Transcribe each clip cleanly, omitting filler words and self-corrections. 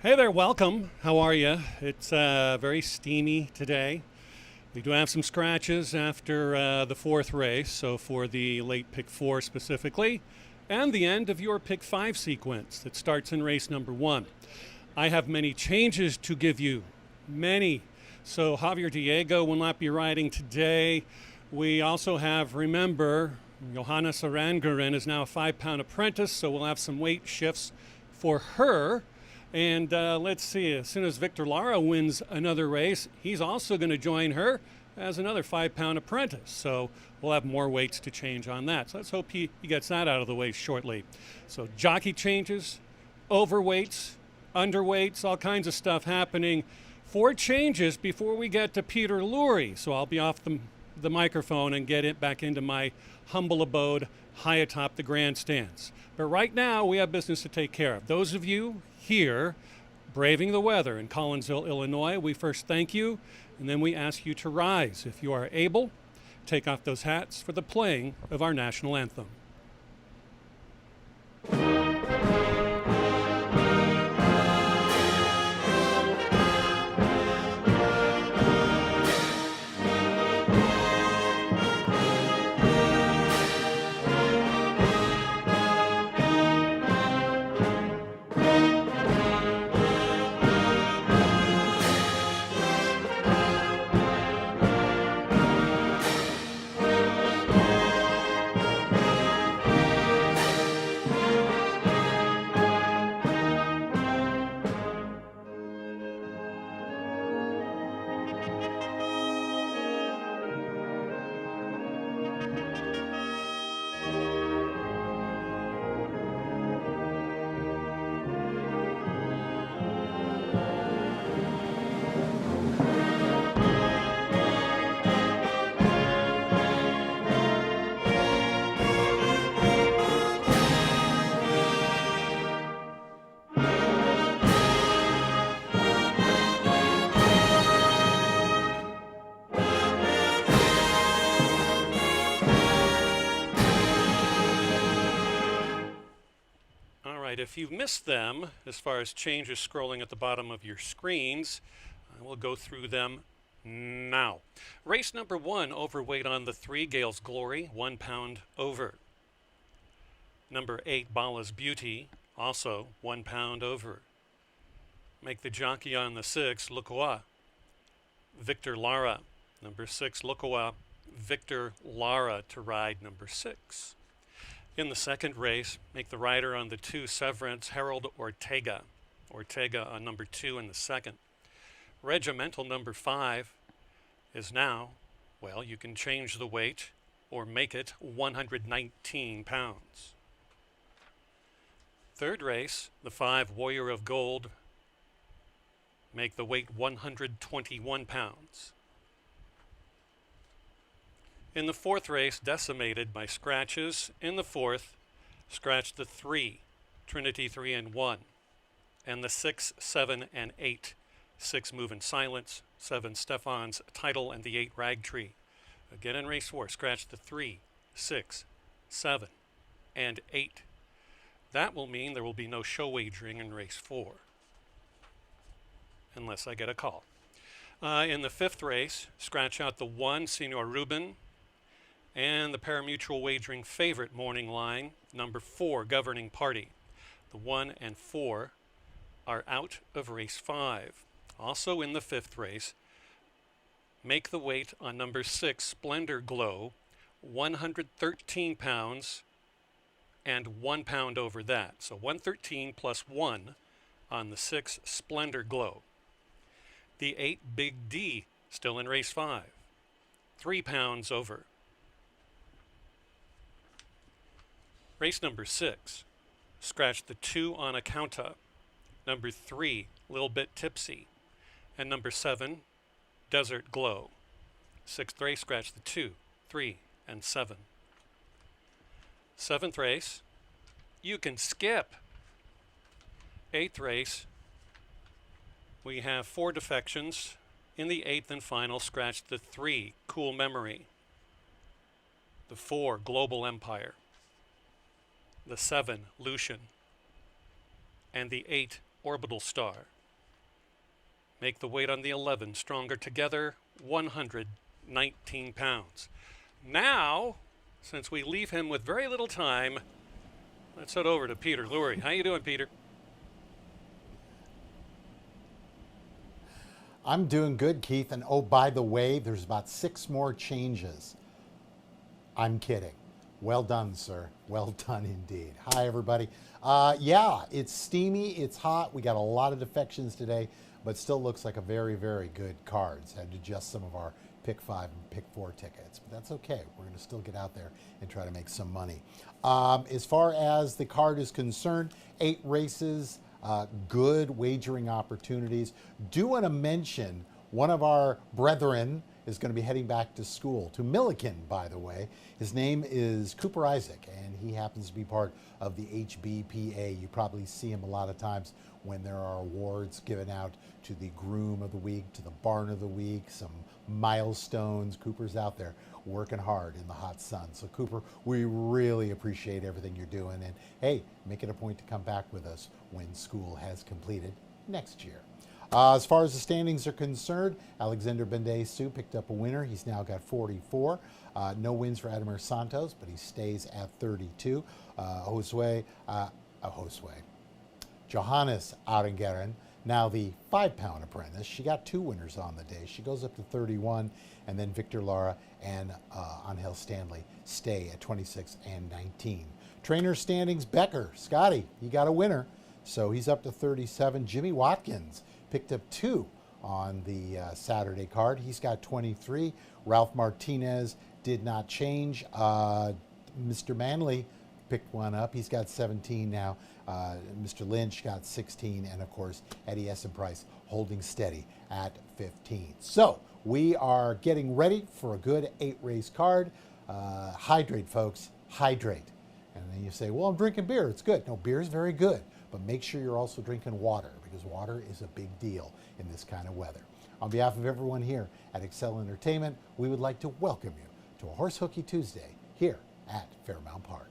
Hey there, welcome. How are you? It's very steamy today. We do have some scratches after the fourth race, so for the late pick four specifically, and the end of your pick five sequence that starts in race number one. I have many changes to give you, many. So Javier Diego will not be riding today. We also have, remember, Johanna Sarangaren is now a 5-pound apprentice, so we'll have some weight shifts for her. And let's see, as soon as Victor Lara wins another race, he's also going to join her as another 5-pound apprentice. So we'll have more weights to change on that. So let's hope he gets that out of the way shortly. So jockey changes, overweights, underweights, all kinds of stuff happening. 4 changes before we get to Peter Lurie. So I'll be off the microphone and get it back into my humble abode high atop the grandstands. But right now we have business to take care of. Those of you here braving the weather in Collinsville, Illinois, we first thank you, and then we ask you to rise. If you are able, take off those hats for the playing of our national anthem. If you've missed them, as far as changes scrolling at the bottom of your screens, I will go through them now. Race number 1, overweight on the 3, Gale's Glory, 1 pound over. Number 8, Bala's Beauty, also 1 pound over. Make the jockey on the 6, Lukoa, Victor Lara. Number 6, Lukoa, Victor Lara to ride number 6. In the second race, make the rider on the 2, Severance, Harold Ortega. Ortega on number 2 in the second. Regimental number 5 is now, well, you can change the weight or make it 119 pounds. Third race, the 5, Warrior of Gold. Make the weight 121 pounds. In the fourth race, decimated by scratches. In the fourth, scratch the 3, Trinity 3 and 1, and the 6, 7, and 8. 6, Move in Silence, 7, Stefan's Title, and the 8, Ragtree. Again in race 4, scratch the 3, 6, 7, and 8. That will mean there will be no show wagering in race 4, unless I get a call. In the fifth race, scratch out the 1, Senor Ruben, and the parimutuel wagering favorite morning line, number 4, Governing Party. The 1 and 4 are out of race 5. Also in the fifth race, make the weight on number 6, Splendor Glow, 113 pounds and 1 pound over that. So 113 plus 1 on the 6, Splendor Glow. The 8, Big D, still in race 5, 3 pounds over. Race number 6, scratch the 2, Anacounta. Number 3, Little Bit Tipsy. And number 7, Desert Glow. Sixth race, scratch the 2, 3, and 7. Seventh race, you can skip. Eighth race, we have 4 defections. In the 8th and final, scratch the 3, Cool Memory. The 4, Global Empire. The 7, Lucian. And the 8, orbital star. Make the weight on the 11 stronger together, 119 pounds. Now, since we leave him with very little time, let's head over to Peter Lurie. How you doing, Peter? I'm doing good, Keith. And oh, by the way, there's about 6 more changes. I'm kidding. Well done, sir. Well done indeed. Hi, everybody. Yeah, it's steamy. It's hot. We got a lot of defections today, but still looks like a very, very good cards. Had to adjust some of our pick 5 and pick 4 tickets, but that's okay. We're going to still get out there and try to make some money. As far as the card is concerned, 8 races, good wagering opportunities. Do want to mention one of our brethren is going to be heading back to school, to Milliken, by the way. His name is Cooper Isaac, and he happens to be part of the HBPA. You probably see him a lot of times when there are awards given out to the groom of the week, to the barn of the week, some milestones. Cooper's out there working hard in the hot sun. So Cooper, we really appreciate everything you're doing. And hey, make it a point to come back with us when school has completed next year. As far as the standings are concerned, Alexander Benday-Sue picked up a winner. He's now got 44. No wins for Ademir Santos, but he stays at 32. Johannes Arengaren, now the 5-pound apprentice. She got 2 winners on the day. She goes up to 31, and then Victor Lara and Angel Stanley stay at 26 and 19. Trainer standings, Becker, Scotty, he got a winner, so he's up to 37. Jimmy Watkins picked up 2 on the Saturday card. He's got 23. Ralph Martinez did not change. Mr. Manley picked 1 up. He's got 17 now. Mr. Lynch got 16. And, of course, Eddie Essenprice holding steady at 15. So we are getting ready for a good 8-race card. Hydrate, folks. Hydrate. And then you say, well, I'm drinking beer. It's good. No, beer is very good. But make sure you're also drinking water, because water is a big deal in this kind of weather. On behalf of everyone here at Excel Entertainment, we would like to welcome you to a Horse Hooky Tuesday here at Fairmount Park.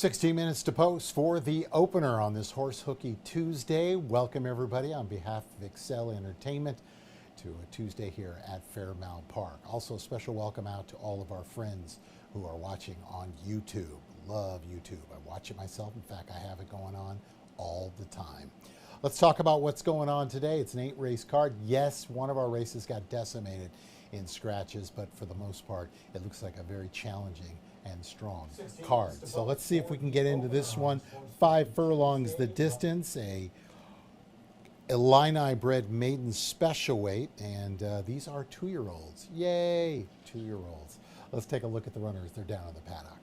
16 minutes to post for the opener on this Horse Hooky Tuesday. Welcome everybody on behalf of Excel Entertainment to a Tuesday here at Fairmount Park. Also a special welcome out to all of our friends who are watching on YouTube. Love YouTube. I watch it myself. In fact, I have it going on all the time. Let's talk about what's going on today. It's an 8-race card. Yes, one of our races got decimated in scratches, but for the most part, it looks like a very challenging and strong card. So let's see if we can get into this one. 5 furlongs the distance, a Illini bred maiden special weight, and these are 2-year-olds. Yay, 2-year-olds. Let's take a look at the runners. They're down in the paddock.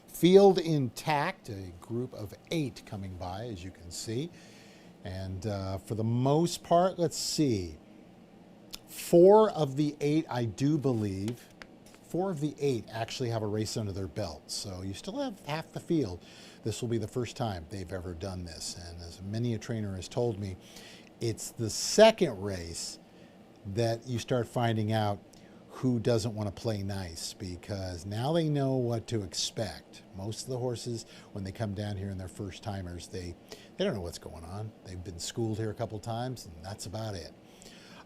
Field intact, a group of 8 coming by, as you can see. And for the most part, let's see. 4 of the 8, I do believe, 4 of the 8 actually have a race under their belt. So you still have half the field. This will be the first time they've ever done this. And as many a trainer has told me, it's the second race that you start finding out who doesn't want to play nice, because now they know what to expect. Most of the horses, when they come down here and they're first timers, they don't know what's going on. They've been schooled here a couple times, and that's about it.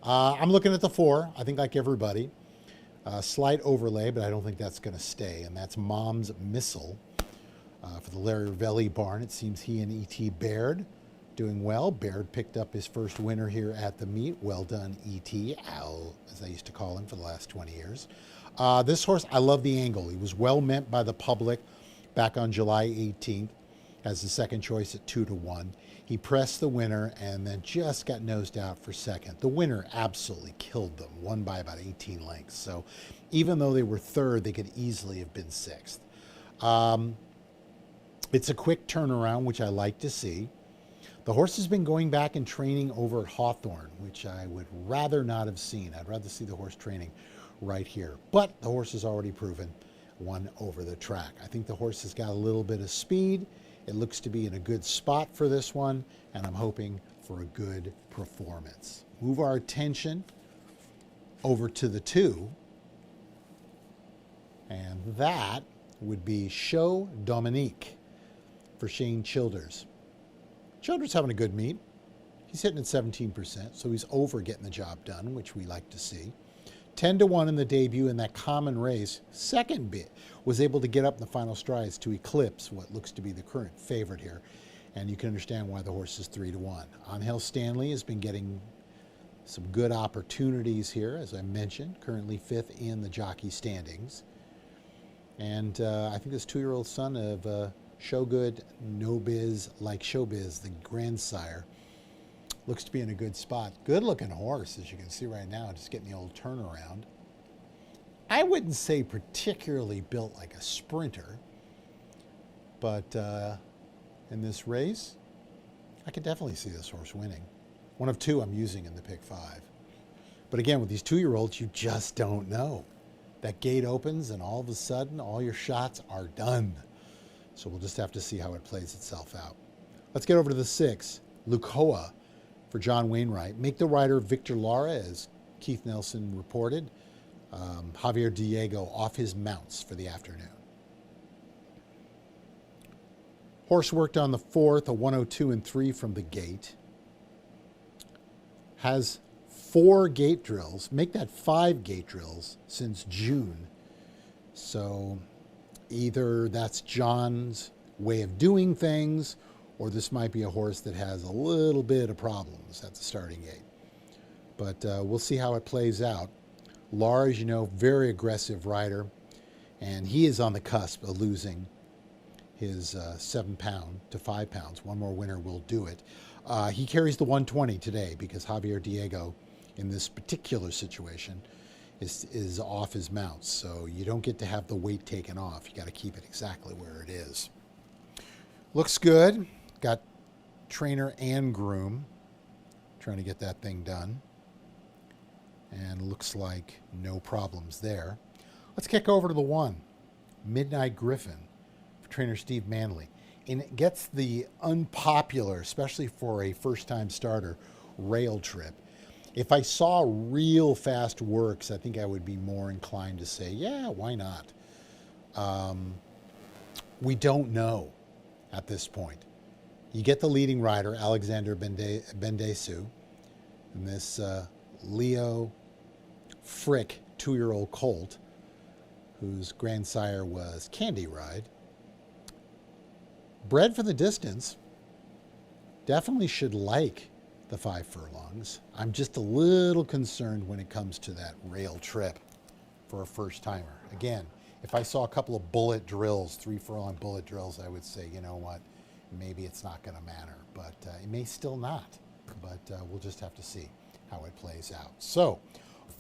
I'm looking at the 4, I think like everybody. Slight overlay, but I don't think that's going to stay, and that's Mom's Missile. For the Larry Ravelli barn, it seems he and E.T. Baird doing well. Baird picked up his first winner here at the meet. Well done, E.T., Al, as I used to call him for the last 20 years. This horse, I love the angle. He was well meant by the public back on July 18th as the second choice at 2-1. He pressed the winner and then just got nosed out for second. The winner absolutely killed them, won by about 18 lengths. So even though they were third, they could easily have been sixth. It's a quick turnaround, which I like to see. The horse has been going back and training over at Hawthorne, which I would rather not have seen. I'd rather see the horse training right here. But the horse has already proven one over the track. I think the horse has got a little bit of speed. It looks to be in a good spot for this one, and I'm hoping for a good performance. Move our attention over to the 2, and that would be Show Dominique for Shane Childers. Childers having a good meet. He's hitting at 17%, so he's over getting the job done, which we like to see. 10-1 in the debut in that common race. Second bit was able to get up in the final strides to eclipse what looks to be the current favorite here. And you can understand why the horse is 3-1. Angel Stanley has been getting some good opportunities here, as I mentioned, currently 5th in the jockey standings. And I think this 2-year-old son of Showgood No Biz Like Showbiz, the grandsire, looks to be in a good spot. Good looking horse, as you can see right now, just getting the old turnaround. I wouldn't say particularly built like a sprinter, but in this race, I could definitely see this horse winning. One of 2 I'm using in the pick 5. But again, with these 2-year-olds, you just don't know. That gate opens and all of a sudden, all your shots are done. So we'll just have to see how it plays itself out. Let's get over to the 6, Lukoa for John Wainwright. Make the rider Victor Lara, as Keith Nelson reported. Javier Diego off his mounts for the afternoon. Horse worked on the 4th, a 102 and 3 from the gate. Has 4 gate drills. Make that 5 gate drills since June. So either that's John's way of doing things, or this might be a horse that has a little bit of problems at the starting gate. But we'll see how it plays out. Lara, as you know, very aggressive rider, and he is on the cusp of losing his 7 pound to 5 pounds. One more winner will do it. He carries the 120 today because Javier Diego, in this particular situation, is off his mounts. So you don't get to have the weight taken off. You got to keep it exactly where it is. Looks good. Got trainer and groom trying to get that thing done. And looks like no problems there. Let's kick over to the 1, Midnight Griffin for trainer Steve Manley. And it gets the unpopular, especially for a first-time starter, rail trip. If I saw real fast works, I think I would be more inclined to say, yeah, why not? We don't know at this point. You get the leading rider, Alexander Bendesu, and this Leo Frick 2-year-old colt, whose grandsire was Candy Ride. Bred for the distance, definitely should like the 5 furlongs. I'm just a little concerned when it comes to that rail trip for a first timer. Again, if I saw a couple of bullet drills, 3 furlong bullet drills, I would say, you know what, maybe it's not going to matter. But it may still not. But we'll just have to see how it plays out. So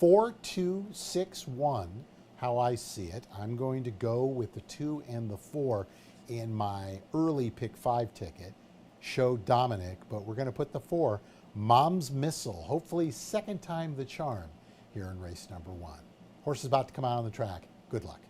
4-2-6-1, how I see it. I'm going to go with the 2 and the 4 in my early pick 5 ticket. Show Dominic, but we're going to put the 4, Mom's Missile, hopefully second time the charm here in race number 1. Horse is about to come out on the track. Good luck.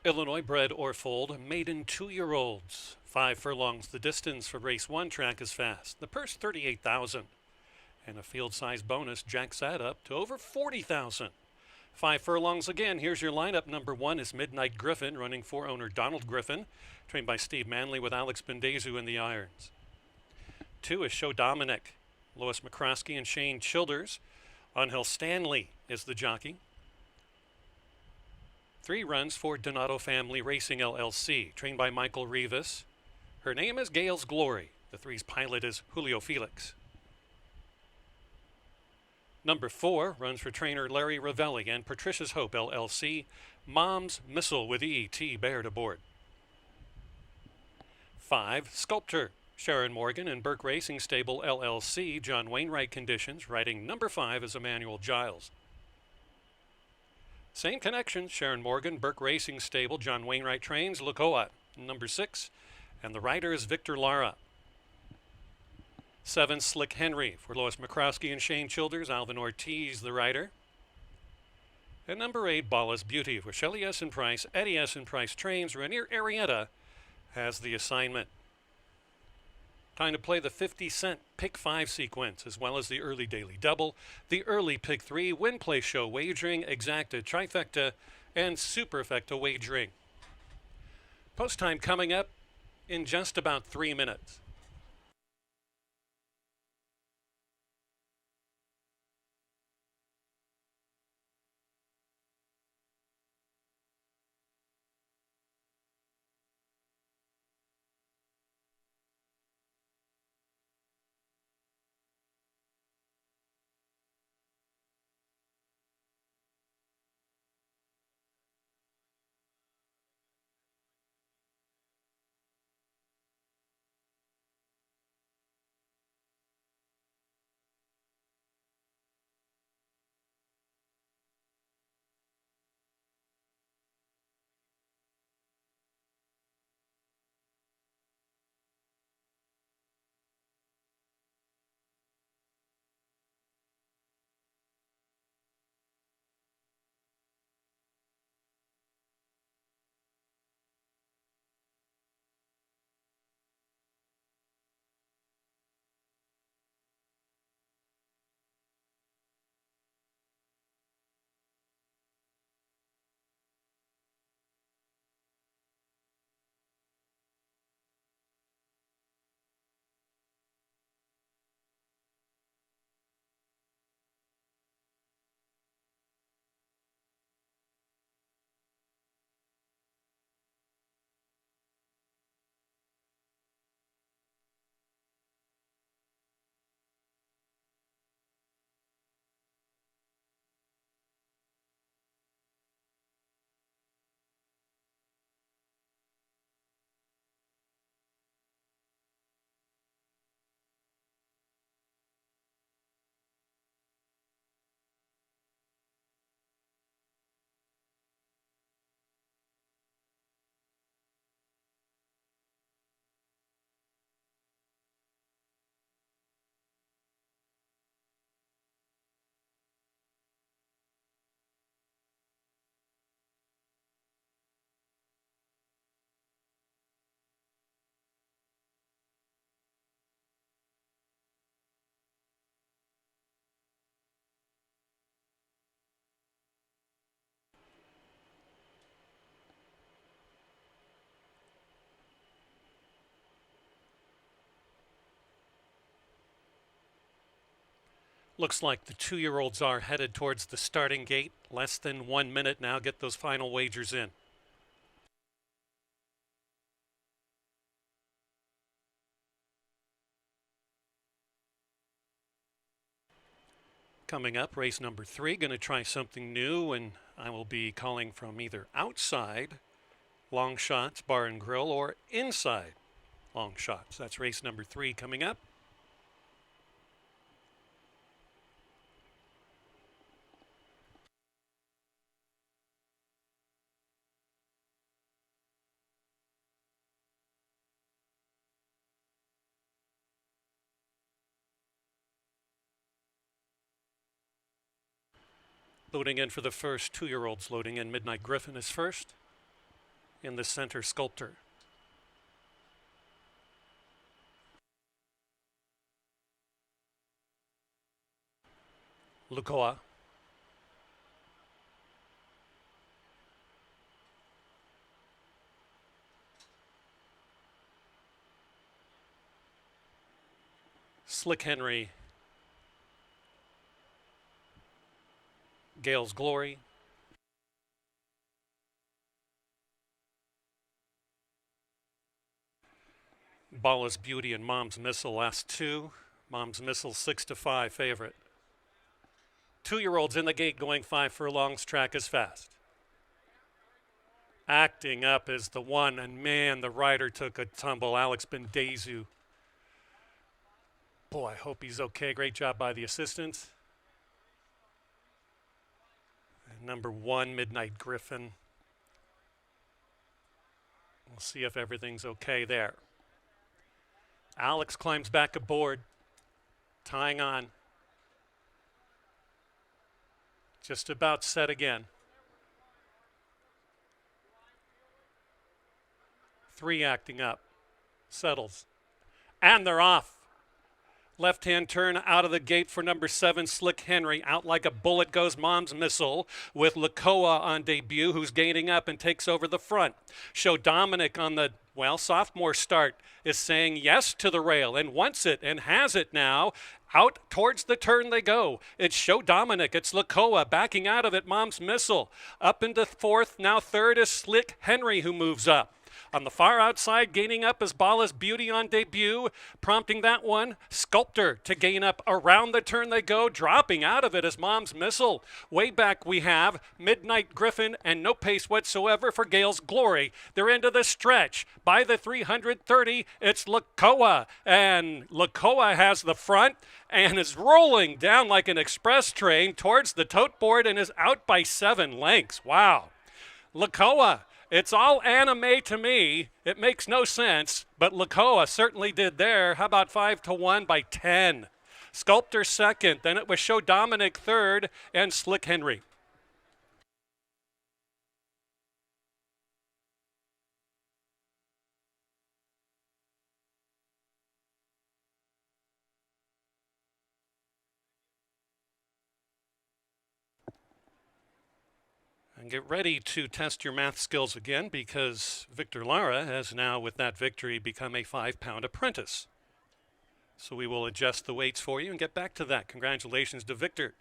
Illinois bred or foaled, maiden 2-year-olds. 5 furlongs the distance for race 1. Track is fast. The purse 38,000, and a field size bonus jacks that up to over 40,000. 5 furlongs again. Here's your lineup. Number 1 is Midnight Griffin, running for owner Donald Griffin, trained by Steve Manley with Alex Bendezu in the irons. 2 is Show Dominic, Lois McCroskey and Shane Childers. Angel Stanley is the jockey. 3 runs for Donato Family Racing LLC, trained by Michael Rivas. Her name is Gale's Glory. The 3's pilot is Julio Felix. Number 4 runs for trainer Larry Ravelli and Patricia's Hope LLC. Mom's Missile with E.T. Baird aboard. 5, Sculptor, Sharon Morgan and Burke Racing Stable LLC. John Wainwright conditions. Riding number 5 is Emmanuel Giles. Same connections. Sharon Morgan, Burke Racing Stable. John Wainwright trains. Lukoa, number 6. And the rider is Victor Lara. 7, Slick Henry for Lois McCroskey and Shane Childers. Alvin Ortiz, the rider. And number 8, Balla's Beauty for Shelley S. and Price. Eddie S. and Price trains. Rainier Arietta has the assignment. Time to play the 50-cent Pick 5 sequence, as well as the early daily double, the early Pick 3, win, play, show wagering, exacta, trifecta, and superfecta wagering. Post time coming up in just about 3 minutes. Looks like the 2-year-olds are headed towards the starting gate. Less than 1 minute now. Get those final wagers in. Coming up, race number 3. Going to try something new, and I will be calling from either outside long shots, bar and grill, or inside long shots. That's race number 3 coming up. Loading in for the first 2-year-olds. Loading in, Midnight Griffin is first. in the center Sculptor. Lukoa. Slick Henry. Gale's Glory. Ballast Beauty and Mom's Missile last two. Mom's Missile 6-5 favorite. 2-year-olds in the gate going 5 furlongs. Track is fast. Acting Up is the one, and man, the rider took a tumble. Alex Bendezu. Boy, I hope he's okay. Great job by the assistants. And number 1, Midnight Griffin. We'll see if everything's okay there. Alex climbs back aboard, tying on. Just about set again. 3 Acting Up. Settles. And they're off. Left-hand turn out of the gate for number 7, Slick Henry. Out like a bullet goes Mom's Missile with Lukoa on debut, who's gaining up and takes over the front. Show Dominic on the, sophomore start is saying yes to the rail and wants it and has it now. Out towards the turn they go. It's Show Dominic. It's Lukoa backing out of it. Mom's Missile. Up into 4th. Now 3rd is Slick Henry, who moves up. On the far outside, gaining up is Ballast Beauty on debut, prompting that one, Sculptor, to gain up. Around the turn they go, dropping out of it is Mom's Missile. Way back we have Midnight Griffin, and no pace whatsoever for Gale's Glory. They're into the stretch. By the 330, it's Lukoa, and Lukoa has the front and is rolling down like an express train towards the tote board and is out by 7 lengths. Wow. Lukoa. It's all anime to me. It makes no sense, but Lukoa certainly did there. How about 5-1 by 10? Sculptor second, then it was Show Dominic third, and Slick Henry. And get ready to test your math skills again, because Victor Lara has now, with that victory, become a 5-pound apprentice. So we will adjust the weights for you and get back to that. Congratulations to Victor.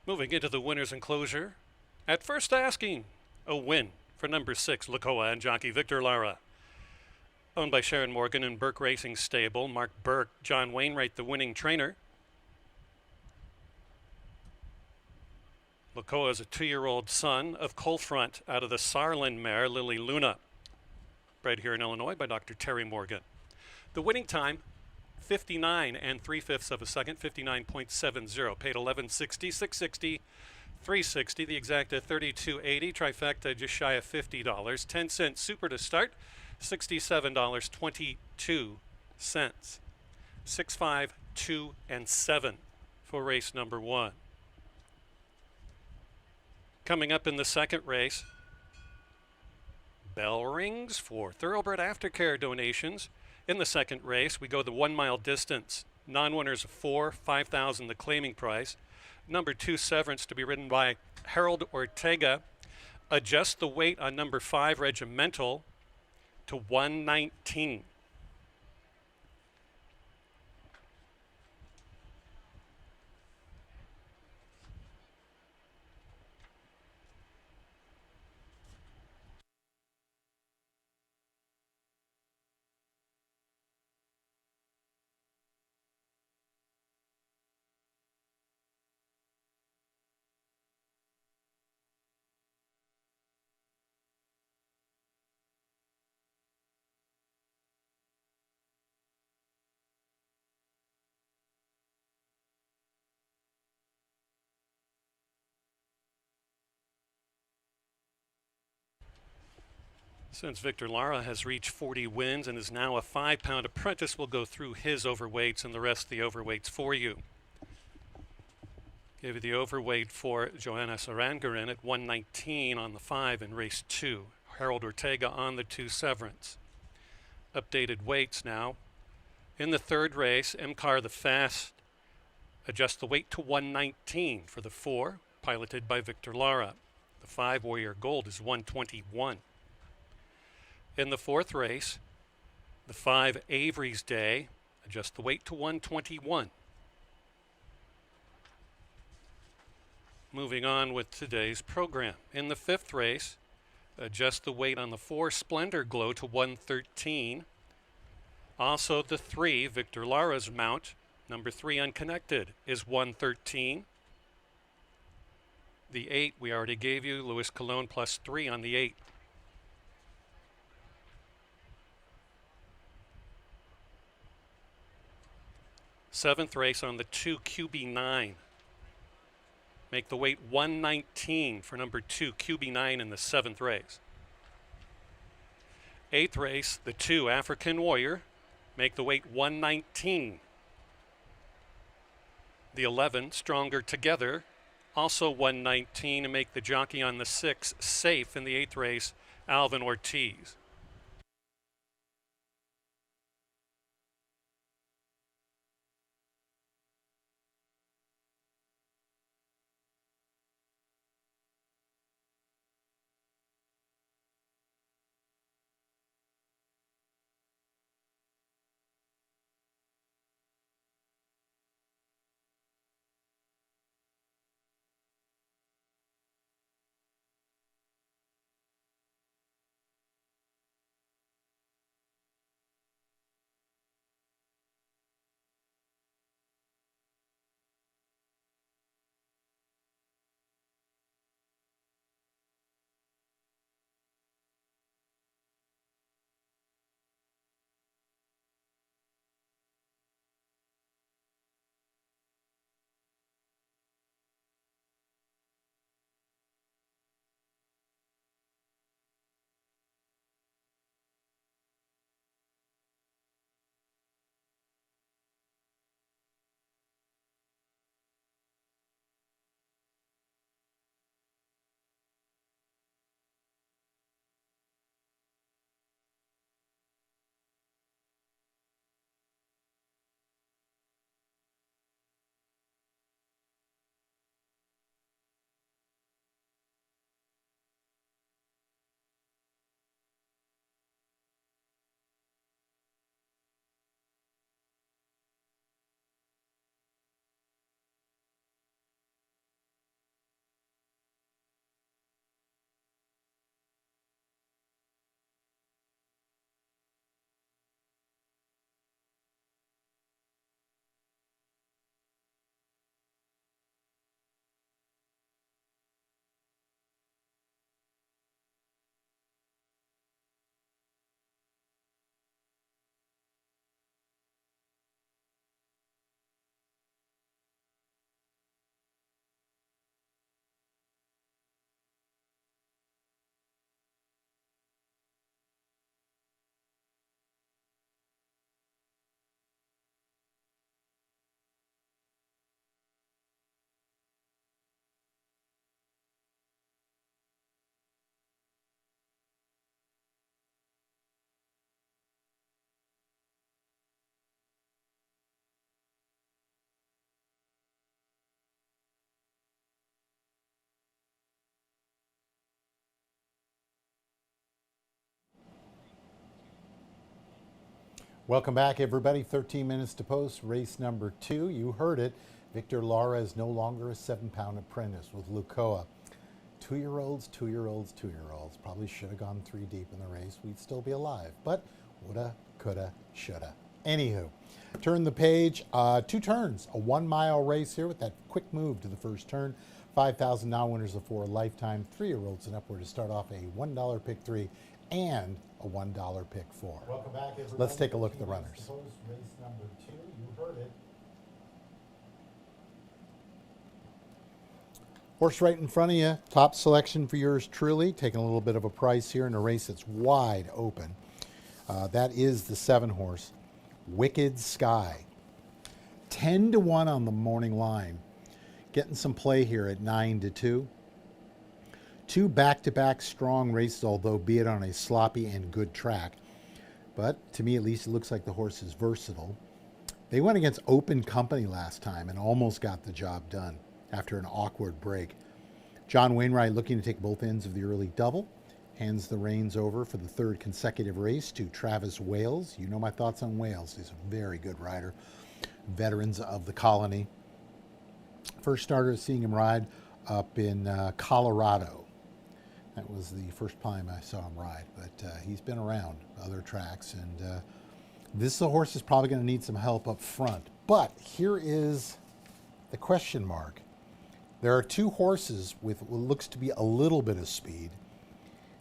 Moving into the winner's enclosure, At first asking, a win for number 6, Lakoa and jockey Victor Lara. Owned by Sharon Morgan and Burke Racing Stable. Mark Burke, John Wainwright, the winning trainer. Lakoa is a 2-year-old son of Colefront out of the Sarlin mare, Lily Luna. Bred here in Illinois by Dr. Terry Morgan. The winning time, 59 3/5 of a second, 59.70. Paid 11.60, 660, 360. The exact at 32.80. Trifecta just shy of $50. 10-cent super to start, $67.22. 6, 5, 2, and 7 for race number 1. Coming up in the second race, bell rings for Thoroughbred Aftercare donations. In the second race, we go the 1 mile distance. Non-winners of 4, 5,000 the claiming price. Number 2, Severance, to be ridden by Harold Ortega. Adjust the weight on number 5, Regimental, to 119. Since Victor Lara has reached 40 wins and is now a 5-pound apprentice, we'll go through his overweights and the rest of the overweights for you. Give you the overweight for Joanna Sarangarin at 119 on the 5 in race 2. Harold Ortega on the 2, Severance. Updated weights now. In the third race, MCAR the Fast. Adjust the weight to 119 for the 4, piloted by Victor Lara. The 5, Warrior Gold, is 121. In the fourth race, the 5, Avery's Day. Adjust the weight to 121. Moving on with today's program. In the fifth race, adjust the weight on the 4, Splendor Glow, to 113. Also the 3, Victor Lara's mount, number 3, Unconnected, is 113. The 8 we already gave you, Louis Cologne +3 on the 8. Seventh race on the 2, QB9. Make the weight 119 for number 2, QB9 in the 7th race. 8th race, the 2, African Warrior. Make the weight 119. The 11, Stronger Together, also 119, and make the jockey on the 6, Safe, in the 8th race, Alvin Ortiz. Welcome back, everybody. 13 minutes to post, race number 2. You heard it. Victor Lara is no longer a 7-pound apprentice with Lucoa. 2-year-olds, 2-year-olds, 2-year-olds. Probably should have gone 3 deep in the race. We'd still be alive. But woulda, coulda, shoulda. Anywho, turn the page. 2 turns. A 1-mile race here with that quick move to the first turn. 5,000 now winners of 4 lifetime. 3-year-olds and upward to start off a $1 pick 3 and a $1 pick 4. Welcome back, everybody. Let's take a look at the runners. Race number 2. You heard it. Horse right in front of you, top selection for yours truly, taking a little bit of a price here in a race that's wide open. That is the 7 horse, Wicked Sky. 10 to 1 on the morning line. Getting some play here at 9 to 2. 2 back-to-back strong races, although be it on a sloppy and good track. But to me, at least, it looks like the horse is versatile. They went against Open Company last time and almost got the job done after an awkward break. John Wainwright looking to take both ends of the early double. Hands the reins over for the 3rd consecutive race to Travis Wales. You know my thoughts on Wales. He's a very good rider. Veterans of the colony. First started seeing him ride up in Colorado. That was the first time I saw him ride, but he's been around other tracks, and this horse is probably going to need some help up front. But here is the question mark. There are 2 horses with what looks to be a little bit of speed,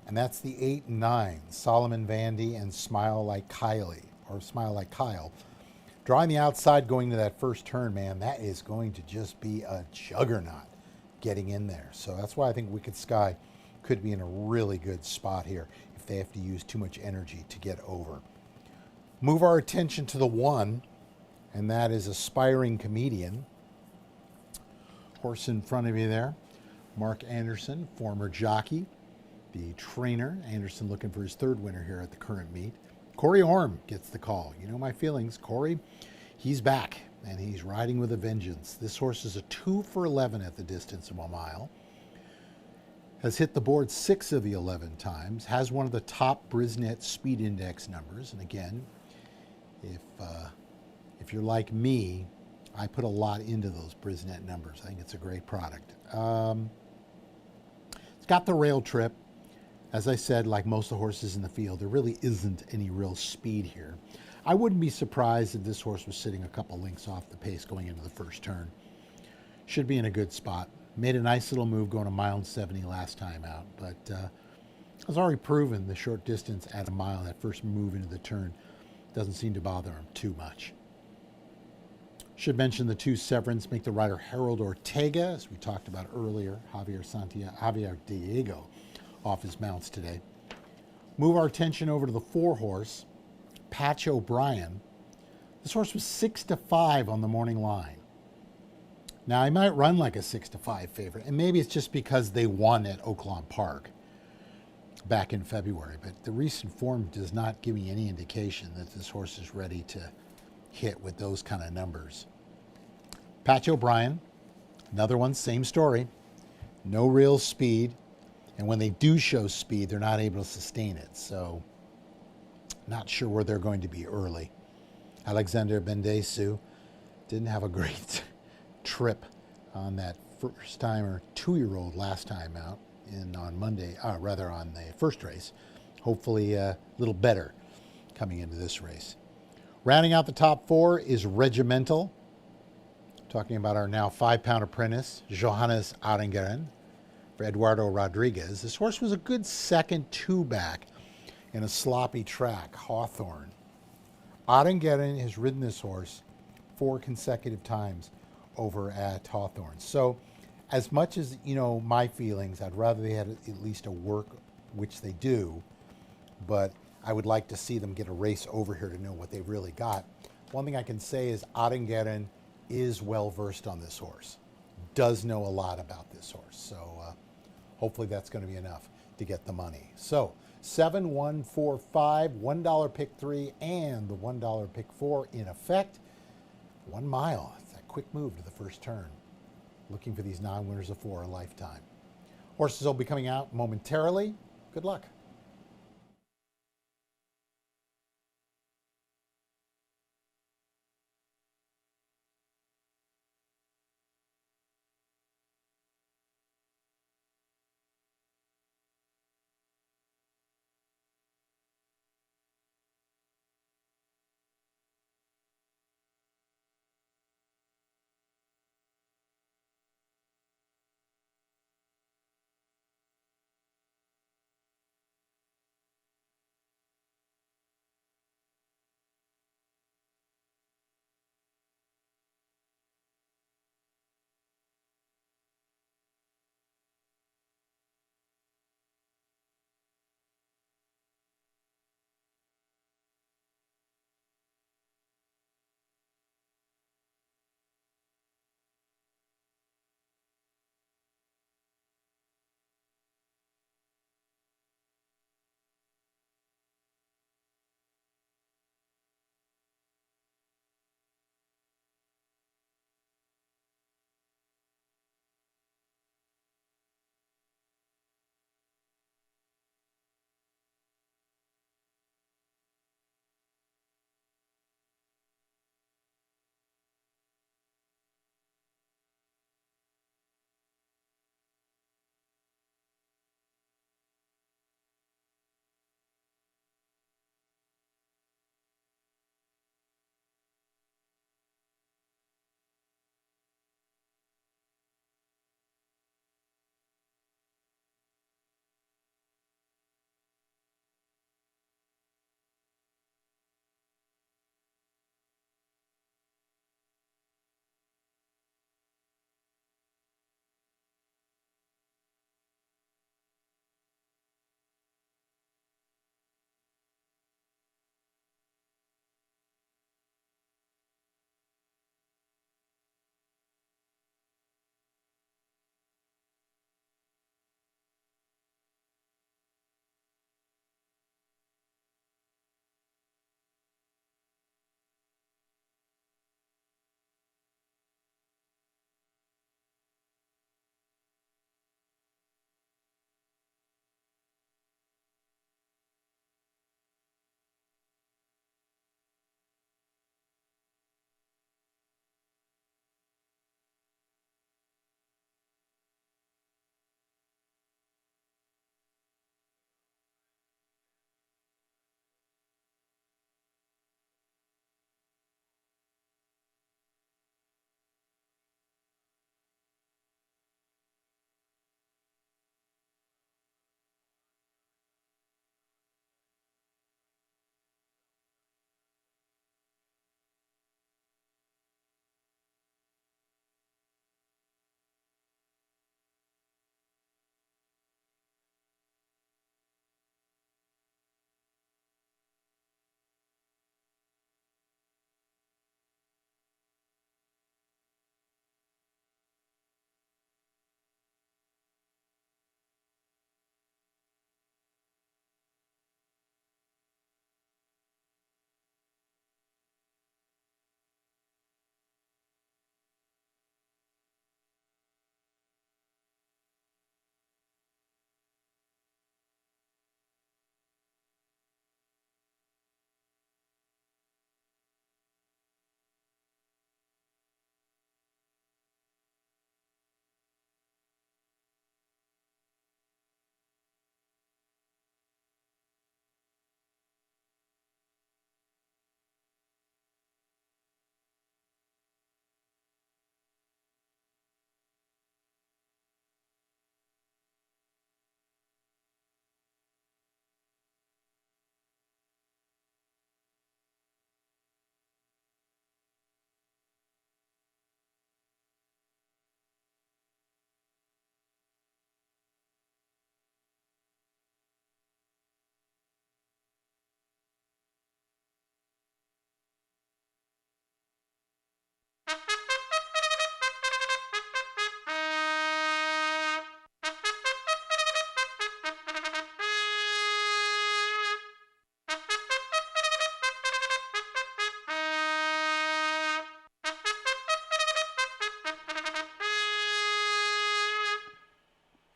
and that's the 8 and 9, Solomon Vandy and Smile Like Kylie, or Smile Like Kyle. Drawing the outside going to that first turn, man, that is going to just be a juggernaut getting in there. So that's why I think Wicked Sky could be in a really good spot here if they have to use too much energy to get over. Move our attention to the 1, and that is Aspiring Comedian. Horse in front of you there, Mark Anderson, former jockey, the trainer. Anderson looking for his 3rd winner here at the current meet. Corey Orm gets the call. You know my feelings. Corey, he's back, and he's riding with a vengeance. This horse is a 2 for 11 at the distance of a mile. Has hit the board 6 of the 11 times. Has one of the top Brisnet Speed Index numbers. And again, if you're like me, I put a lot into those Brisnet numbers. I think it's a great product. It's got the rail trip. As I said, like most of the horses in the field, there really isn't any real speed here. I wouldn't be surprised if this horse was sitting a couple lengths off the pace going into the first turn. Should be in a good spot. Made a nice little move going a mile and 70 last time out, but has already proven the short distance at a mile, that first move into the turn, doesn't seem to bother him too much. Should mention the 2 Severance make the rider Harold Ortega, as we talked about earlier, Javier Diego off his mounts today. Move our attention over to the 4 horse, Patch O'Brien. This horse was 6 to 5 on the morning line. Now, he might run like a 6 to 5 favorite, and maybe it's just because they won at Fairmount Park back in February, but the recent form does not give me any indication that this horse is ready to hit with those kind of numbers. Patch O'Brien, another one, same story. No real speed, and when they do show speed, they're not able to sustain it, so not sure where they're going to be early. Alexander Bendesu didn't have a great trip on that first time or 2-year-old last time out on Monday, on the first race. Hopefully a little better coming into this race. Rounding out the top 4 is Regimental. Talking about our now 5-pound apprentice, Johannes Aringeren, for Eduardo Rodriguez. This horse was a good second 2-back in a sloppy track, Hawthorne. Aringeren has ridden this horse 4 consecutive times over at Hawthorne. So as much as, my feelings, I'd rather they had at least a work, which they do, but I would like to see them get a race over here to know what they've really got. One thing I can say is Aringeren is well versed on this horse, does know a lot about this horse. So hopefully that's going to be enough to get the money. So 7, 1, 4, 5, $1 pick 3, and the $1 pick 4 in effect. 1 mile. It's that quick move to the first turn. Looking for these non-winners of 4 a lifetime. Horses will be coming out momentarily. Good luck.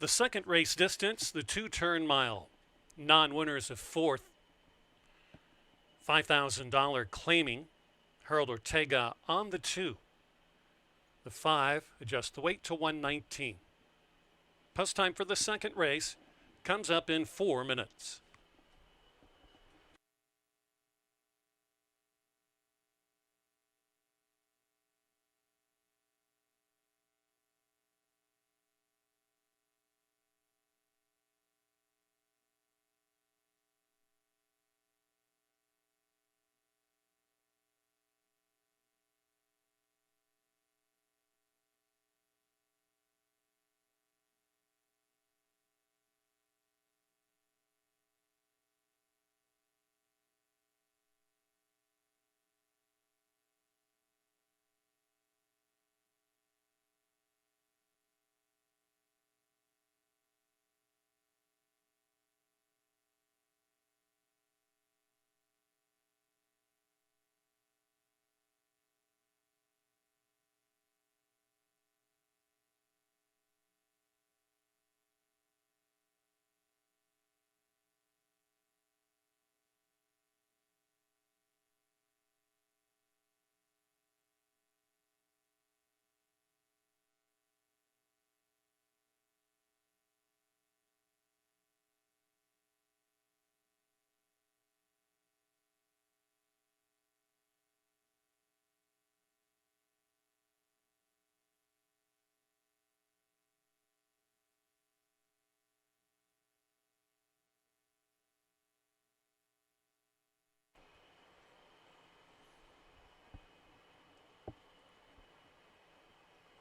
The second race distance, the 2-turn mile. Non-winners of fourth. $5,000 claiming Harold Ortega on the 2. The 5 adjusts the weight to 119. Post time for the second race comes up in 4 minutes.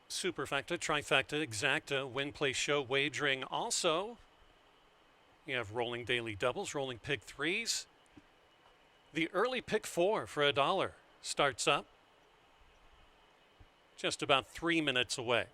Superfecta, trifecta, exacta, win, play, show, wagering. Also, you have rolling daily doubles, rolling pick threes. The early pick 4 for $1 starts up just about 3 minutes away.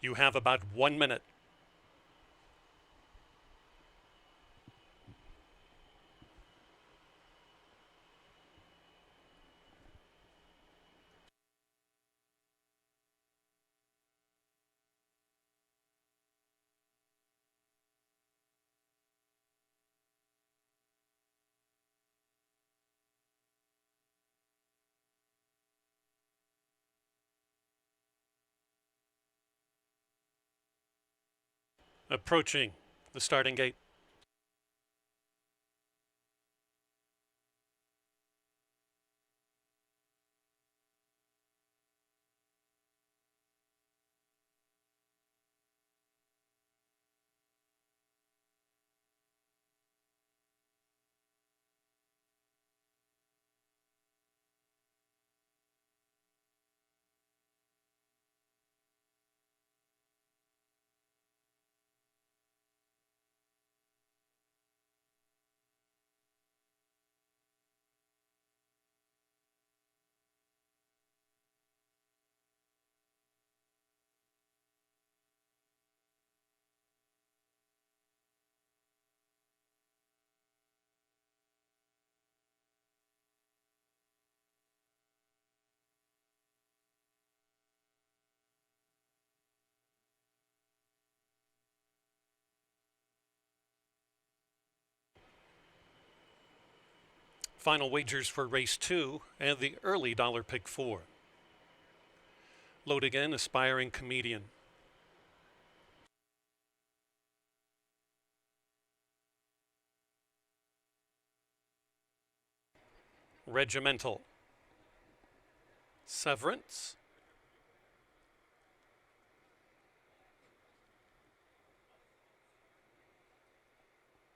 You have about 1 minute. Approaching the starting gate. Final wagers for race 2 and the early dollar pick 4. Load again, aspiring comedian. Regimental. Severance.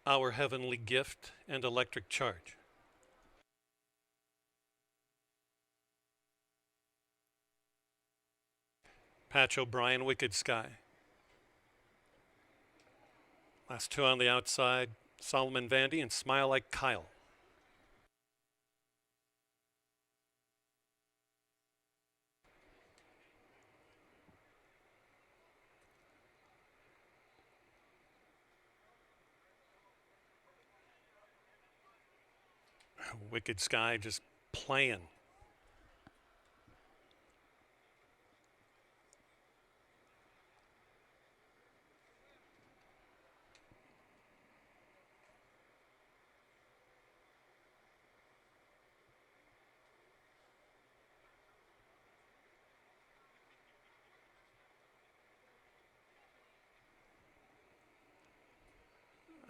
Our Heavenly Gift and Electric Charge. Patch O'Brien, Wicked Sky. Last two on the outside, Solomon Vandy and Smile Like Kyle. Wicked Sky just playing.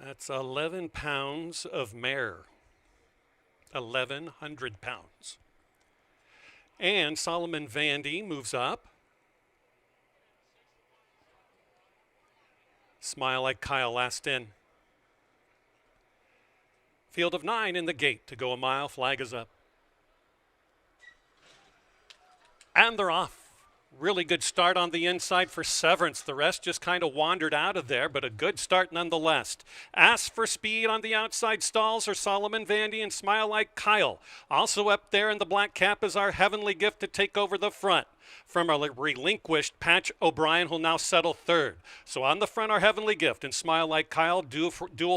That's 11 pounds of mare. 1,100 pounds. And Solomon Vandy moves up. Smile Like Kyle last in. Field of 9 in the gate to go a mile. Flag is up. And they're off. Really good start on the inside for Severance. The rest just kind of wandered out of there, but a good start nonetheless. Ask for speed on the outside stalls are Solomon Vandy and Smile Like Kyle. Also up there in the black cap is Our Heavenly Gift to take over the front. From a relinquished Patch O'Brien, who'll now settle third. So on the front, Our Heavenly Gift and Smile Like Kyle, duel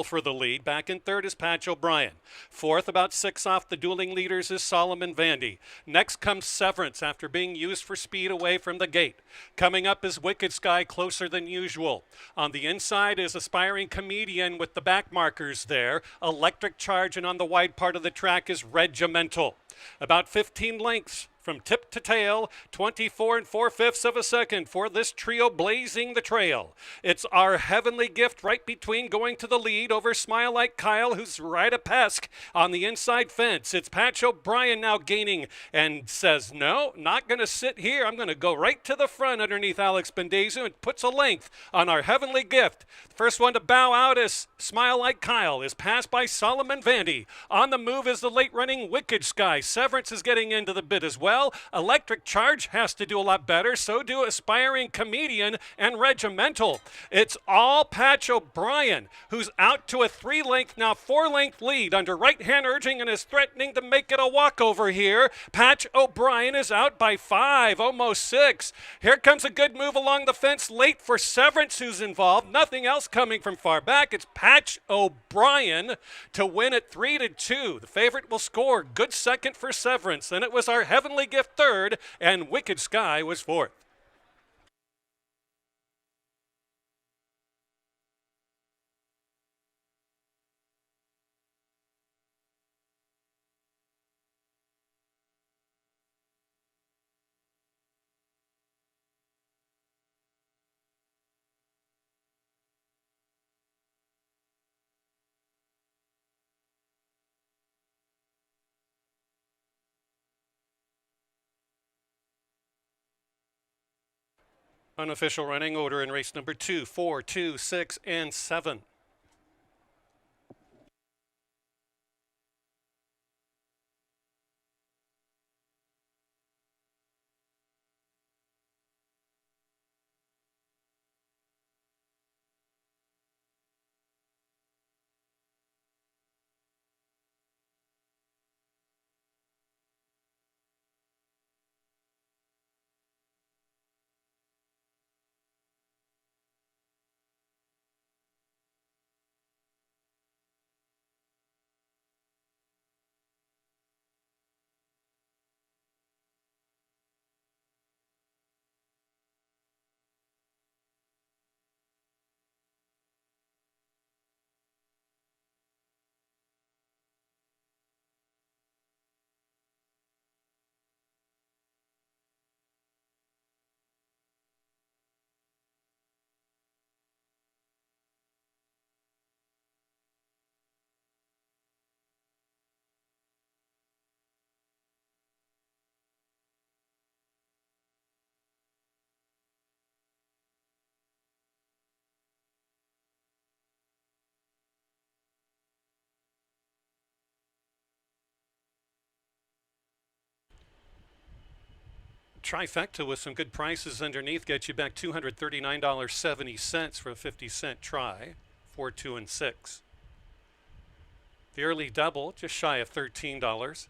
for the lead. Back in third is Patch O'Brien. Fourth, about 6 off the dueling leaders, is Solomon Vandy. Next comes Severance after being used for speed away from the gate. Coming up is Wicked Sky, closer than usual. On the inside is Aspiring Comedian with the back markers there. Electric Charge, and on the wide part of the track is Regimental. About 15 lengths from tip to tail, 24 4/5 of a second for this trio blazing the trail. It's Our Heavenly Gift right between, going to the lead over Smile Like Kyle, who's right a pesk on the inside fence. It's Patch O'Brien now gaining and says, no, not going to sit here. I'm going to go right to the front underneath Alex Bendezu, and puts a length on Our Heavenly Gift. The first one to bow out is Smile Like Kyle, is passed by Solomon Vandy. On the move is the late running Wicked Sky. Severance is getting into the bit as well. Electric Charge has to do a lot better. So do Aspiring Comedian and Regimental. It's all Patch O'Brien, who's out to a 3-length, now 4-length lead under right-hand urging and is threatening to make it a walkover here. Patch O'Brien is out by 5, almost 6. Here comes a good move along the fence late for Severance, who's involved. Nothing else coming from far back. It's Patch O'Brien to win at 3-2. The favorite will score. Good second for Severance. Then it was Our Heavenly Gift third, and Wicked Sky was fourth. Unofficial running order in race number 2, 4, 2, 6, and 7. Trifecta with some good prices underneath gets you back $239.70 for a 50-cent try, 4, 2, and 6. The early double just shy of $13.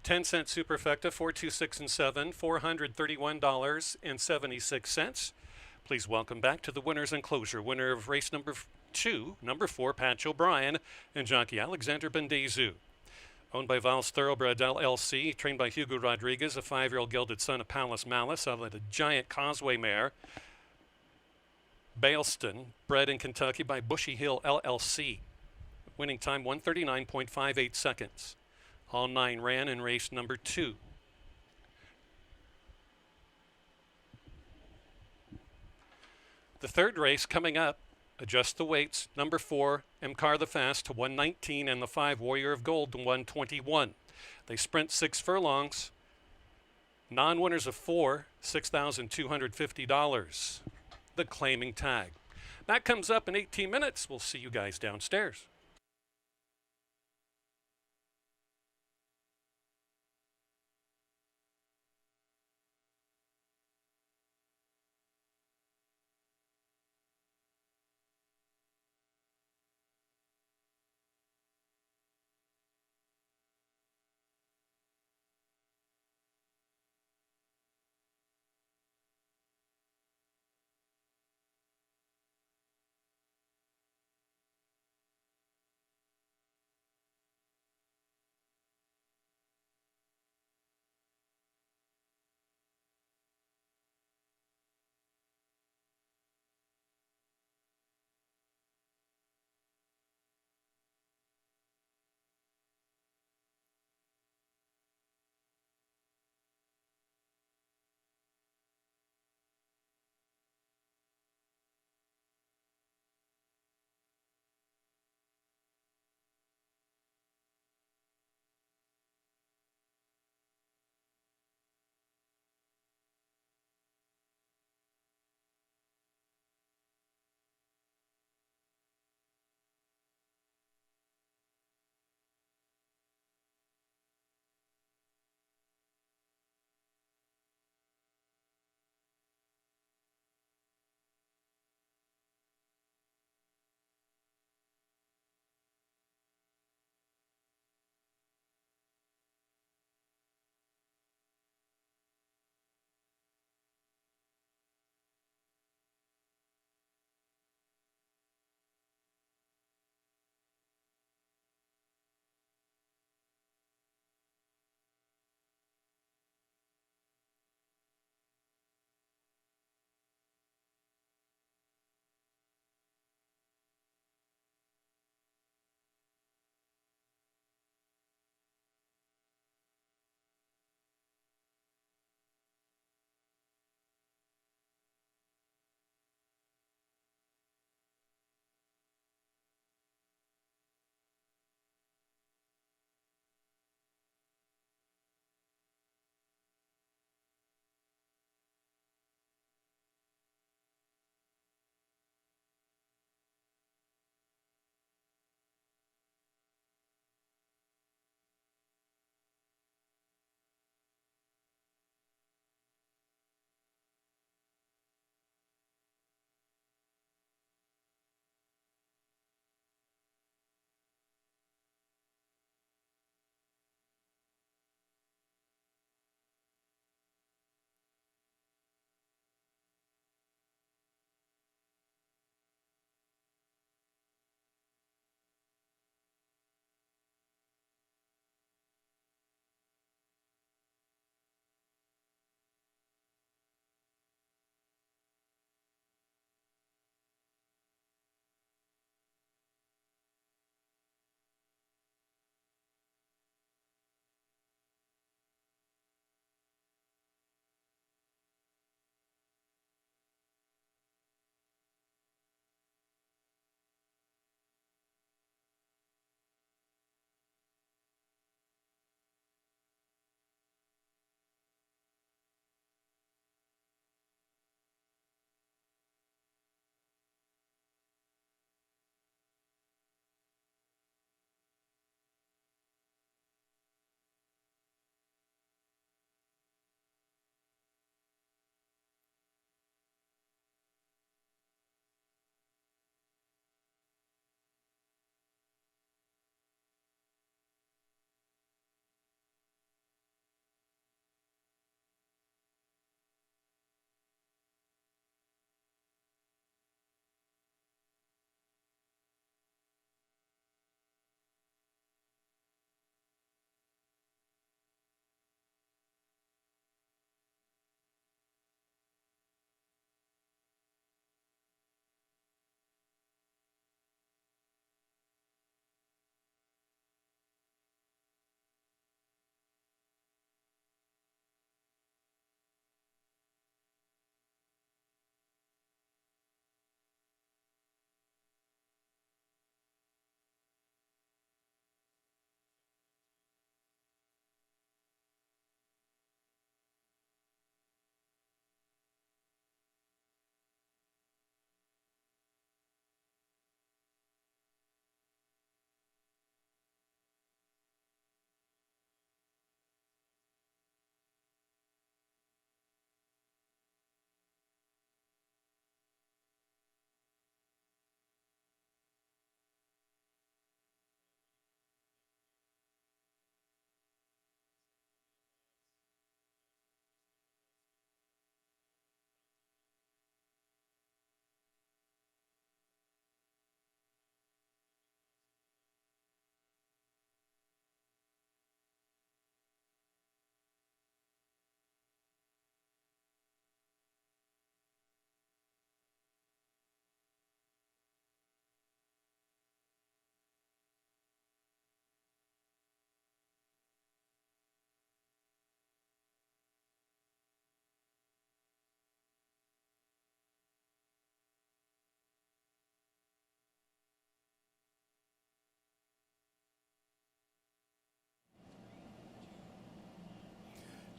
10-cent superfecta, 4, 2, 6, and 7, $431.76. Please welcome back to the winner's enclosure. Winner of race number 2, number 4, Patch O'Brien, and jockey Alexander Bendezu. Owned by Val's Thoroughbred LLC, trained by Hugo Rodriguez, a 5-year-old gelded son of Palace Malice, out of the Giant Causeway mare. Bailston, bred in Kentucky by Bushy Hill LLC. Winning time 139.58 seconds. All 9 ran in race number 2. The third race coming up. Adjust the weights. Number 4, Mcar the Fast to 119 and the 5, Warrior of Gold to 121. They sprint 6 furlongs. Non-winners of 4, $6,250. The claiming tag. That comes up in 18 minutes. We'll see you guys downstairs.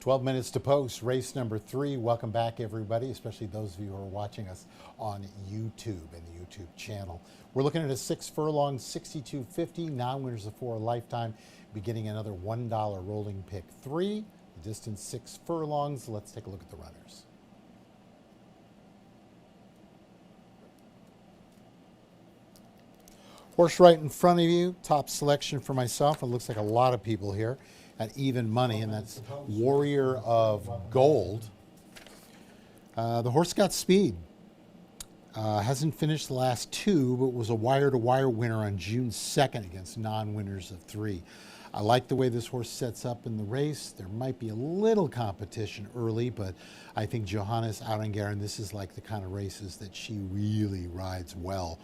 12 minutes to post, race number 3. Welcome back, everybody, especially those of you who are watching us on YouTube and the YouTube channel. We're looking at a 6 furlong, 62.50, non-winners of 4 lifetime, beginning another $1 rolling pick 3. The distance 6 furlongs. Let's take a look at the runners. Horse right in front of you, top selection for myself. It looks like a lot of people here at even money, and that's Warrior of Gold. The horse got speed. Hasn't finished the last 2, but was a wire-to-wire winner on June 2nd against non-winners of 3. I like the way this horse sets up in the race. There might be a little competition early, but I think Johannes Oudengaren, this is like the kind of races that she really rides well.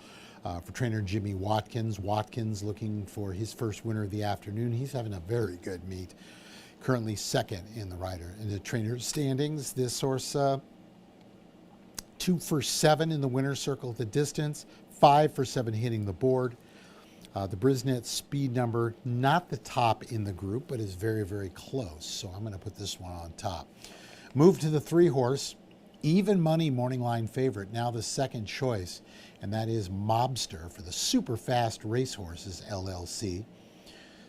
For trainer Jimmy Watkins. Watkins looking for his first winner of the afternoon. He's having a very good meet. Currently second in the rider. In the trainer standings, this horse 2 for 7 in the winner's circle at the distance. 5 for 7 hitting the board. The Brisnet speed number, not the top in the group, but is very, very close. So I'm going to put this one on top. Move to the 3 horse. Even money morning line favorite, now the second choice, and that is Mobster for the Super Fast Racehorses LLC.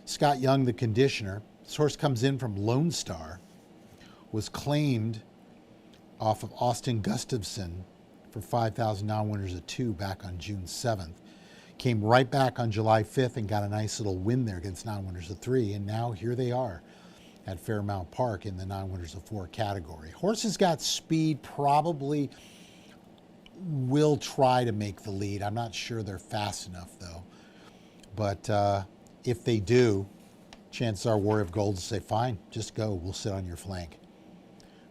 Scott Young, the conditioner. This horse comes in from Lone Star, was claimed off of Austin Gustafson for 5,000 non-winners at 2 back on June 7th. Came right back on July 5th and got a nice little win there against non-winners of 3, and now here they are at Fairmount Park in the non-winners of 4 category. Horses got speed, probably will try to make the lead. I'm not sure they're fast enough, though. But if they do, chances are Warrior of Gold will say, fine, just go. We'll sit on your flank.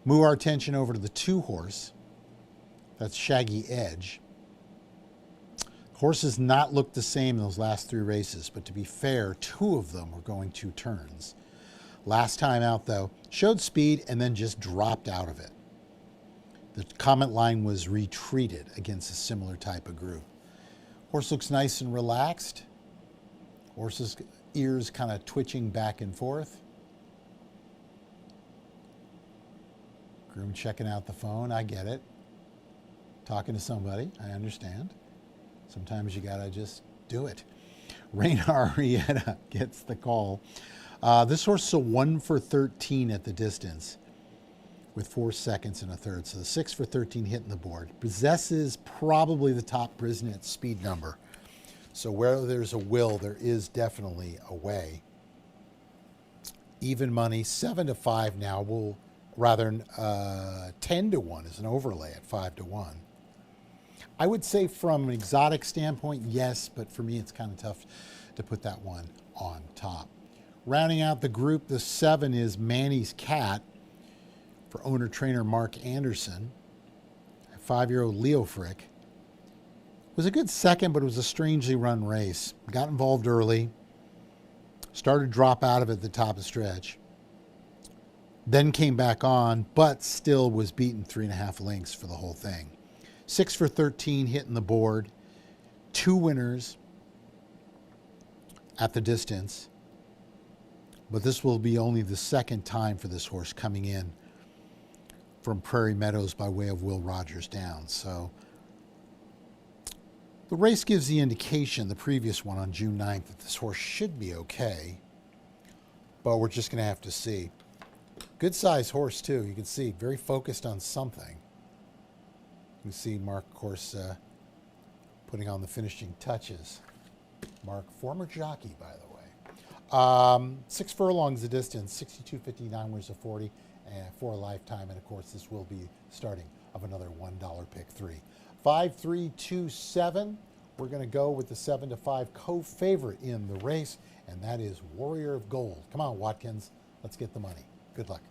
Move our attention over to the 2 horse. That's Shaggy Edge. Horses not looked the same in those last 3 races, but to be fair, 2 of them were going 2 turns. Last time out, though, showed speed and then just dropped out of it. The comment line was retreated against a similar type of group. Horse looks nice and relaxed. Horse's ears kind of twitching back and forth. Groom checking out the phone. I get it. Talking to somebody. I understand. Sometimes you got to just do it. Rain Arietta gets the call. This horse is a 1 for 13 at the distance with 4 seconds and a third. So the 6 for 13 hitting the board. Possesses probably the top Brisnet speed number. So where there's a will, there is definitely a way. Even money, 7 to 5 now. Will rather 10 to 1 is an overlay at 5 to 1. I would say from an exotic standpoint, yes, but for me it's kind of tough to put that one on top. Rounding out the group, the 7 is Manny's Cat for owner-trainer Mark Anderson. A 5-year-old Leo Frick. Was a good second, but it was a strangely run race. Got involved early. Started to drop out of it at the top of the stretch. Then came back on, but still was beaten 3.5 lengths for the whole thing. 6 for 13 hitting the board. 2 winners at the distance. But this will be only the second time for this horse coming in from Prairie Meadows by way of Will Rogers Downs. So the race gives the indication, the previous one on June 9th, that this horse should be okay. But we're just going to have to see. Good size horse, too. You can see, very focused on something. You can see Mark, of course, putting on the finishing touches. Mark, former jockey, by the way. 6 furlongs the distance, 62.59 winners of 40, and 4 lifetime. And of course, this will be starting of another $1 pick 3. 5-3-2-7. We're going to go with the 7 to 5 co-favorite in the race, and that is Warrior of Gold. Come on, Watkins. Let's get the money. Good luck.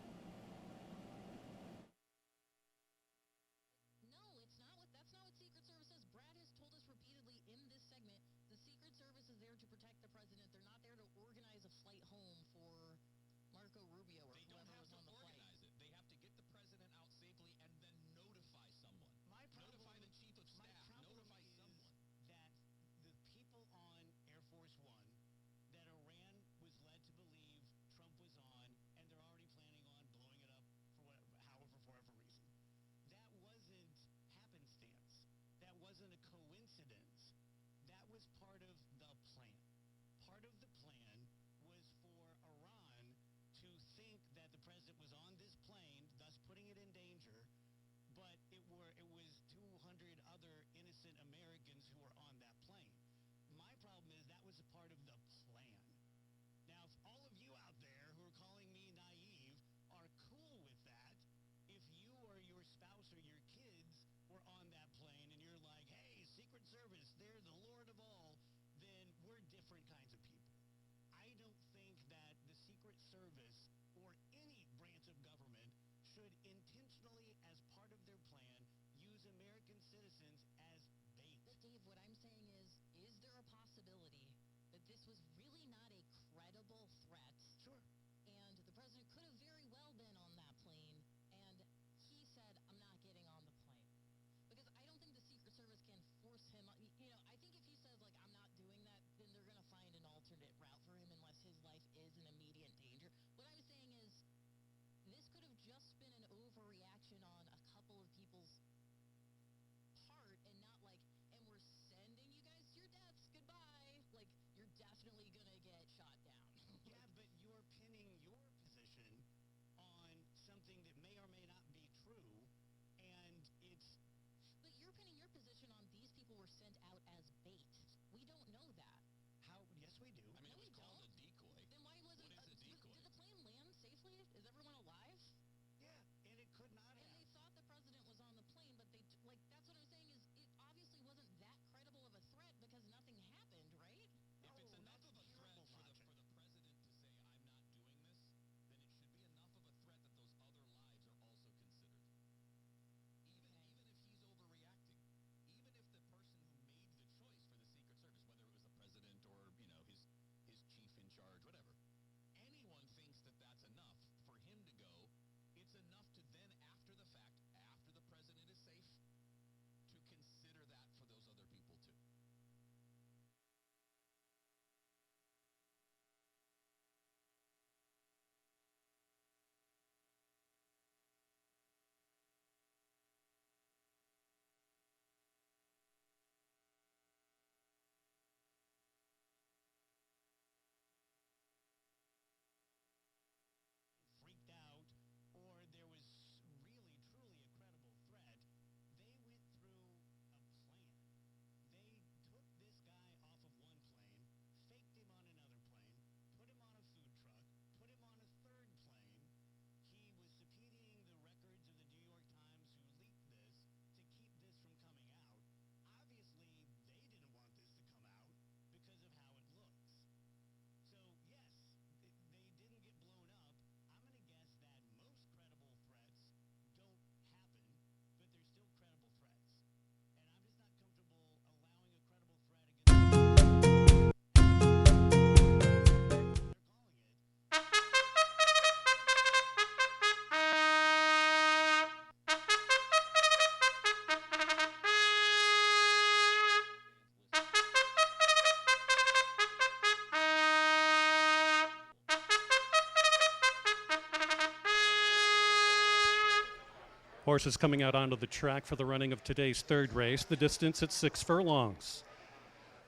Horses coming out onto the track for the running of today's third race. The distance at 6 furlongs.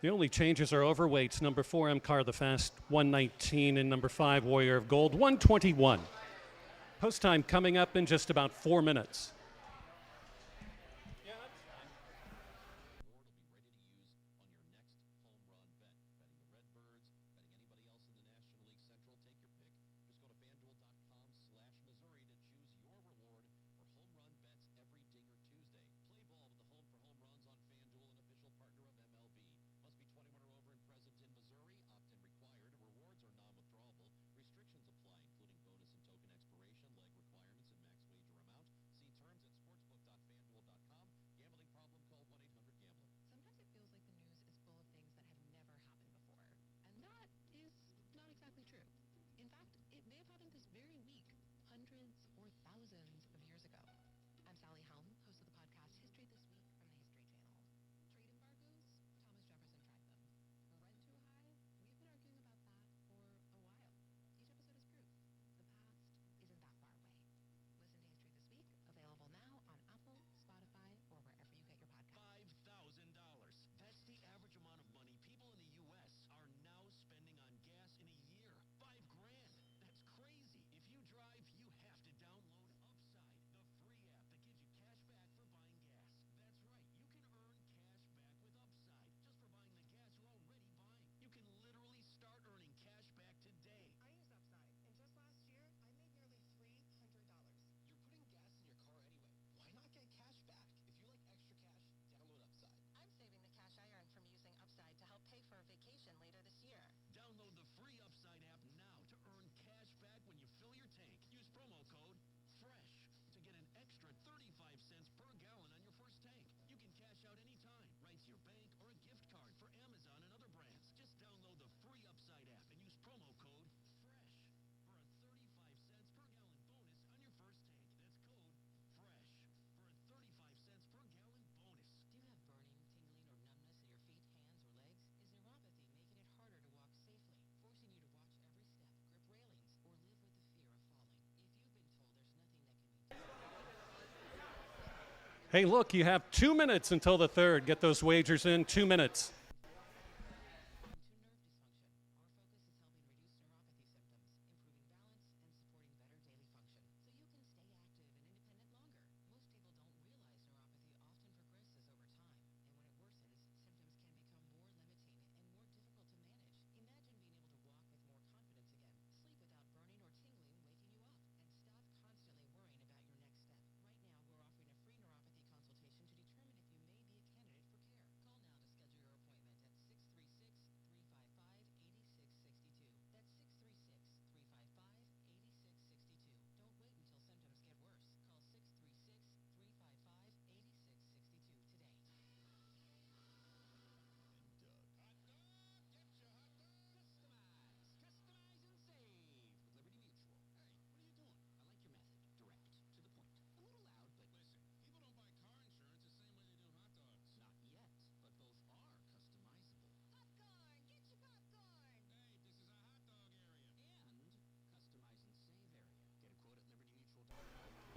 The only changes are overweights. Number 4, Mcar the Fast, 119, and number 5, Warrior of Gold, 121. Post time coming up in just about 4 minutes. Hey, look, you have 2 minutes until the third. Get those wagers in, 2 minutes.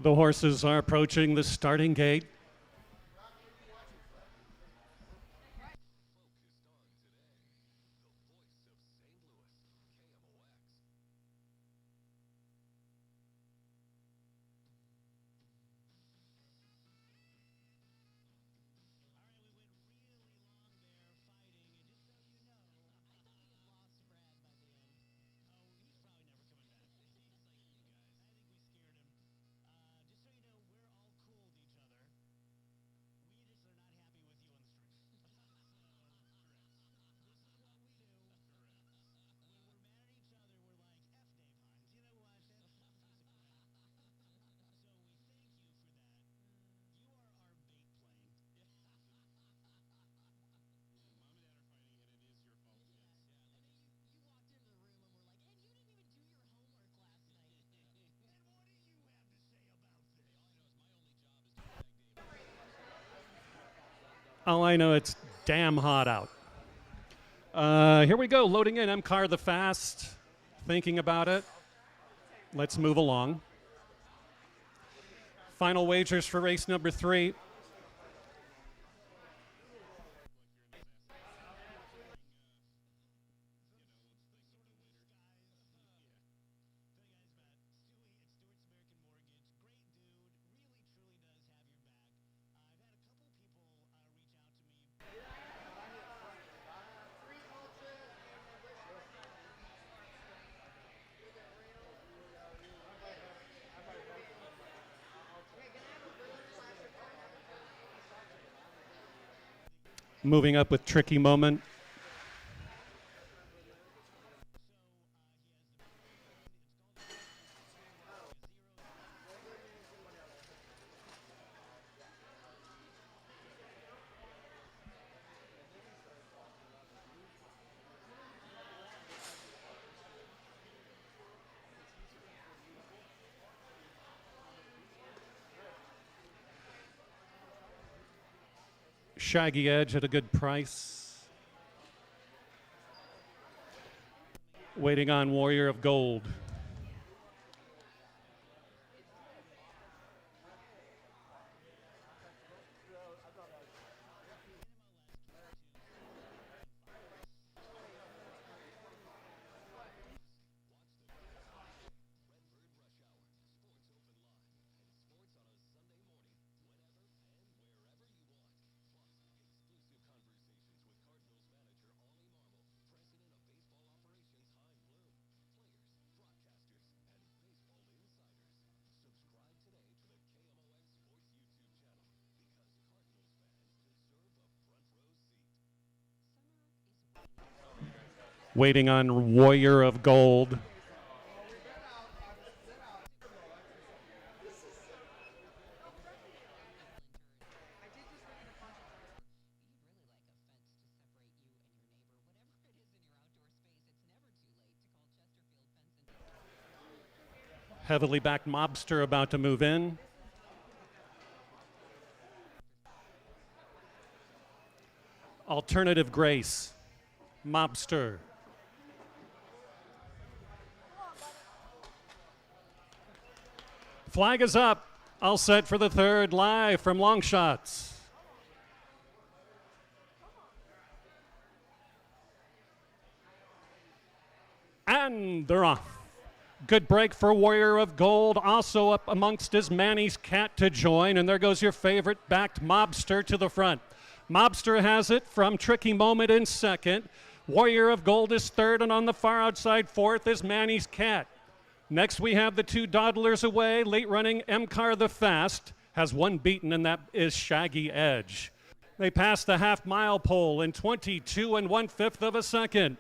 The horses are approaching the starting gate. All I know, it's damn hot out. Here we go, loading in Mcar the Fast. Thinking about it. Let's move along. Final wagers for race number 3. Moving up with Tricky Moment. Shaggy Edge at a good price. Waiting on Warrior of Gold. Waiting on Warrior of Gold. Heavily backed Mobster about to move in. Alternative Grace. Mobster. Flag is up. All set for the third, live from Long Shots. And they're off. Good break for Warrior of Gold. Also up amongst his Manny's Cat to join. And there goes your favorite backed Mobster to the front. Mobster has it from Tricky Moment in second. Warrior of Gold is third, and on the far outside fourth is Manny's Cat. Next we have the two dawdlers away. Late running M-Car the Fast has one beaten, and that is Shaggy Edge. They pass the half-mile pole in 22 1/5 of a second.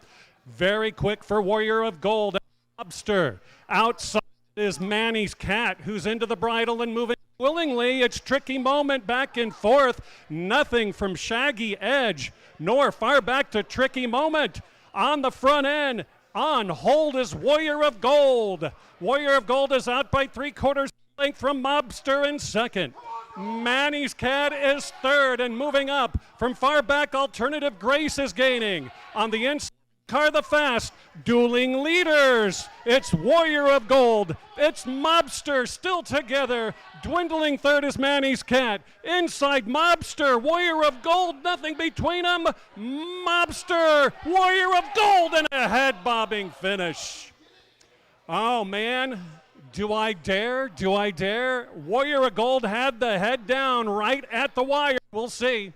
Very quick for Warrior of Gold. Mobster. Outside is Manny's Cat, who's into the bridle and moving willingly. It's Tricky Moment back and forth. Nothing from Shaggy Edge, nor far back to Tricky Moment. On the front end, on hold is Warrior of Gold. Warrior of Gold is out by 3/4 length from Mobster in second. Manny's Cat is third, and moving up from far back, Alternative Grace is gaining. On the inside, Car the Fast, dueling leaders. It's Warrior of Gold. It's Mobster still together. Dwindling third is Manny's Cat. Inside Mobster, Warrior of Gold, nothing between them. Mobster, Warrior of Gold, and a head-bobbing finish. Oh, man. Do I dare? Do I dare? Warrior of Gold had the head down right at the wire. We'll see.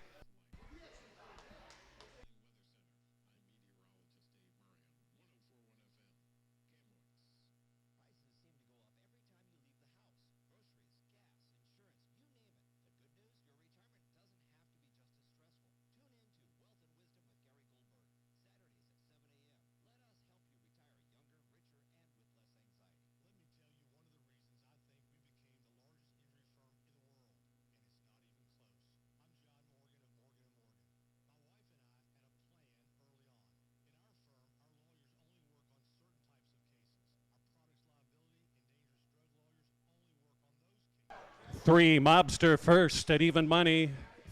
Three, Mobster first at even money.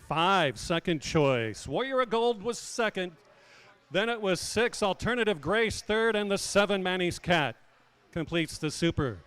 5, second choice. Warrior of Gold was second. Then it was 6, Alternative Grace third, and the 7, Manny's Cat completes the super.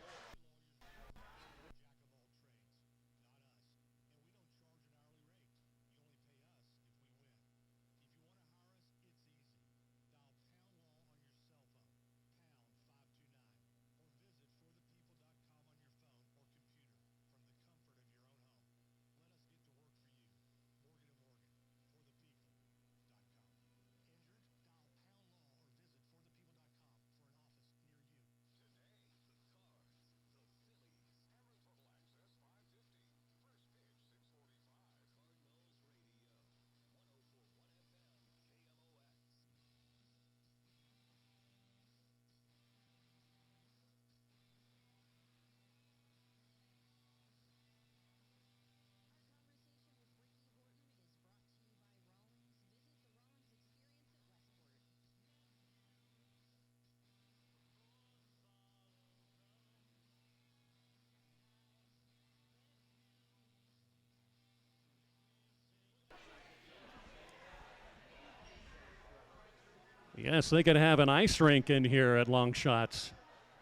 Yes, they could have an ice rink in here at Long Shots.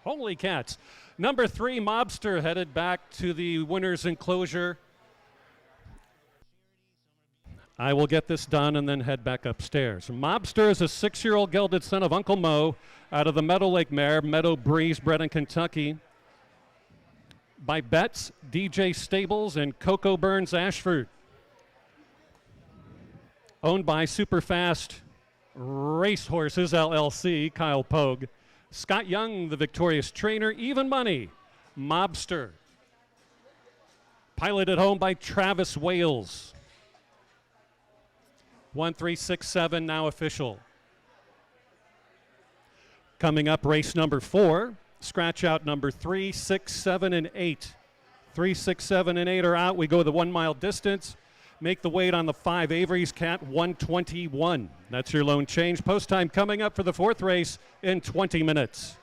Holy cats. Number 3, Mobster, headed back to the winner's enclosure. I will get this done and then head back upstairs. Mobster is a 6-year-old gelded son of Uncle Mo out of the Meadow Lake mare, Meadow Breeze, bred in Kentucky by Betts, DJ Stables, and Coco Burns Ashford. Owned by Superfast Racehorses LLC, Kyle Pogue. Scott Young, the victorious trainer. Even Money, Mobster. Piloted home by Travis Wales. 1367 now official. Coming up, race number 4. Scratch out number 3, 6, 7, and 8. 3, 6, 7, and 8 are out. We go the 1 mile distance. Make the weight on the 5 Avery's Cat 121. That's your lone change. Post time coming up for the 4th race in 20 minutes.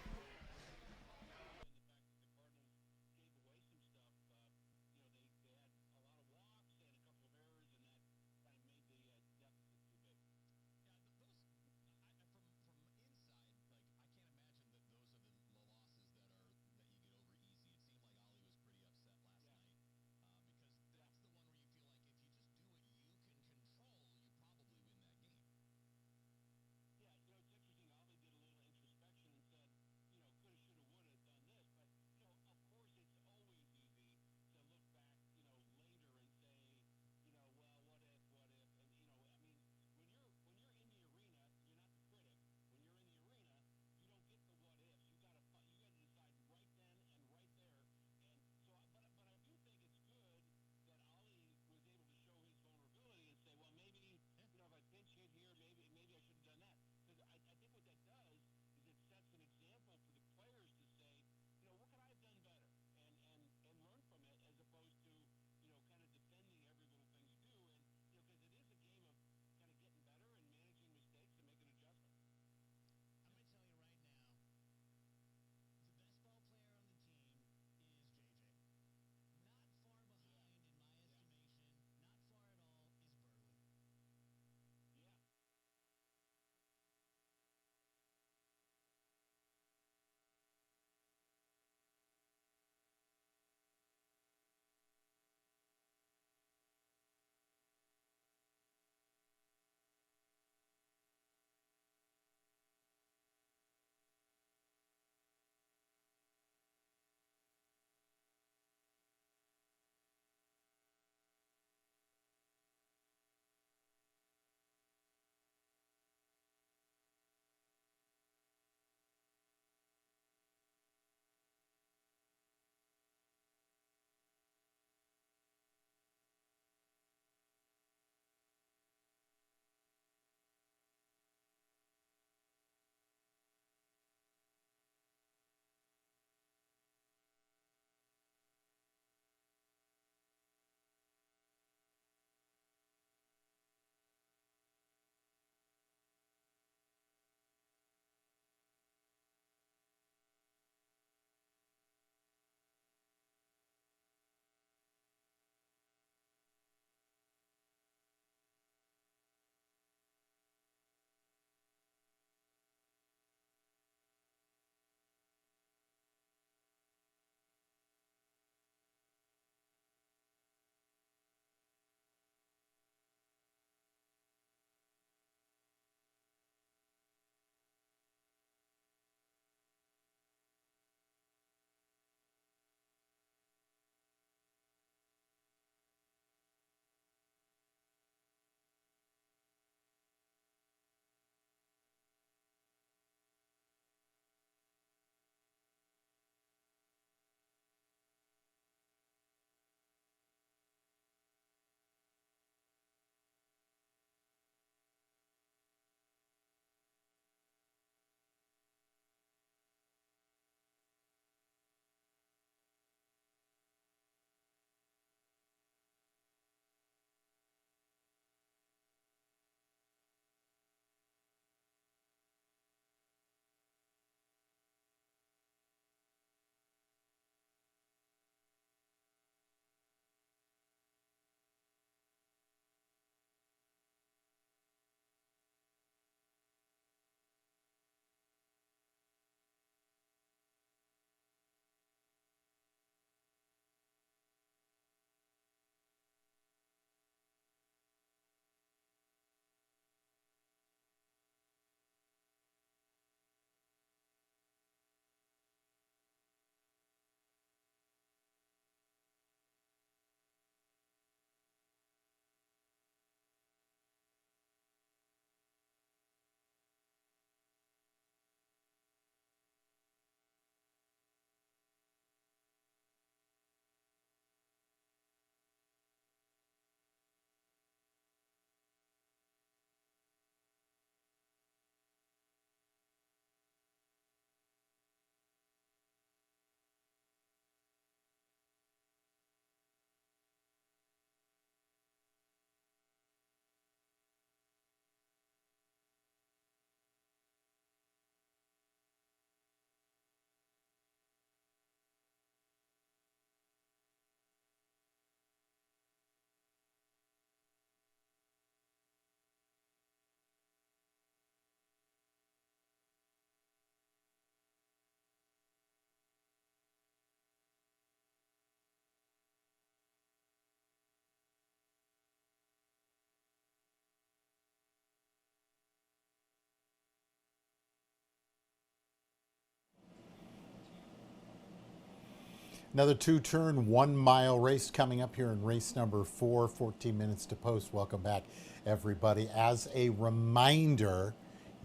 Another two-turn, 1 mile race coming up here in race number 4, 14 minutes to post. Welcome back, everybody. As a reminder,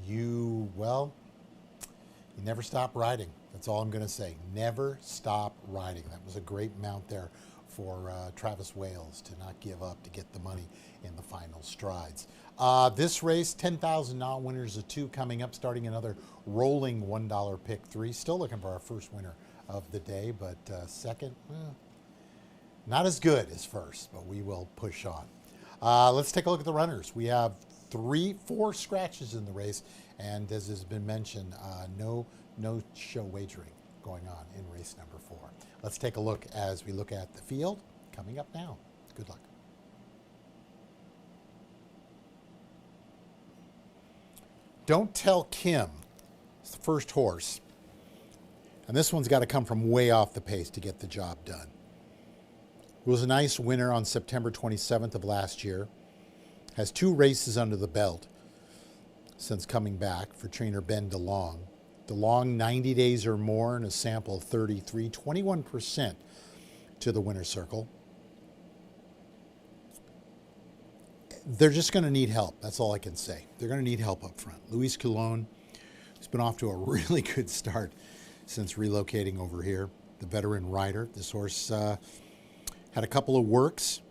you never stop riding. That's all I'm going to say. Never stop riding. That was a great mount there for Travis Wales to not give up, to get the money in the final strides. This race, $10,000 winners of 2 coming up, starting another rolling $1 pick 3. Still looking for our first winner of the day, but second, not as good as first, but we will push on. Let's take a look at the runners. We have 4 scratches in the race, and as has been mentioned, no show wagering going on in race number 4. Let's take a look as we look at the field coming up now. Good luck. Don't Tell Kim. It's the first horse. And this one's got to come from way off the pace to get the job done. It was a nice winner on September 27th of last year. Has 2 races under the belt since coming back for trainer Ben DeLong. DeLong, 90 days or more and a sample of 33, 21% to the winner's circle. They're just going to need help. That's all I can say. They're going to need help up front. Luis Coulon has been off to a really good start since relocating over here. The veteran rider. This horse had a couple of works.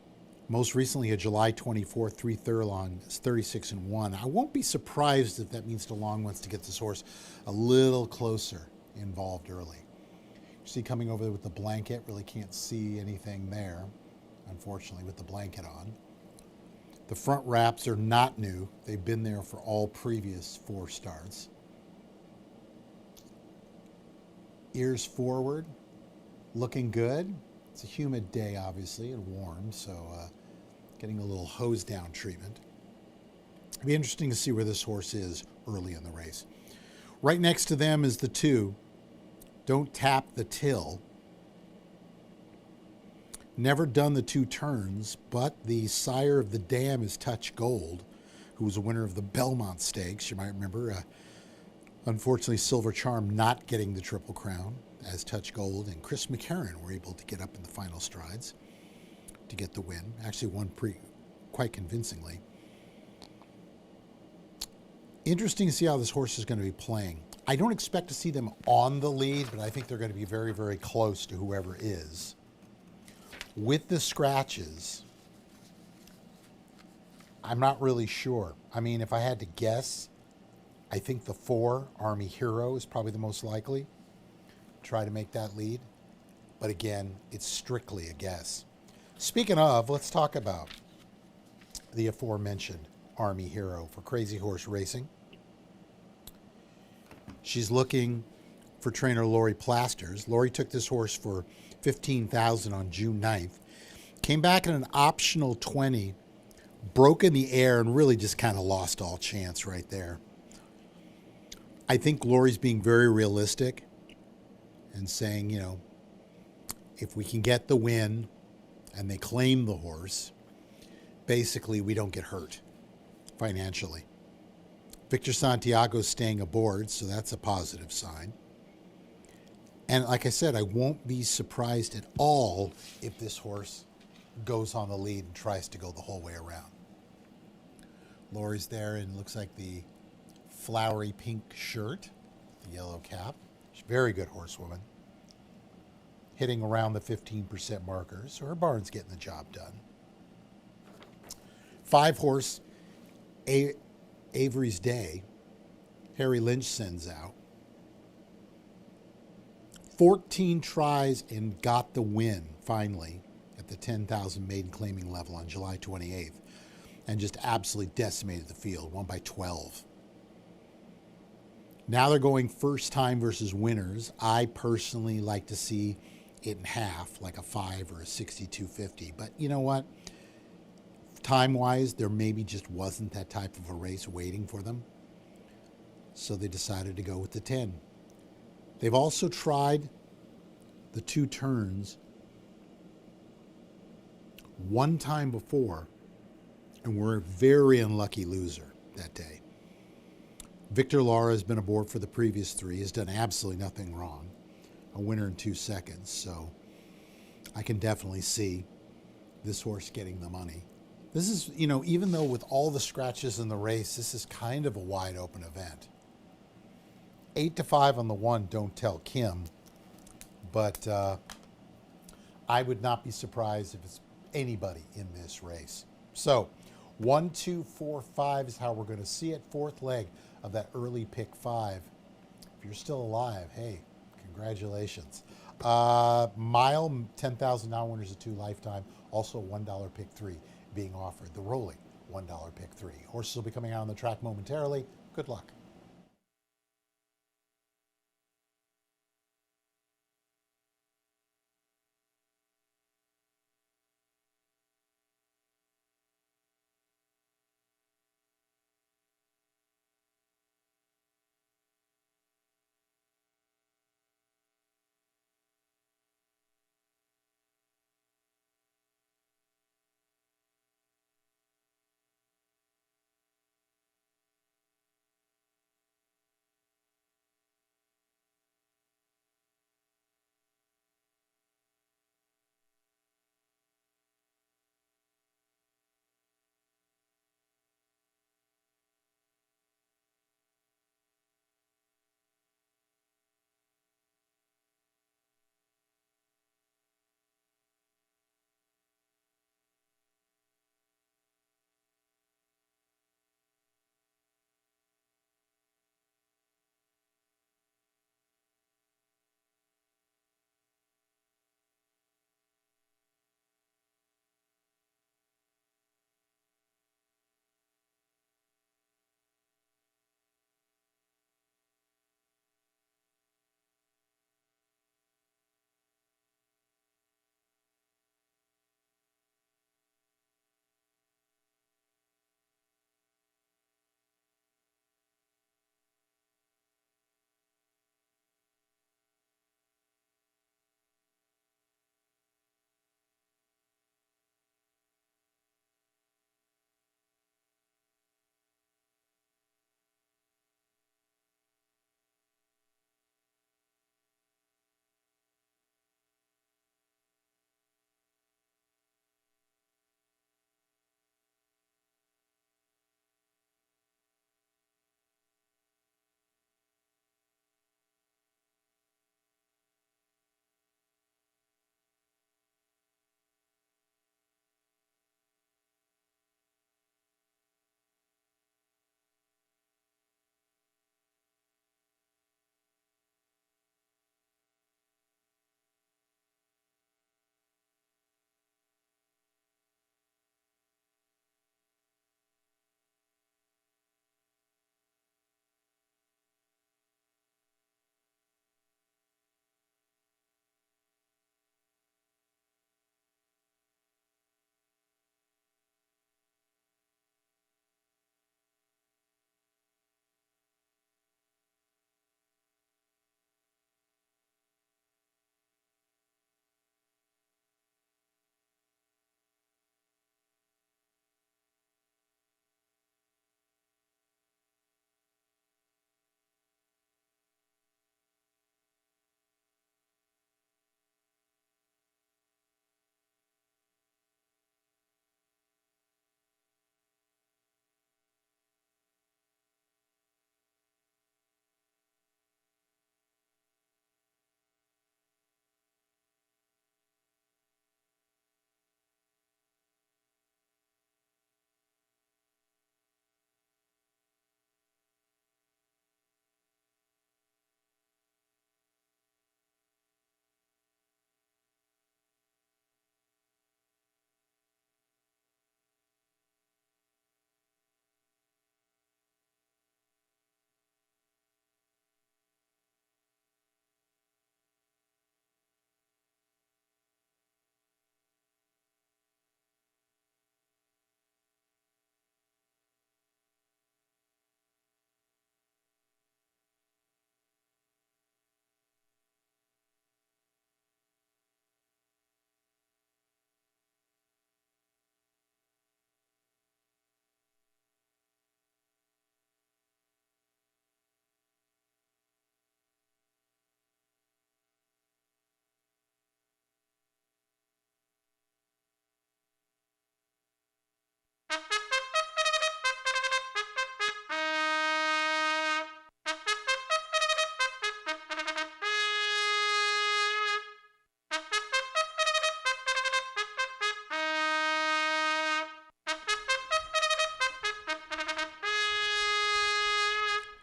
Most recently, a July 24th 3 furlong, 36-1. I won't be surprised if that means DeLong wants to get this horse a little closer involved early. You see coming over there with the blanket, really can't see anything there, unfortunately, with the blanket on. The front wraps are not new. They've been there for all previous 4 starts. Ears forward, looking good. It's a humid day, obviously, and warm, so getting a little hose down treatment. It'll be interesting to see where this horse is early in the race. Right next to them is the 2, Don't Tap the Till. Never done the 2 turns, but the sire of the dam is Touch Gold, who was a winner of the Belmont Stakes. You might remember, unfortunately, Silver Charm not getting the Triple Crown, as Touch Gold and Chris McCarron were able to get up in the final strides to get the win. Actually won quite convincingly. Interesting to see how this horse is going to be playing. I don't expect to see them on the lead, but I think they're going to be very, very close to whoever is. With the scratches, I'm not really sure. I mean, if I had to guess, I think the 4, Army Hero, is probably the most likely. Try to make that lead. But again, it's strictly a guess. Speaking of, let's talk about the aforementioned Army Hero for Crazy Horse Racing. She's looking for trainer Lori Plasters. Lori took this horse for $15,000 on June 9th. Came back in an optional 20, broke in the air, and really just kind of lost all chance right there. I think Lori's being very realistic and saying, you know, if we can get the win and they claim the horse, basically we don't get hurt financially. Victor Santiago's staying aboard, so that's a positive sign. And like I said, I won't be surprised at all if this horse goes on the lead and tries to go the whole way around. Lori's there and looks like the flowery pink shirt, the yellow cap. She's a very good horsewoman. Hitting around the 15% marker, so her barn's getting the job done. 5 horse, Avery's Day, Harry Lynch sends out. 14 tries and got the win, finally, at the 10,000 maiden claiming level on July 28th. And just absolutely decimated the field, won by 12. Now they're going first time versus winners. I personally like to see it in half, like a 5 or a 62.50. But you know what? Time-wise, there maybe just wasn't that type of a race waiting for them. So they decided to go with the 10. They've also tried the 2 turns one time before and were a very unlucky loser that day. Victor Lara has been aboard for the previous 3, has done absolutely nothing wrong. A winner in 2 seconds. So I can definitely see this horse getting the money. This is, even though with all the scratches in the race, this is kind of a wide open event. 8-5 on the one, don't tell Kim, but I would not be surprised if it's anybody in this race. So 1, 2, 4, 5 is how we're going to see it. Fourth leg of that early pick 5. If you're still alive, hey, congratulations. Mile, $10,000 winners of 2 lifetime. Also $1 pick 3 being offered. The rolling $1 pick 3. Horses will be coming out on the track momentarily. Good luck.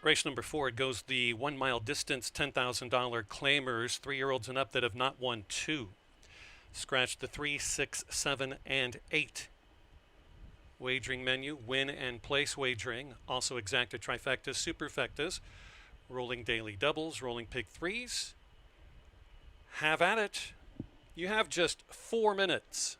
Race number 4, it goes the 1 mile distance, $10,000 claimers, 3-year-olds and up that have not won 2. Scratch the 3, 6, 7, and 8. Wagering menu, win and place wagering. Also exacta trifectas, superfectas, rolling daily doubles, rolling pig threes. Have at it. You have just 4 minutes.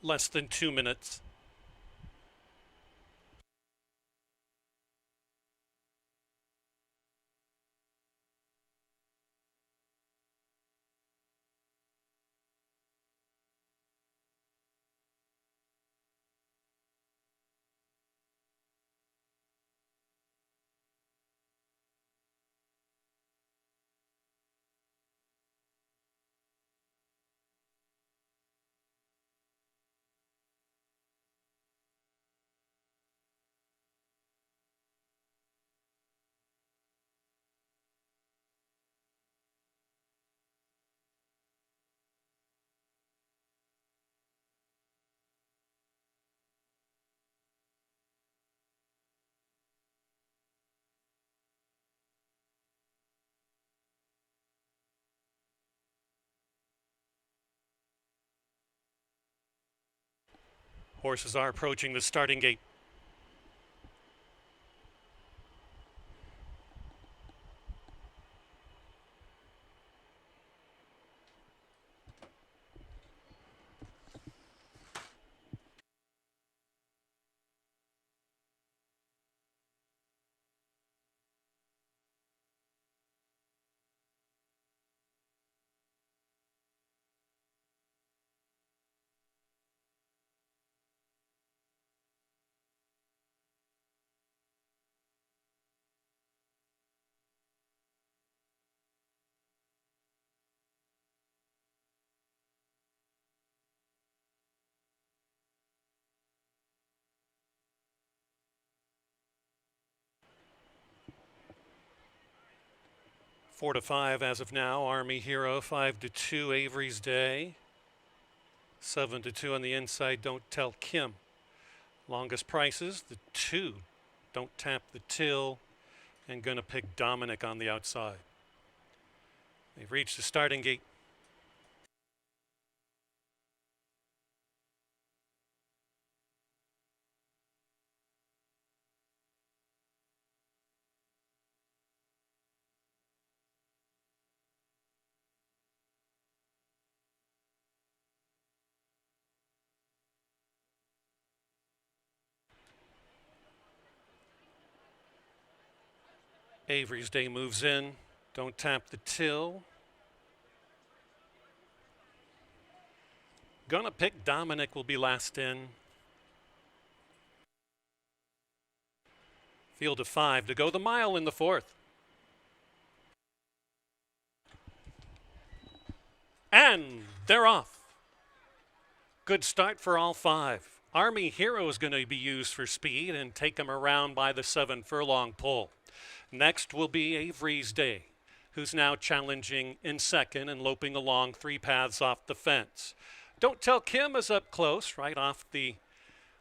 Less than 2 minutes. Horses are approaching the starting gate. 4-5 as of now. Army Hero 5-2. Avery's Day 7-2 on the inside. Don't Tell Kim. Longest prices, the 2. Don't Tap the Till, and gonna pick Dominic on the outside. They've reached the starting gate. Avery's Day moves in. Don't Tap the Till. Gonna pick Dominic will be last in. Field of 5 to go the mile in the 4th. And they're off. Good start for all 5. Army Hero is going to be used for speed and take him around by the 7 furlong pole. Next will be Avery's Day, who's now challenging in second and loping along 3 paths off the fence. Don't Tell Kim is up close, right off the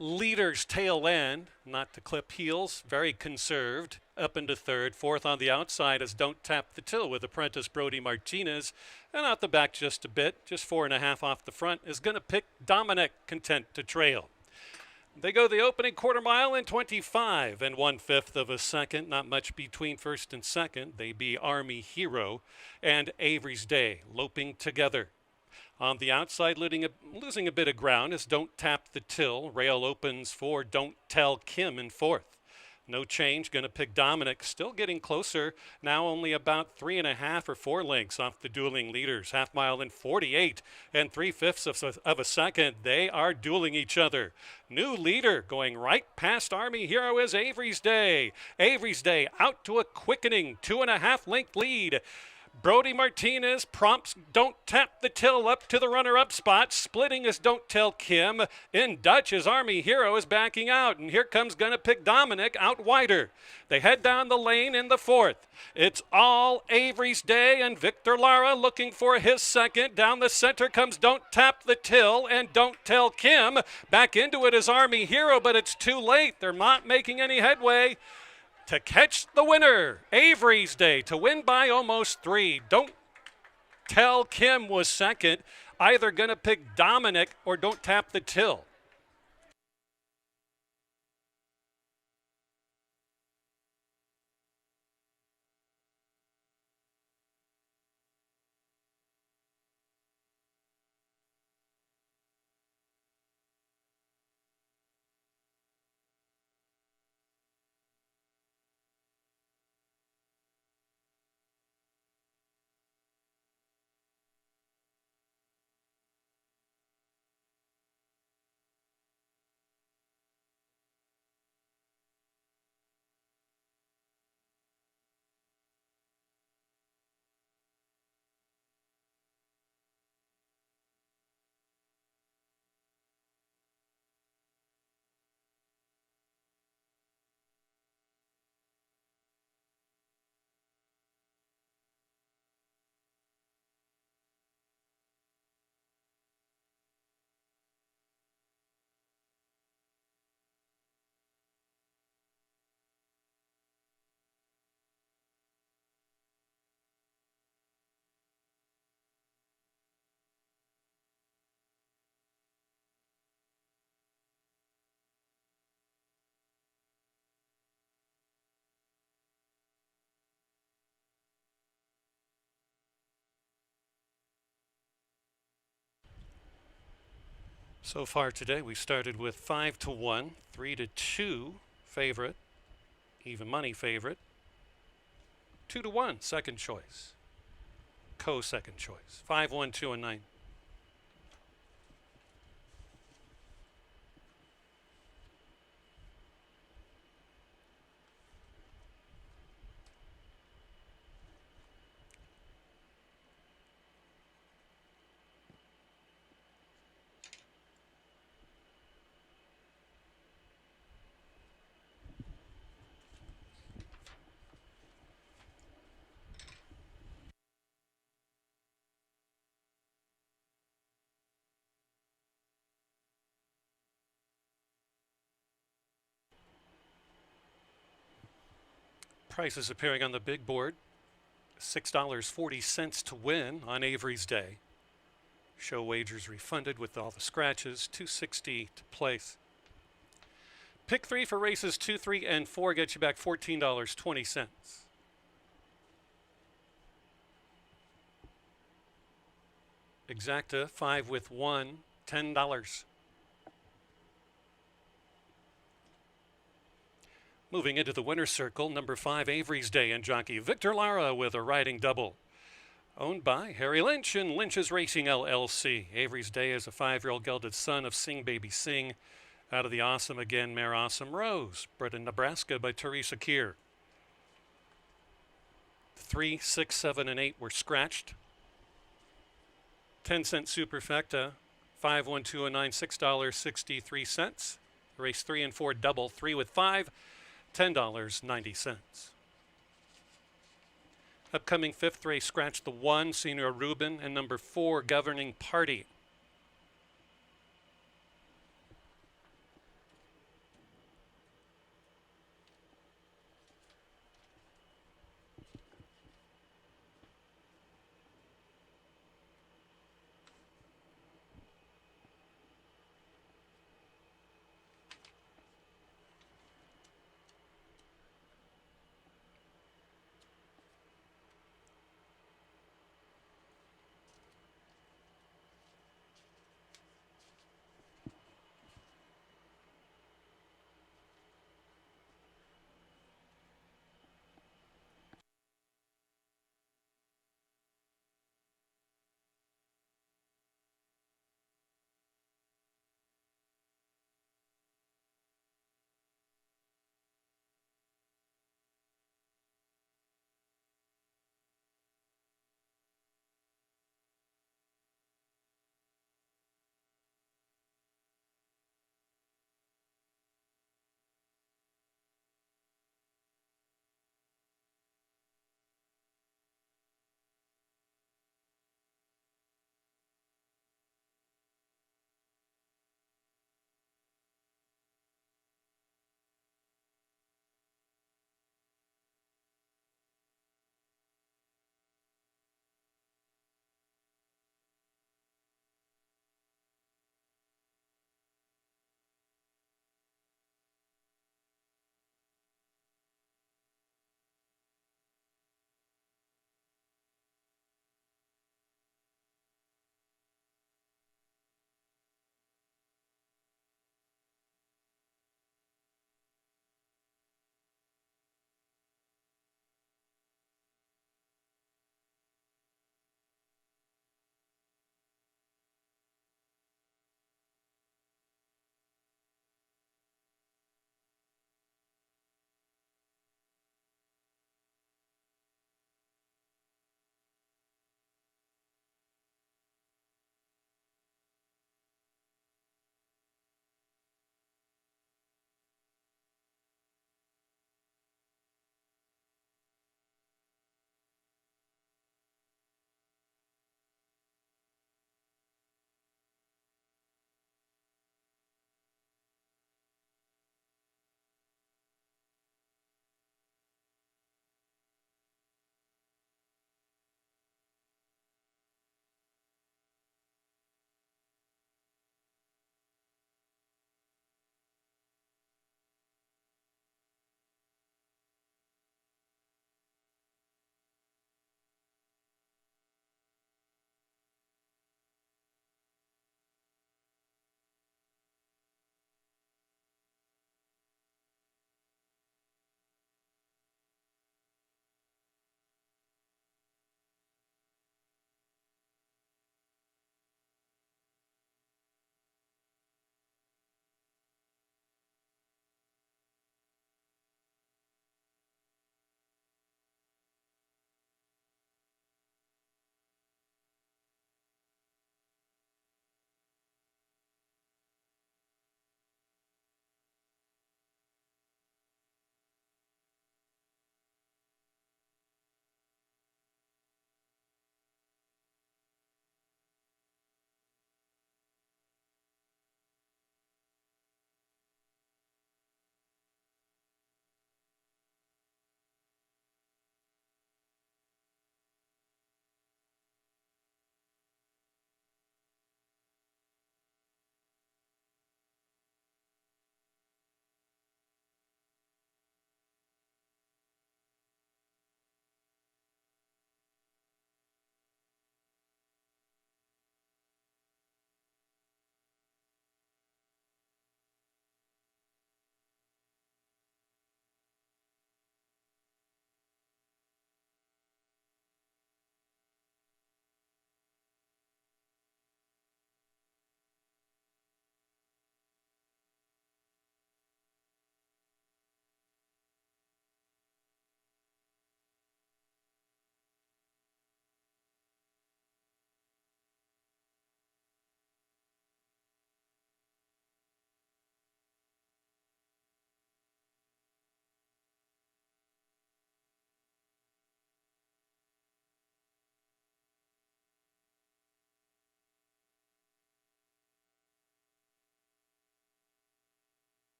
leader's tail end, not to clip heels, very conserved, up into 3rd. 4th on the outside is Don't Tap the Till with apprentice Brody Martinez. And out the back just a bit, just 4.5 off the front, is going to pick Dominic, content to trail. They go the opening quarter mile in 25 1/5 of a second. Not much between first and second. They be Army Hero and Avery's Day loping together. On the outside, losing a bit of ground is Don't Tap the Till. Rail opens for Don't Tell Kim in 4th. No change, going to pick Dominic, still getting closer, now only about 3.5 or 4 lengths off the dueling leaders. Half mile in 48 3/5 of a second. They are dueling each other. New leader going right past Army Hero is Avery's Day. Avery's Day out to a quickening 2.5 length lead. Brody Martinez prompts Don't Tap the Till up to the runner-up spot. Splitting is Don't Tell Kim. In Dutch, his Army Hero is backing out. And here comes Gonna Pick Dominic out wider. They head down the lane in the 4th. It's all Avery's Day and Victor Lara looking for his second. Down the center comes Don't Tap the Till and Don't Tell Kim. Back into it is Army Hero, but it's too late. They're not making any headway. To catch the winner, Avery's Day, to win by almost 3. Don't Tell Kim was second. Either going to pick Dominic or Don't Tap the Till. So far today, we started with 5-1, 3-2 favorite, even money favorite, 2-1 second choice, co-second choice, 5-1, 2 and 9. Prices appearing on the big board. $6.40 to win on Avery's Day. Show wagers refunded with all the scratches. $2.60 to place. Pick 3 for races 2, 3, and 4 gets you back $14.20. Exacta 5 with 1, $10. Moving into the winner's circle, number 5 Avery's Day and jockey Victor Lara with a riding double. Owned by Harry Lynch and Lynch's Racing LLC. Avery's Day is a 5-year-old gelded son of Sing Baby Sing out of the Awesome Again Mare Awesome Rose, bred in Nebraska by Teresa Keir. 3, 6, 7, and 8 were scratched. 10-cent superfecta, 5, 1, 2, and 9, $6.63. Race 3 and 4 double, 3 with 5, $10.90. Upcoming 5th race, scratch the 1, Senior Reuben, and number 4, Governing Party.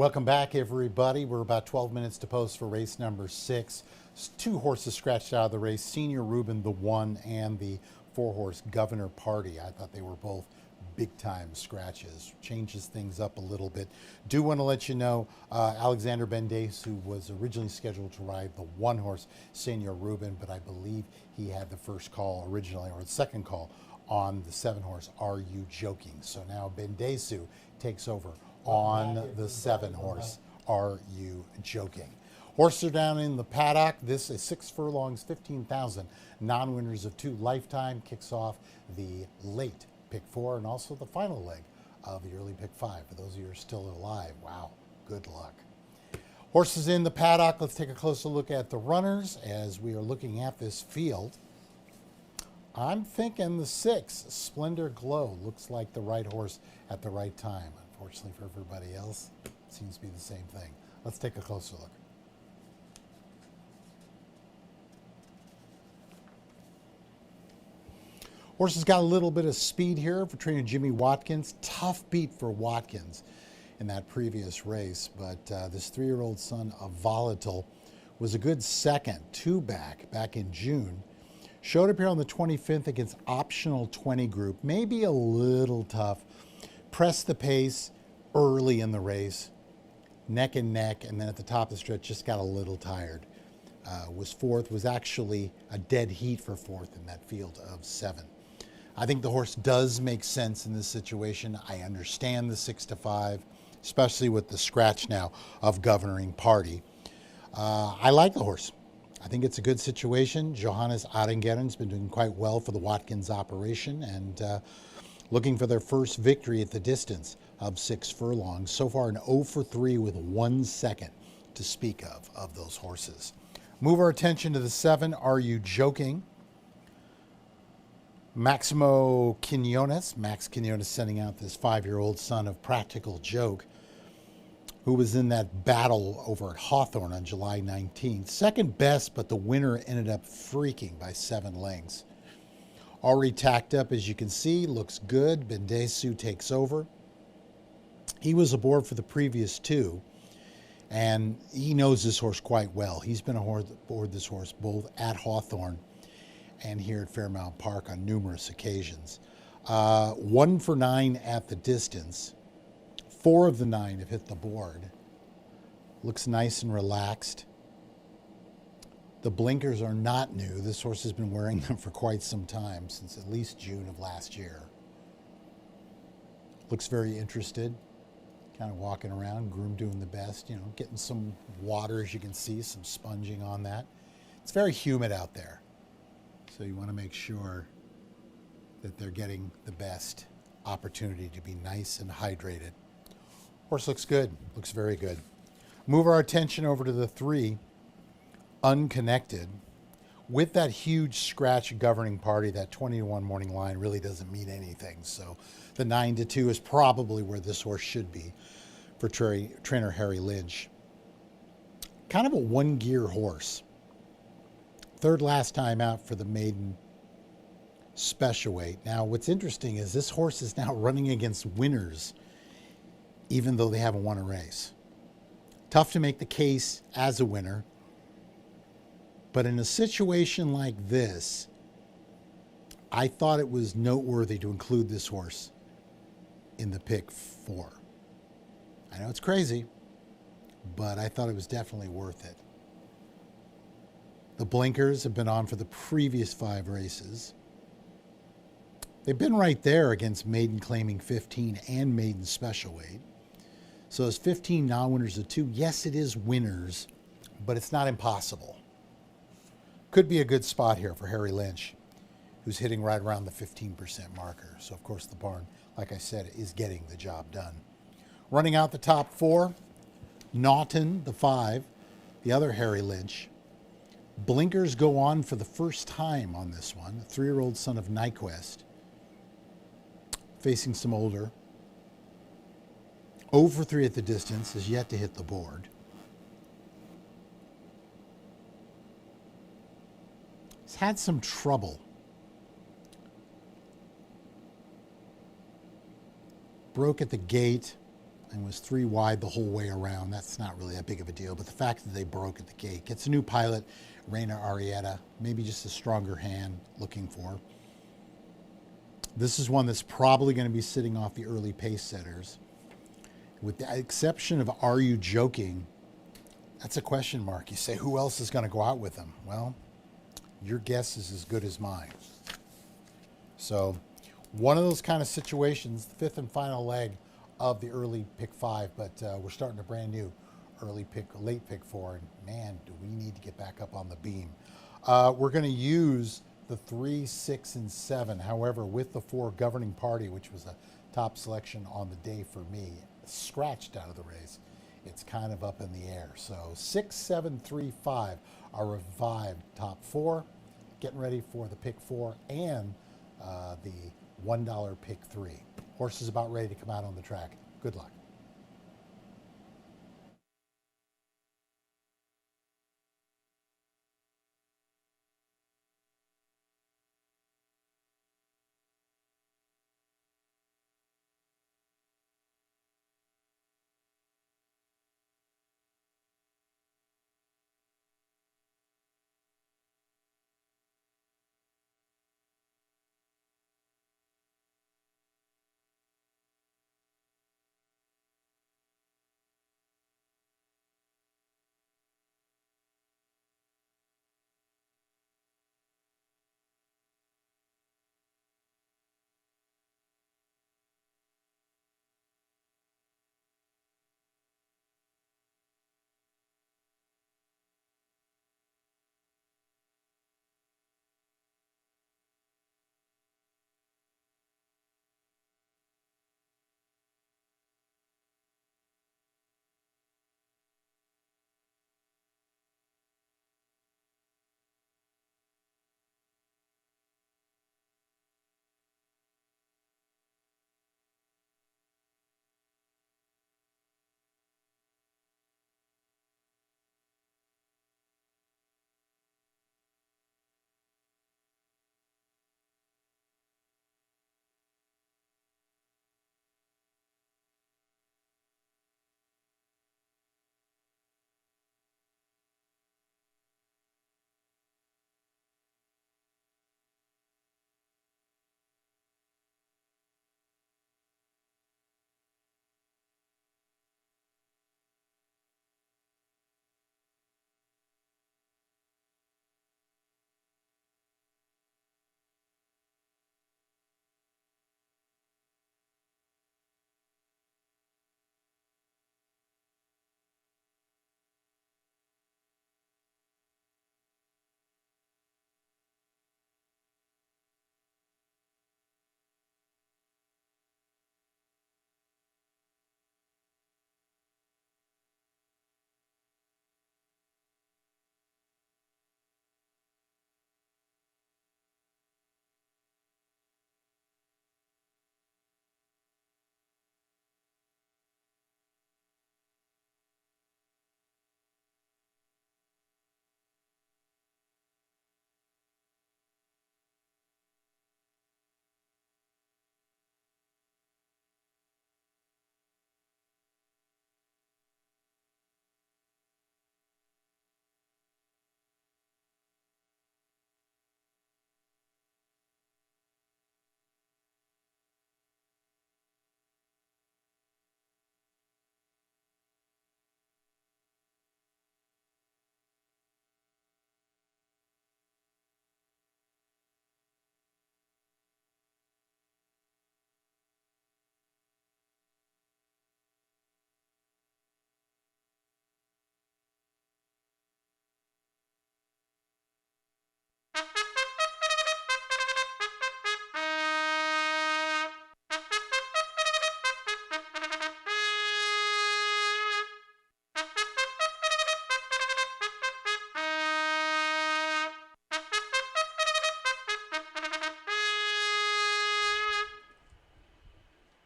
Welcome back, everybody. We're about 12 minutes to post for race number 6. Two horses scratched out of the race, Senior Reuben, the 1, and the 4-horse Governor Party. I thought they were both big-time scratches. Changes things up a little bit. Do want to let you know, Alexander Bendace, who was originally scheduled to ride the 1-horse Senior Reuben, but I believe he had the first call originally, or the second call, on the 7-horse Are You Joking? So now Bendace takes over on the 7-horse Are You Joking? Horses are down in the paddock. This is 6 furlongs, 15,000. Non-winners of 2 lifetime kicks off the late pick 4 and also the final leg of the early pick 5. For those of you who are still alive, wow, good luck. Horses in the paddock. Let's take a closer look at the runners as we are looking at this field. I'm thinking the 6, Splendor Glow, looks like the right horse at the right time. Unfortunately for everybody else, it seems to be the same thing. Let's take a closer look. Horse has got a little bit of speed here for trainer Jimmy Watkins. Tough beat for Watkins in that previous race, but this 3-year-old son of Volatile was a good second, 2 back in June. Showed up here on the 25th against Optional 20 group. Maybe a little tough. Pressed the pace early in the race, neck and neck, and then at the top of the stretch just got a little tired. Was 4th, was actually a dead heat for 4th in that field of 7. I think the horse does make sense in this situation. I understand the 6-5, especially with the scratch now of Governing Party. I like the horse. I think it's a good situation. Johannes Arengeren's been doing quite well for the Watkins operation and looking for their first victory at the distance of 6 furlongs. So far an 0 for 3 with 1 second to speak of those horses. Move our attention to the 7, Are You Joking? Maximo Quinones, Max Quinones sending out this 5-year-old son of Practical Joke, who was in that battle over at Hawthorne on July 19th. Second best, but the winner ended up freaking by 7 lengths. Already tacked up, as you can see, looks good. Bendace takes over. He was aboard for the previous 2, and he knows this horse quite well. He's been aboard this horse both at Hawthorne and here at Fairmount Park on numerous occasions. 1 for 9 at the distance. 4 of the 9 have hit the board. Looks nice and relaxed. The blinkers are not new. This horse has been wearing them for quite some time, since at least June of last year. Looks very interested, kind of walking around, groom doing the best, you know, getting some water, as you can see, some sponging on that. It's very humid out there, so you want to make sure that they're getting the best opportunity to be nice and hydrated. Horse looks good, looks very good. Move our attention over to the 3, Unconnected. With that huge scratch Governing Party, that 20-1 morning line really doesn't mean anything. So the 9-2 is probably where this horse should be for trainer Harry Lynch. Kind of a 1-gear horse. 3rd last time out for the maiden special weight. Now, what's interesting is this horse is now running against winners, even though they haven't won a race. Tough to make the case as a winner. But in a situation like this, I thought it was noteworthy to include this horse in the pick 4. I know it's crazy, but I thought it was definitely worth it. The blinkers have been on for the previous 5 races. They've been right there against maiden claiming 15 and maiden special weight. So it's 15 non-winners of 2. Yes, it is winners, but it's not impossible. Could be a good spot here for Harry Lynch, who's hitting right around the 15% marker. So, of course, the barn, like I said, is getting the job done. Running out the top 4, Naughton, the 5, the other Harry Lynch. Blinkers go on for the first time on this one. 3-year-old son of Nyquist, facing some older. 0 for 3 at the distance, is yet to hit the board. He's had some trouble. Broke at the gate and was 3 wide the whole way around. That's not really that big of a deal, but the fact that they broke at the gate gets a new pilot, Reina Arietta, maybe just a stronger hand looking for. This is one that's probably going to be sitting off the early pace setters. With the exception of Are You Joking? That's a question mark. You say, who else is going to go out with them? Well, your guess is as good as mine. So, one of those kind of situations, the fifth and final leg of the early pick 5, but we're starting a brand new late pick 4, and man, do we need to get back up on the beam. We're going to use the 3, 6, and 7. However, with the 4 governing party, which was a top selection on the day for me, scratched out of the race, it's kind of up in the air. So 6, 7, 3, 5, our revived top 4, getting ready for the pick 4 and the $1 pick 3. Horse is about ready to come out on the track. Good luck.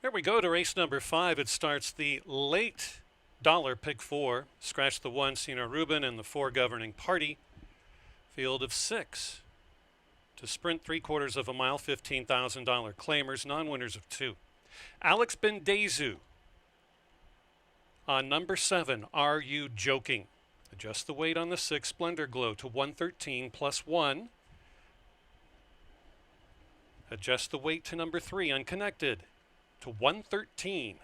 Here we go to race number 5. It starts the late dollar pick 4. Scratch the 1, Sina Rubin, and the 4 governing party. Field of 6. To sprint 3/4 of a mile, $15,000 claimers, non-winners of 2. Alex Bendezu, On number 7, Are You Joking? Adjust the weight on the 6 Splendor Glow to 113 plus 1. Adjust the weight to number 3, Unconnected, to 113.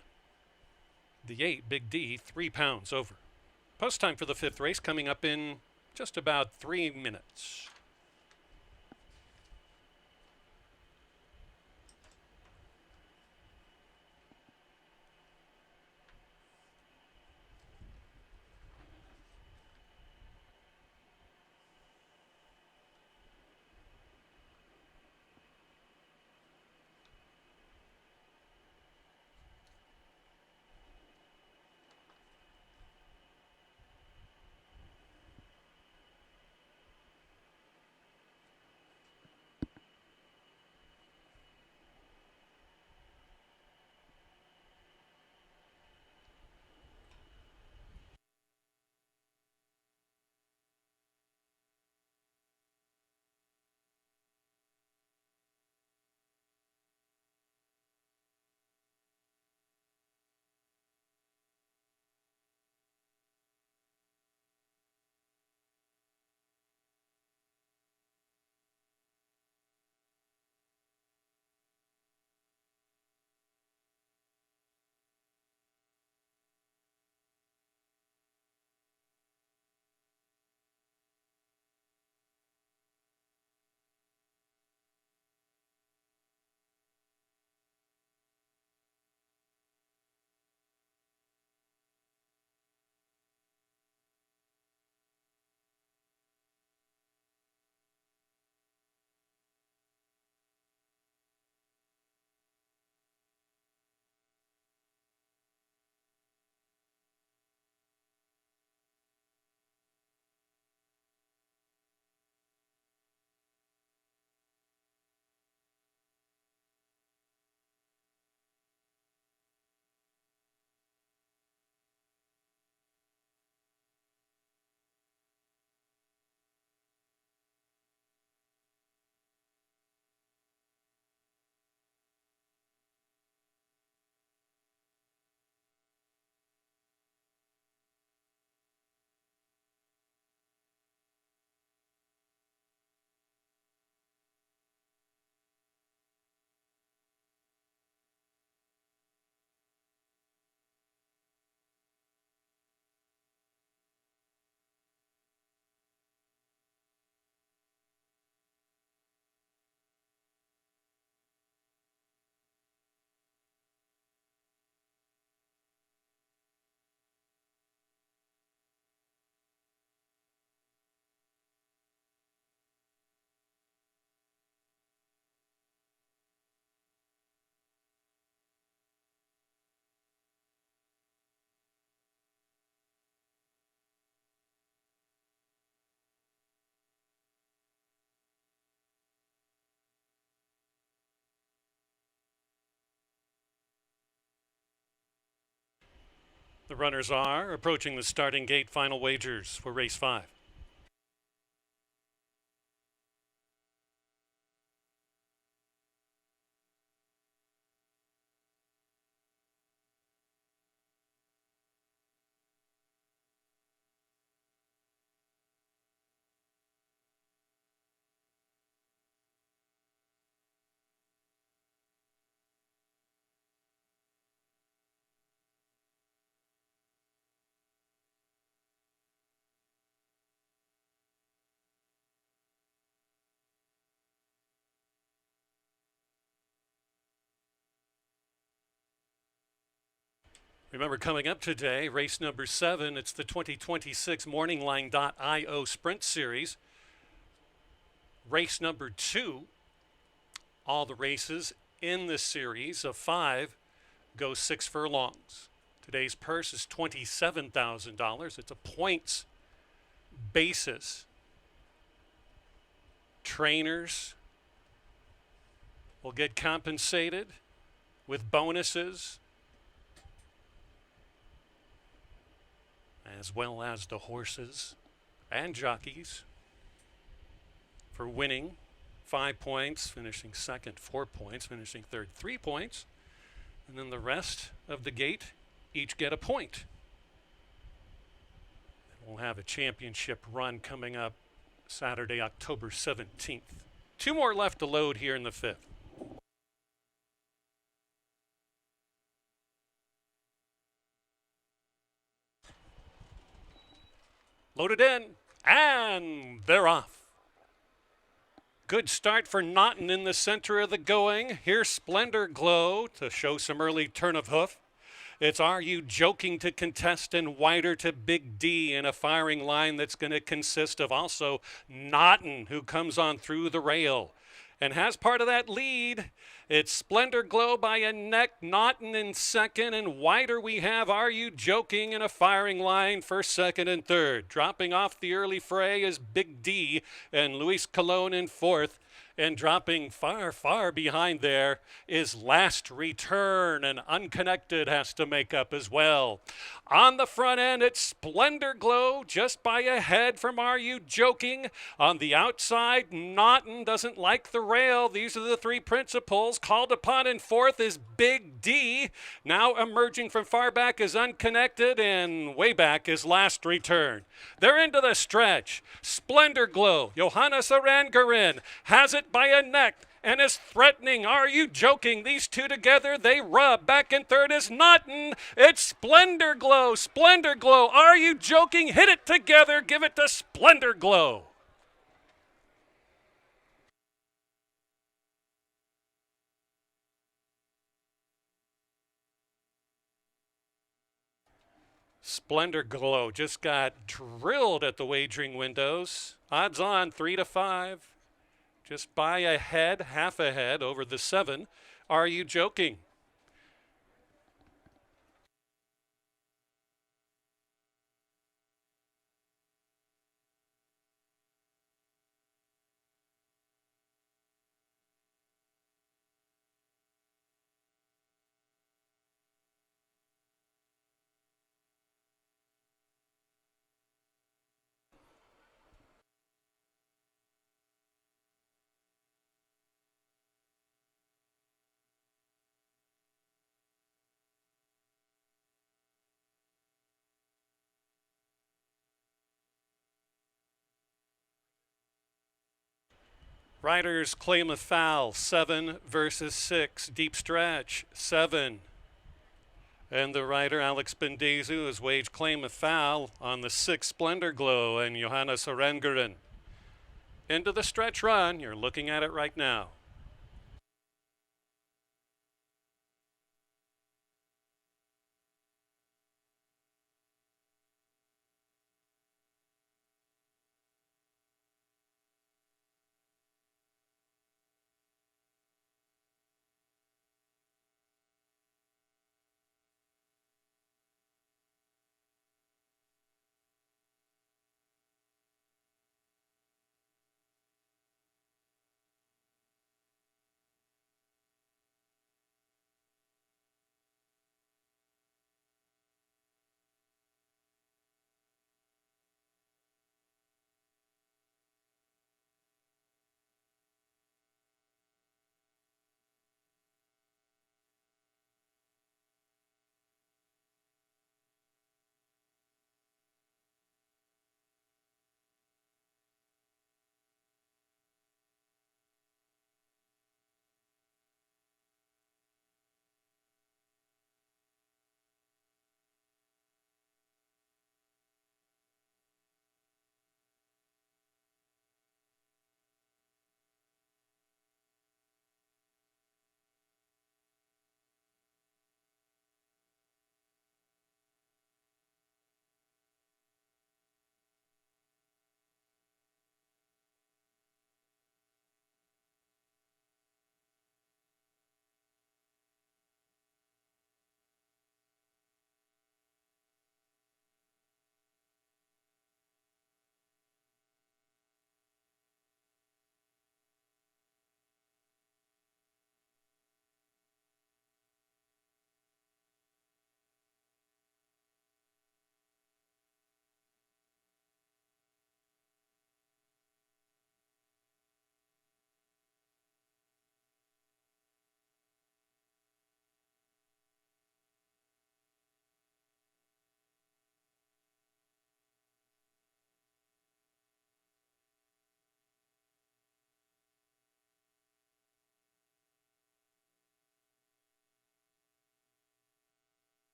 The 8, Big D, 3 pounds over. Post time for the 5th race coming up in just about 3 minutes. The runners are approaching the starting gate. Final wagers for race 5. Remember, coming up today, race number 7, it's the 2026 MorningLine.io Sprint Series. Race number 2, all the races in this series of 5 go 6 furlongs. Today's purse is $27,000. It's a points basis. Trainers will get compensated with bonuses, as well as the horses and jockeys for winning 5 points, finishing second 4 points, finishing third 3 points, and then the rest of the gate each get a point. We'll have a championship run coming up Saturday, October 17th. 2 more left to load here in the 5th. Loaded in, and they're off. Good start for Naughton in the center of the going. Here's Splendor Glow to show some early turn of hoof. It's Are You Joking to contest and wider to Big D in a firing line that's going to consist of also Naughton, who comes on through the rail and has part of that lead. It's Splendor Glow by a neck, Naughton in second, and wider we have Are You Joking in a firing line for second and third. Dropping off the early fray is Big D and Luis Colon in fourth. And dropping far, far behind there is Last Return, and Unconnected has to make up as well. On the front end, it's Splendor Glow just by a head from Are You Joking. On the outside, Naughton doesn't like the rail. These are the three principals. Called upon in fourth is Big D. Now emerging from far back is Unconnected, and way back is Last Return. They're into the stretch. Splendor Glow, Johannes Arangarin has it by a neck and is threatening. Are You Joking? These two together, they rub. Back in third is Naughton. It's Splendor Glow. Splendor Glow. Are You Joking? Hit it together. Give it to Splendor Glow. Splendor Glow just got drilled at the wagering windows. Odds on 3 to 5. Just by a head, half a head over the 7. Are You Joking? Riders claim a foul, 7 versus 6. Deep stretch, 7. And the rider, Alex Bendezu, has waged claim of foul on the 6 Splendor Glow and Johannes Arangarin. Into the stretch run, you're looking at it right now.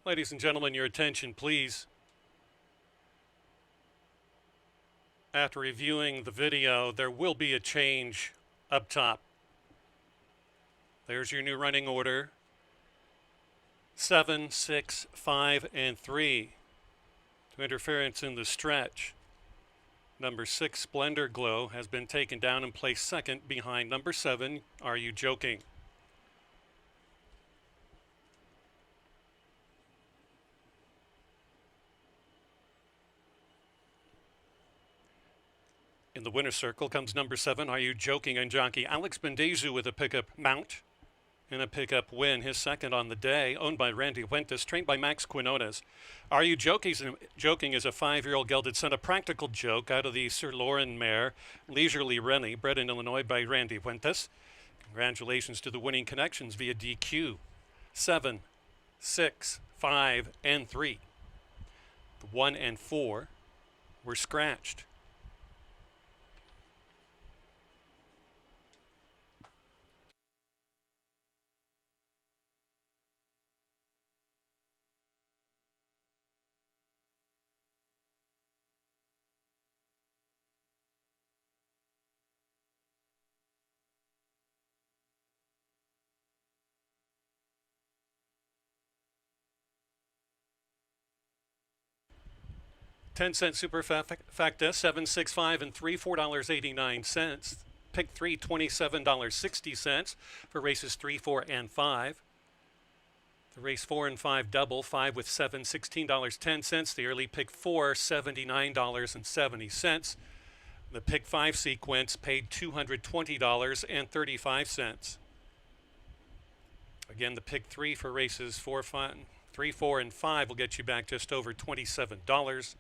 Ladies and gentlemen, your attention, please. After reviewing the video, there will be a change up top. There's your new running order. 7, 6, 5, and 3 to interference in the stretch. Number 6, Splendor Glow, has been taken down and placed second behind number 7, Are You Joking? In the winner's circle comes number 7, Are You Joking? And jockey Alex Bendezu with a pickup mount and a pickup win, his second on the day, owned by Randy Fuentes, trained by Max Quinones. Are You Joking is a 5-year-old gelded son, a practical joke out of the Sir Lauren mare, Leisurely Rennie, bred in Illinois by Randy Fuentes. Congratulations to the winning connections via DQ. 7, 6, 5, and 3. The 1 and 4 were scratched. $0.10 superfecta, 7, 6, 5, and 3, $4.89. Pick 3, $27.60 for races 3, 4, and 5. The race 4 and 5 double, 5 with 7, $16.10. The early pick 4, $79.70. The pick 5 sequence paid $220.35. Again, the pick 3 for races 4, 4, and 5 will get you back just over $27.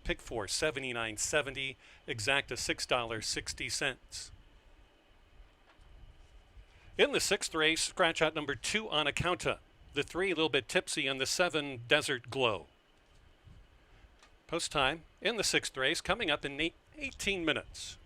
Pick 4, $79.70, exacta $6.60. In the 6th race, scratch out number 2, Anacounta. The 3, a little bit tipsy, and the 7, Desert Glow. Post time in the 6th race coming up in 18 minutes.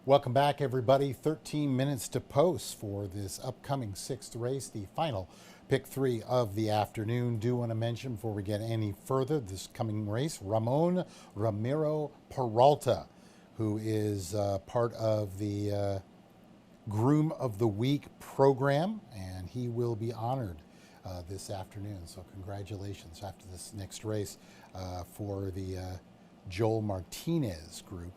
Welcome back, everybody. 13 minutes to post for this upcoming sixth race, the final pick three of the afternoon. Do want to mention before we get any further, this coming race, Ramon Ramiro Peralta, who is part of the Groom of the Week program, and he will be honored this afternoon. So congratulations after this next race for the Joel Martinez group.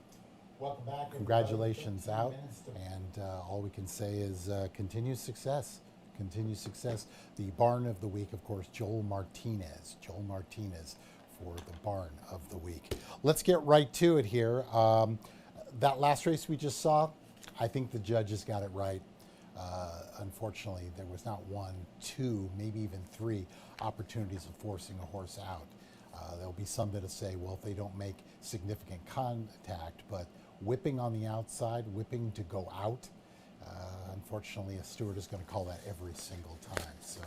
Welcome back. Congratulations out, and all we can say is continued success. Continued success. The barn of the week, of course, Joel Martinez. Joel Martinez for the barn of the week. Let's get right to it here. That last race we just saw, I think the judges got it right. Unfortunately, there was not one, two, maybe even three opportunities of forcing a horse out. There'll be some that'll say, well, if they don't make significant contact, but whipping on the outside, whipping to go out, unfortunately, a steward is going to call that every single time. So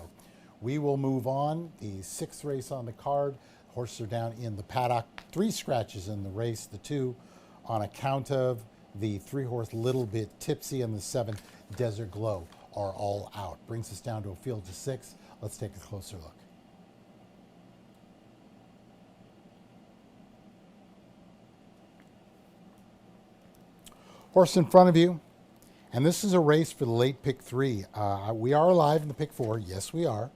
we will move on. The sixth race on the card. Horses are down in the paddock. 3 scratches in the race. The 2 on account of the 3-horse Little Bit Tipsy and the 7 Desert Glow are all out. Brings us down to a field of 6. Let's take a closer look. Horse in front of you, and this is a race for the late pick 3. We are alive in the pick 4, yes we are,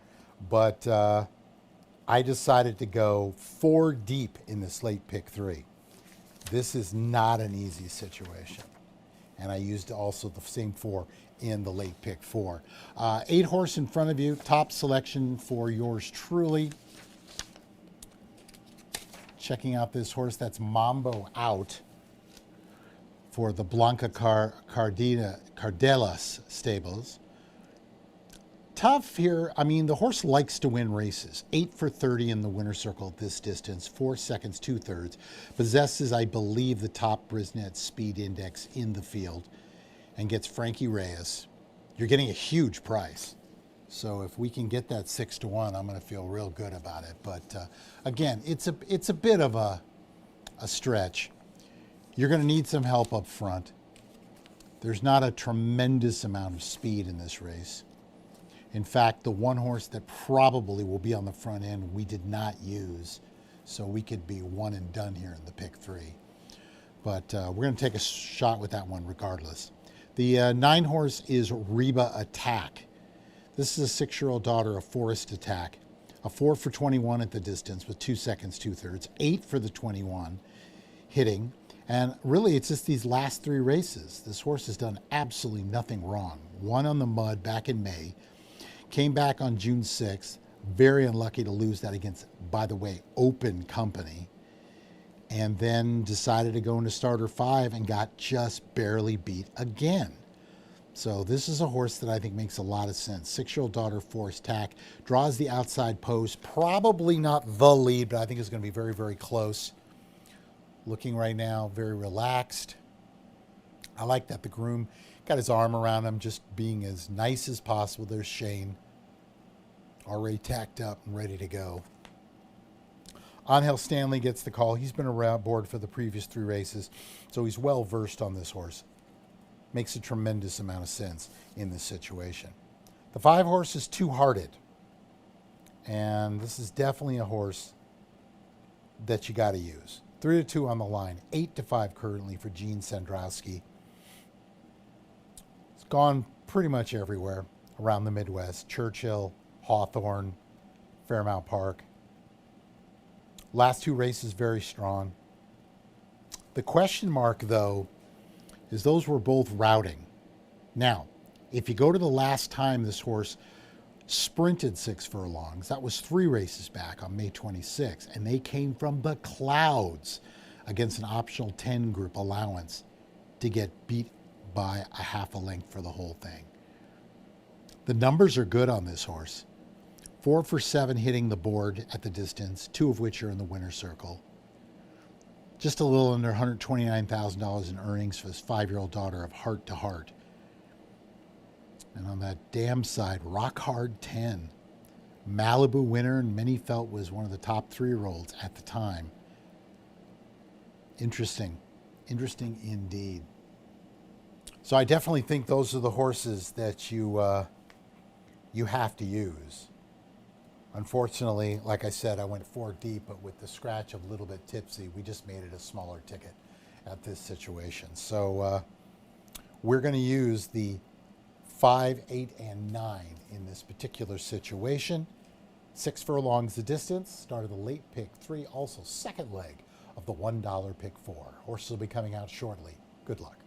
but I decided to go 4 deep in this late pick 3. This is not an easy situation, and I used also the same 4 in the late pick 4. 8 horse in front of you, top selection for yours truly. Checking out this horse, that's Mambo Out for the Blanca Cardelas stables. Tough here. I mean, the horse likes to win races. 8 for 30 in the winner's circle at this distance, 4 seconds, 2/3. Possesses, I believe, the top Brisnet speed index in the field and gets Frankie Reyes. You're getting a huge price. So if we can get that 6-1, I'm going to feel real good about it. But again, it's a bit of a stretch. You're going to need some help up front. There's not a tremendous amount of speed in this race. In fact, the one horse that probably will be on the front end, we did not use. So we could be one and done here in the pick 3. But we're going to take a shot with that one regardless. The 9 horse is Reba Attack. This is a 6-year-old daughter of Forest Attack. A 4 for 21 at the distance with 2 seconds, 2/3. 8 for the 21 hitting. And really, it's just these last 3 races. This horse has done absolutely nothing wrong. Won on the mud back in May. Came back on June 6th. Very unlucky to lose that against, by the way, Open Company. And then decided to go into starter 5 and got just barely beat again. So this is a horse that I think makes a lot of sense. 6-year-old daughter, Forest Attack. Draws the outside post. Probably not the lead, but I think it's going to be very, very close. Looking right now, very relaxed. I like that the groom got his arm around him, just being as nice as possible. There's Shane, already tacked up and ready to go. Angel Stanley gets the call. He's been around board for the previous 3 races, so he's well versed on this horse. Makes a tremendous amount of sense in this situation. The 5 horse is Two Hearted, and this is definitely a horse that you got to use. 3-2 on the line, 8-5 currently for Gene Sandrowski. It's gone pretty much everywhere around the Midwest. Churchill, Hawthorne, Fairmount Park. Last 2 races very strong. The question mark, though, is those were both routing. Now, if you go to the last time this horse sprinted 6 furlongs, that was 3 races back on May 26th, and they came from the clouds against an optional 10 group allowance to get beat by a half a length for the whole thing. The numbers are good on this horse. 4 for 7 hitting the board at the distance, 2 of which are in the winner's circle. Just a little under $129,000 in earnings for this 5-year-old daughter of Heart to Heart. And on that dam side, Rock Hard 10. Malibu winner, and many felt was one of the top 3-year-olds at the time. Interesting. Interesting indeed. So I definitely think those are the horses that you have to use. Unfortunately, like I said, I went 4 deep, but with the scratch a little bit tipsy, we just made it a smaller ticket at this situation. So we're going to use the 5, 8, and 9 in this particular situation. 6 furlongs the distance. Start of the late pick 3, also second leg of the $1 pick 4. Horses will be coming out shortly. Good luck.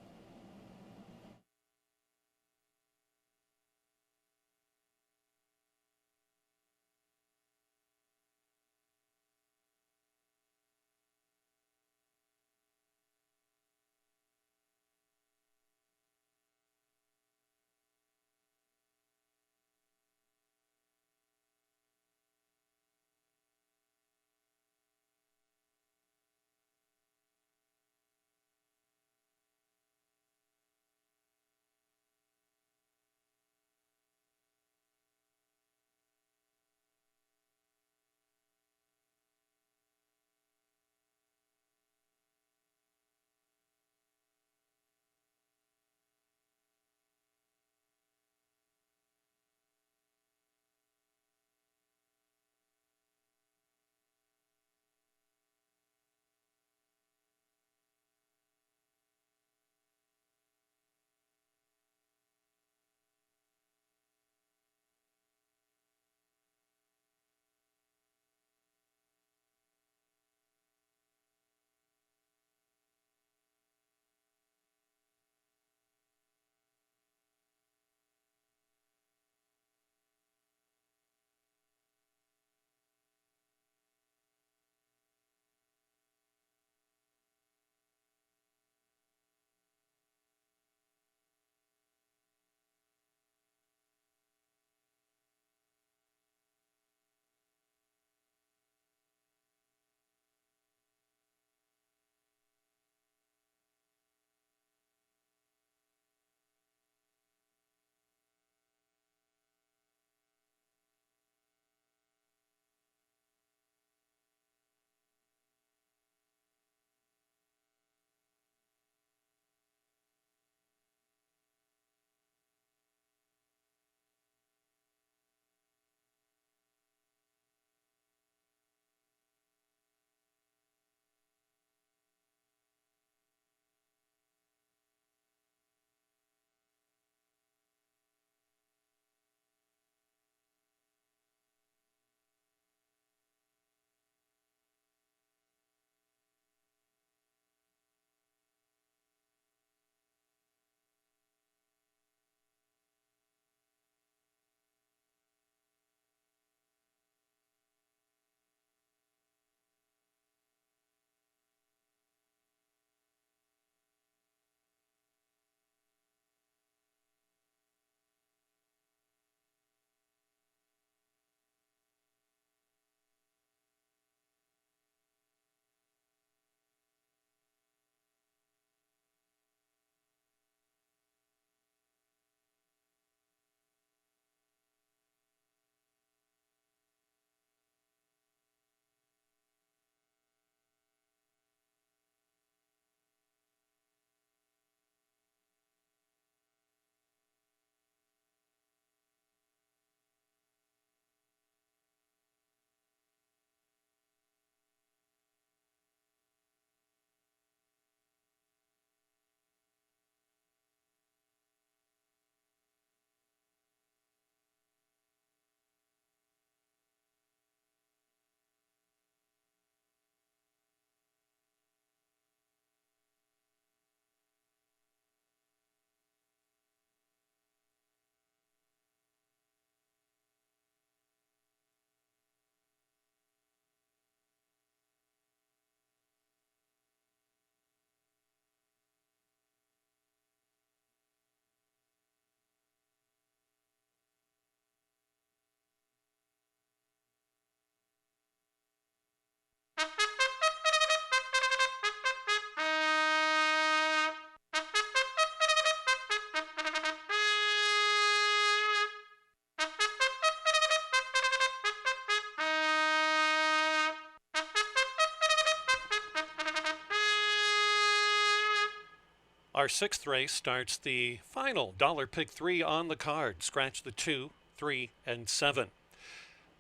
Our sixth race starts the final $pick 3 on the card. Scratch the 2, 3, and 7.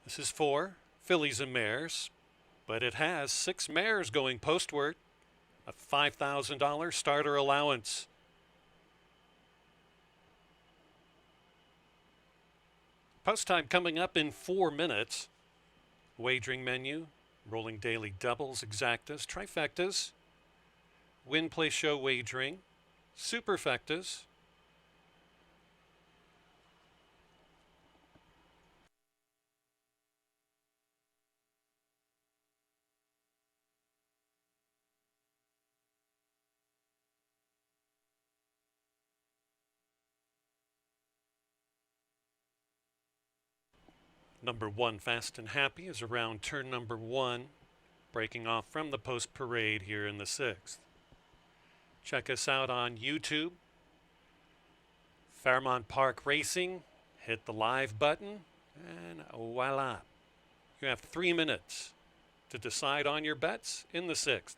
This is for fillies and mares, but it has 6 mares going postward. A $5,000 starter allowance. Post time coming up in 4 minutes. Wagering menu, rolling daily doubles, exactas, trifectas, win, play, show wagering, superfectas. Number 1, Fast and Happy, is around turn number 1, breaking off from the post parade here in the 6th. Check us out on YouTube, Fairmount Park Racing. Hit the live button, and voila. You have 3 minutes to decide on your bets in the 6th.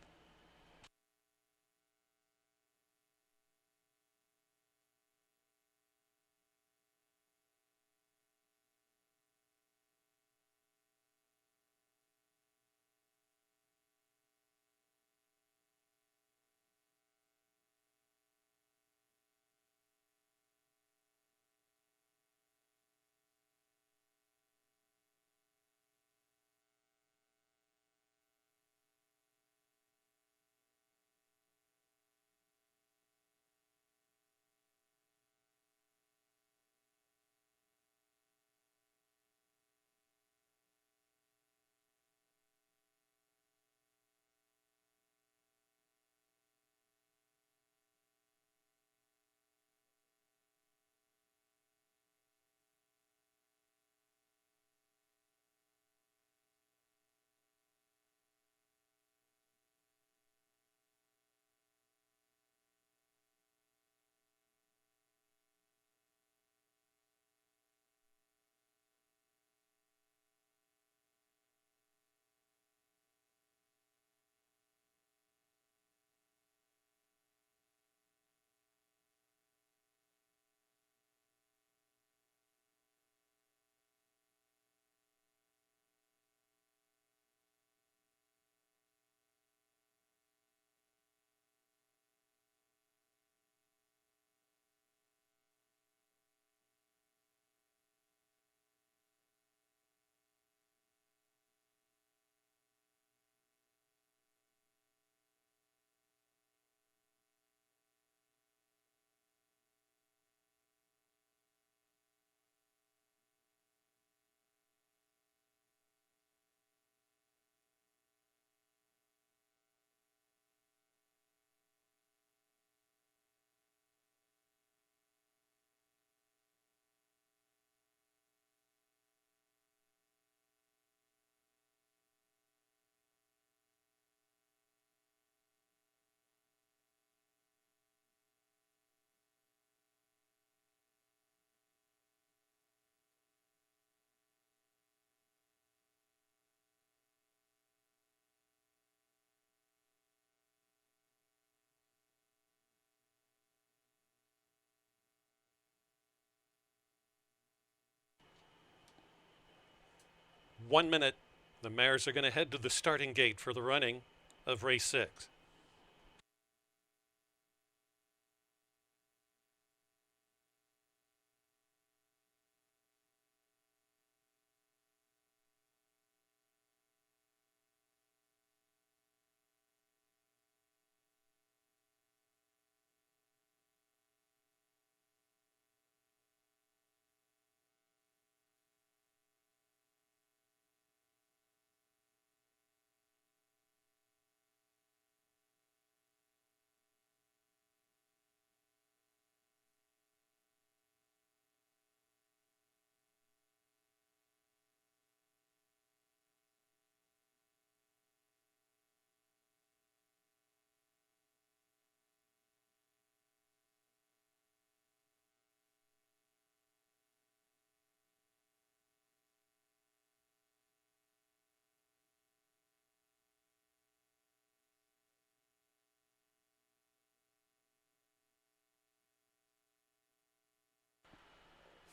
One minute. The mares are going to head to the starting gate for the running of race 6.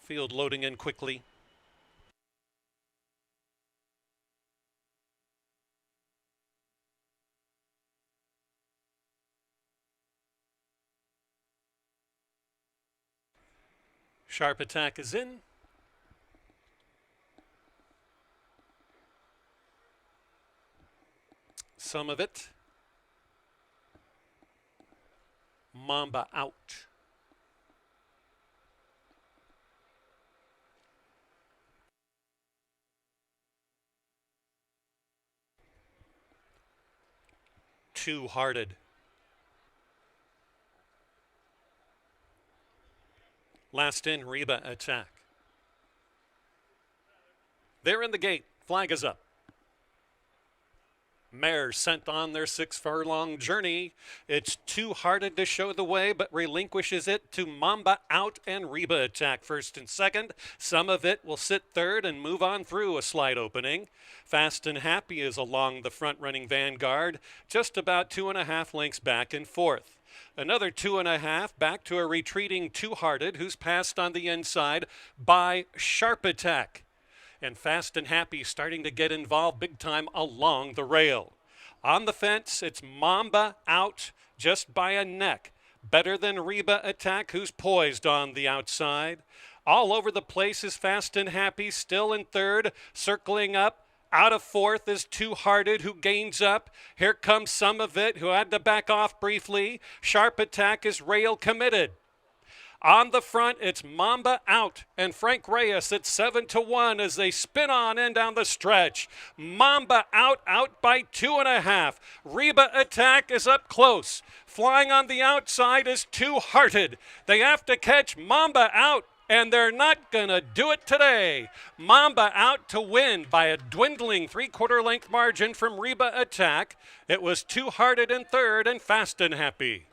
Field loading in quickly. Sharp Attack is in. Some of it. Mamba out. Two-Hearted. Last in, Reba Attack. They're in the gate. Flag is up. Mares sent on their 6-furlong journey. It's Two-Hearted to show the way, but relinquishes it to Mamba Out and Reba Attack first and second. Some of it will sit third and move on through a slight opening. Fast and Happy is along the front-running vanguard, just about 2.5 lengths back in fourth. Another 2.5 back to a retreating Two-Hearted, who's passed on the inside by Sharp Attack. And Fast and Happy starting to get involved big time along the rail. On the fence, it's Mamba Out just by a neck. Better than Reba Attack, who's poised on the outside. All over the place is Fast and Happy, still in third, circling up. Out of fourth is Two-Hearted, who gains up. Here comes Some of It, who had to back off briefly. Sharp Attack is rail committed. On the front, it's Mamba Out and Frank Reyes at 7-1 as they spin on in down the stretch. Mamba Out by 2.5. Reba Attack is up close. Flying on the outside is Two-Hearted. They have to catch Mamba Out, and they're not going to do it today. Mamba Out to win by a dwindling 3/4 length margin from Reba Attack. It was Two-Hearted in third and Fast and Happy.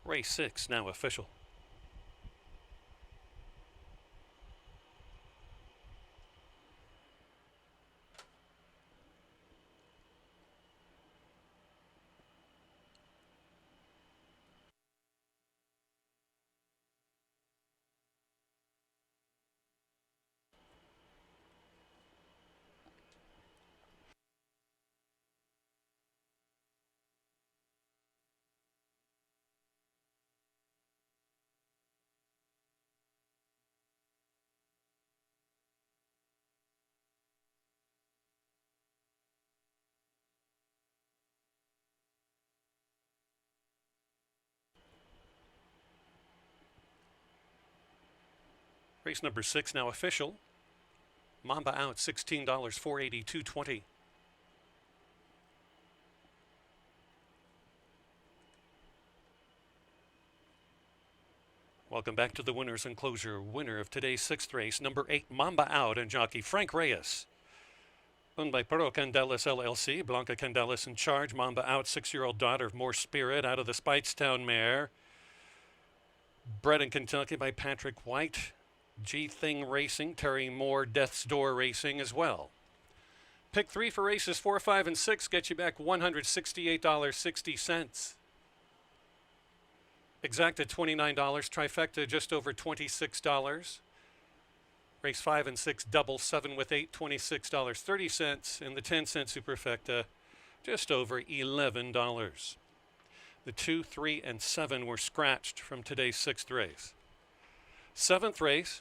Race 6 now official. Race number 6 now official. Mamba Out, $16, $482.20. Welcome back to the winner's enclosure. Winner of today's 6th race, number 8, Mamba Out, and jockey Frank Reyes. Owned by Perro Candelas LLC. Blanca Candelas in charge. Mamba out. 6-year-old daughter of More Spirit out of the Speightstown mare. Bred in Kentucky by Patrick White. G-Thing Racing. Terry Moore Death's Door Racing as well. Pick 3 for races 4, 5, and 6. Get you back $168.60. Exacta $29. Trifecta just over $26. Race 5 and 6 double 7 with 8, $26.30. And the 10-cent superfecta just over $11. The 2, 3, and 7 were scratched from today's 6th race. 7th race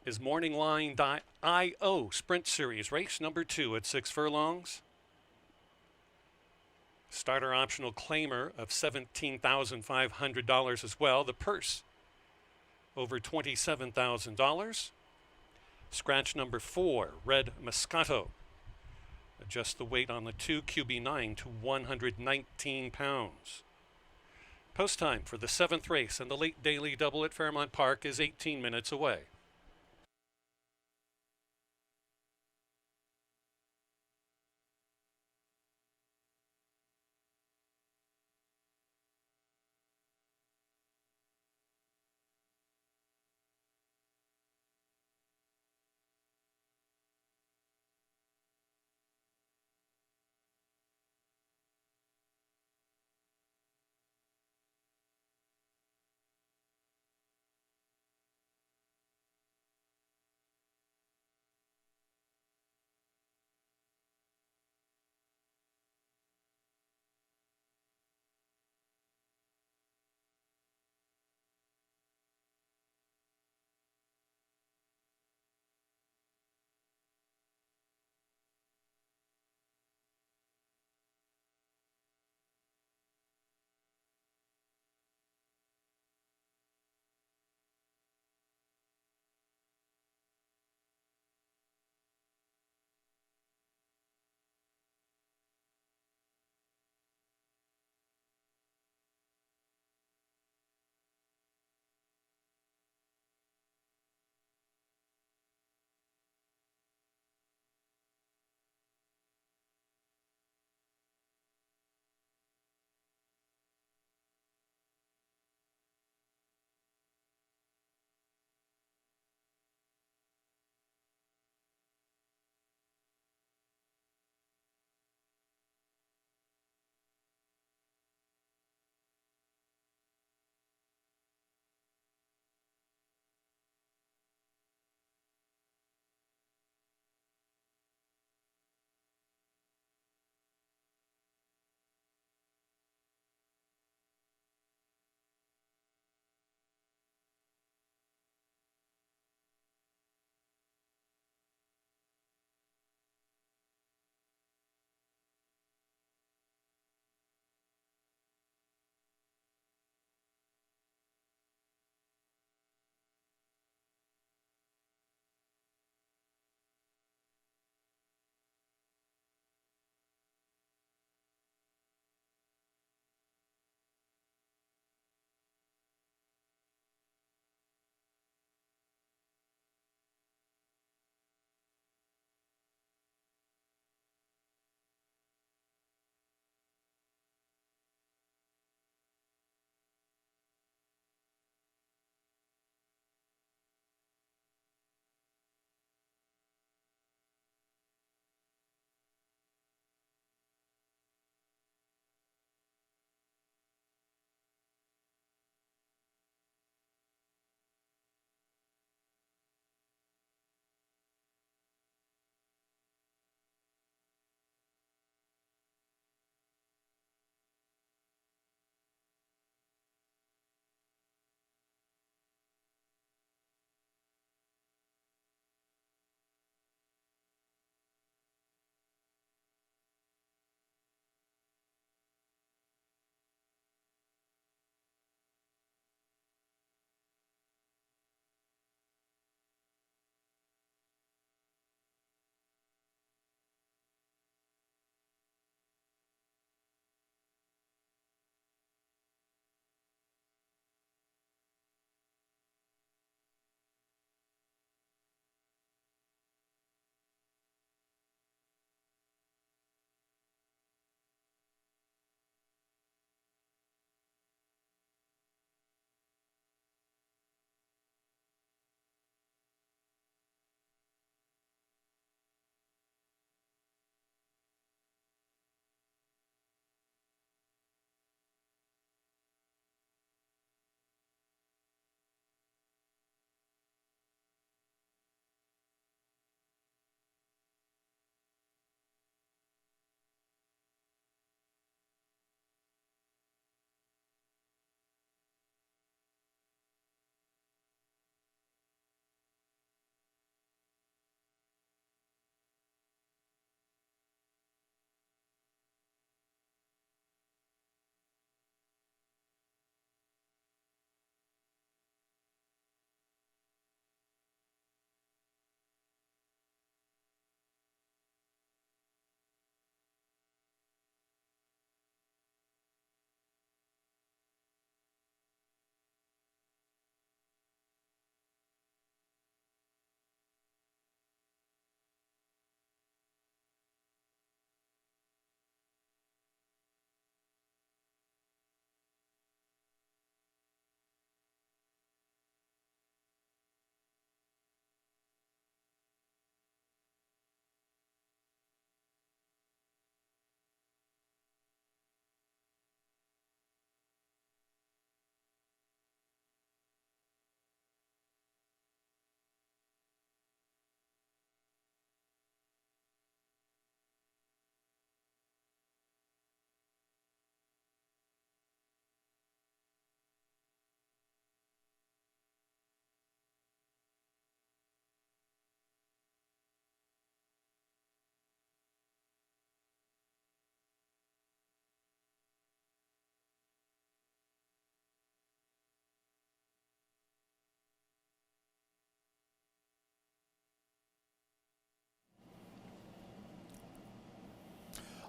is Morning Line IO Sprint Series, race number 2 at 6 furlongs. Starter optional claimer of $17,500 as well. The purse over $27,000. Scratch number 4, Red Moscato. Adjust the weight on the 2, QB9 to 119 pounds. Post time for the 7th race and the late daily double at Fairmount Park is 18 minutes away.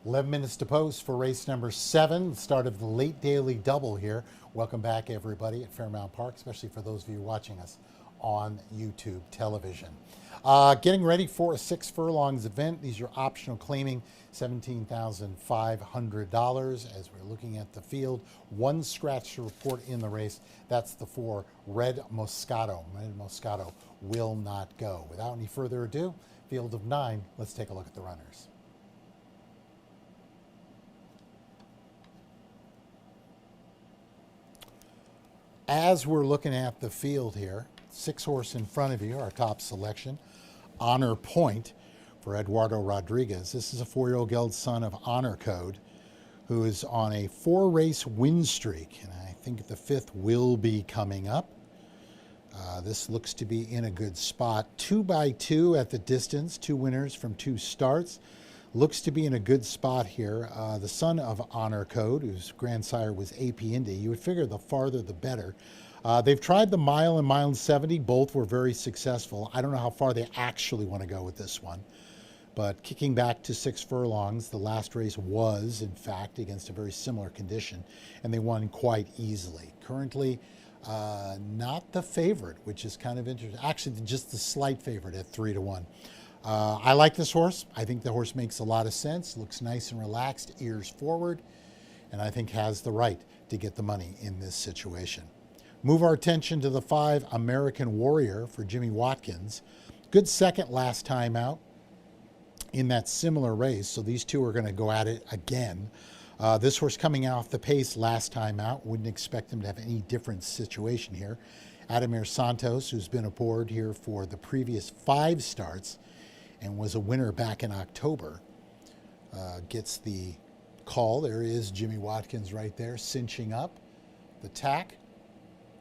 11 minutes to post for race number 7, start of the late daily double here. Welcome back, everybody, at Fairmount Park, especially for those of you watching us on YouTube television. Getting ready for a 6 furlongs event. These are optional claiming $17,500 as we're looking at the field. One scratch to report in the race. That's the 4 Red Moscato. Red Moscato will not go. Without any further ado, field of 9, let's take a look at the runners. As we're looking at the field here, 6 horse in front of you, our top selection, Honor Point for Eduardo Rodriguez. This is a 4-year-old gelded son of Honor Code, who is on a 4-race win streak, and I think the 5th will be coming up. This looks to be in a good spot. 2x2 at the distance, 2 winners from 2 starts. Looks to be in a good spot here. The son of Honor Code, whose grandsire was AP Indy, you would figure the farther the better. They've tried the mile and mile and 70. Both were very successful. I don't know how far they actually want to go with this one. But kicking back to 6 furlongs, the last race was, in fact, against a very similar condition, and they won quite easily. Currently, not the favorite, which is kind of interesting. Actually, just the slight favorite at 3-1. I like this horse. I think the horse makes a lot of sense. Looks nice and relaxed, ears forward, and I think has the right to get the money in this situation. Move our attention to the 5 American Warrior for Jimmy Watkins. Good second last time out in that similar race, so these two are going to go at it again. This horse coming off the pace last time out. Wouldn't expect him to have any different situation here. Ademir Santos, who's been aboard here for the previous 5 starts and was a winner back in October, gets the call. There is Jimmy Watkins right there, cinching up the tack.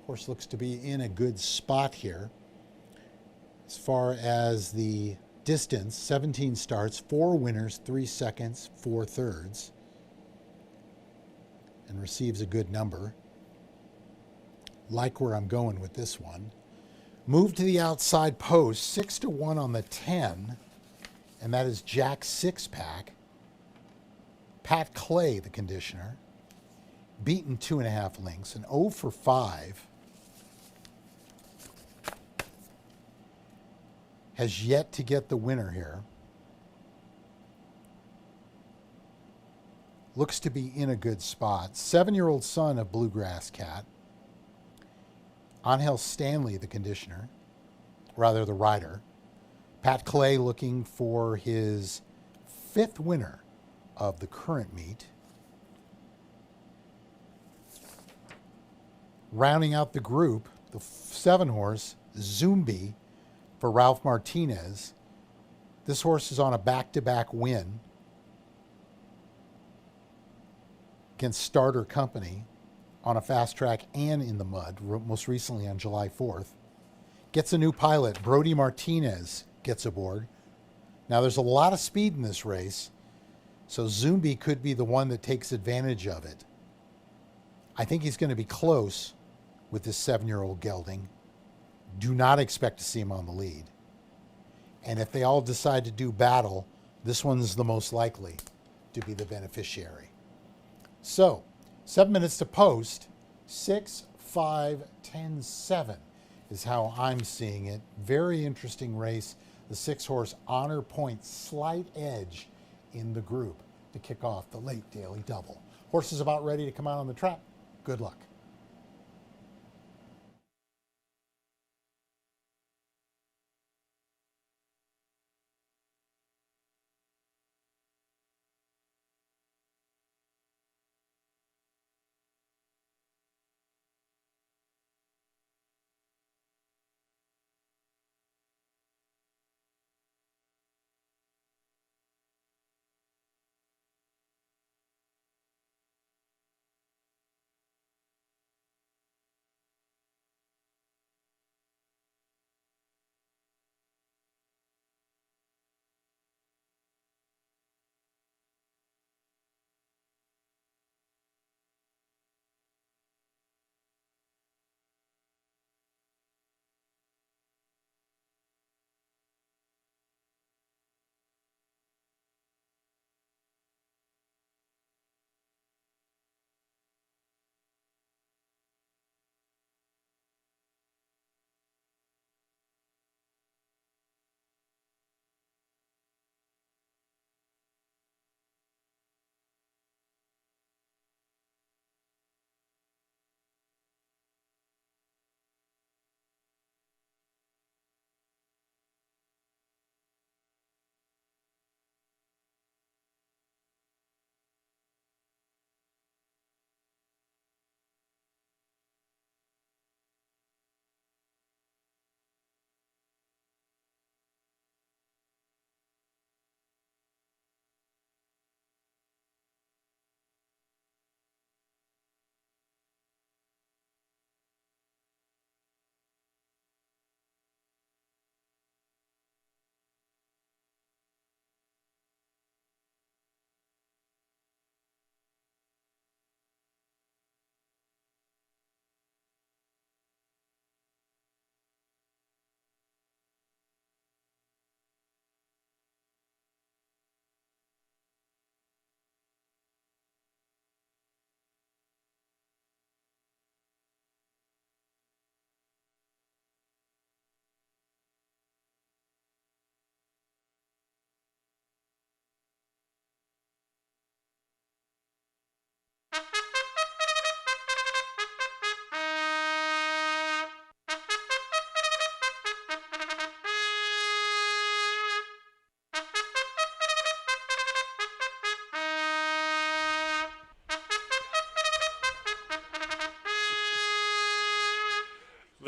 Horse looks to be in a good spot here. As far as the distance, 17 starts, 4 winners, 3 seconds, 4 thirds, and receives a good number. Like where I'm going with this one. Move to the outside post, 6-1 on the 10, and that is Jack 6-pack. Pat Clay, the conditioner, beaten 2.5 lengths, and 0 for 5. Has yet to get the winner here. Looks to be in a good spot. 7-year-old son of Bluegrass Cat. Angel Stanley, the conditioner, rather the rider. Pat Clay looking for his 5th winner of the current meet. Rounding out the group, the 7-horse Zumbi for Ralph Martinez. This horse is on a back-to-back win against Starter Company on a fast track and in the mud, most recently on July 4th. Gets a new pilot. Brody Martinez gets aboard. Now, there's a lot of speed in this race, so Zumbi could be the one that takes advantage of it. I think he's going to be close with this 7-year-old gelding. Do not expect to see him on the lead. And if they all decide to do battle, this one's the most likely to be the beneficiary. So, 7 minutes to post, 6, 5, 10, 7 is how I'm seeing it. Very interesting race. The 6-horse Honor Point, slight edge in the group to kick off the late daily double. Horse is about ready to come out on the track. Good luck.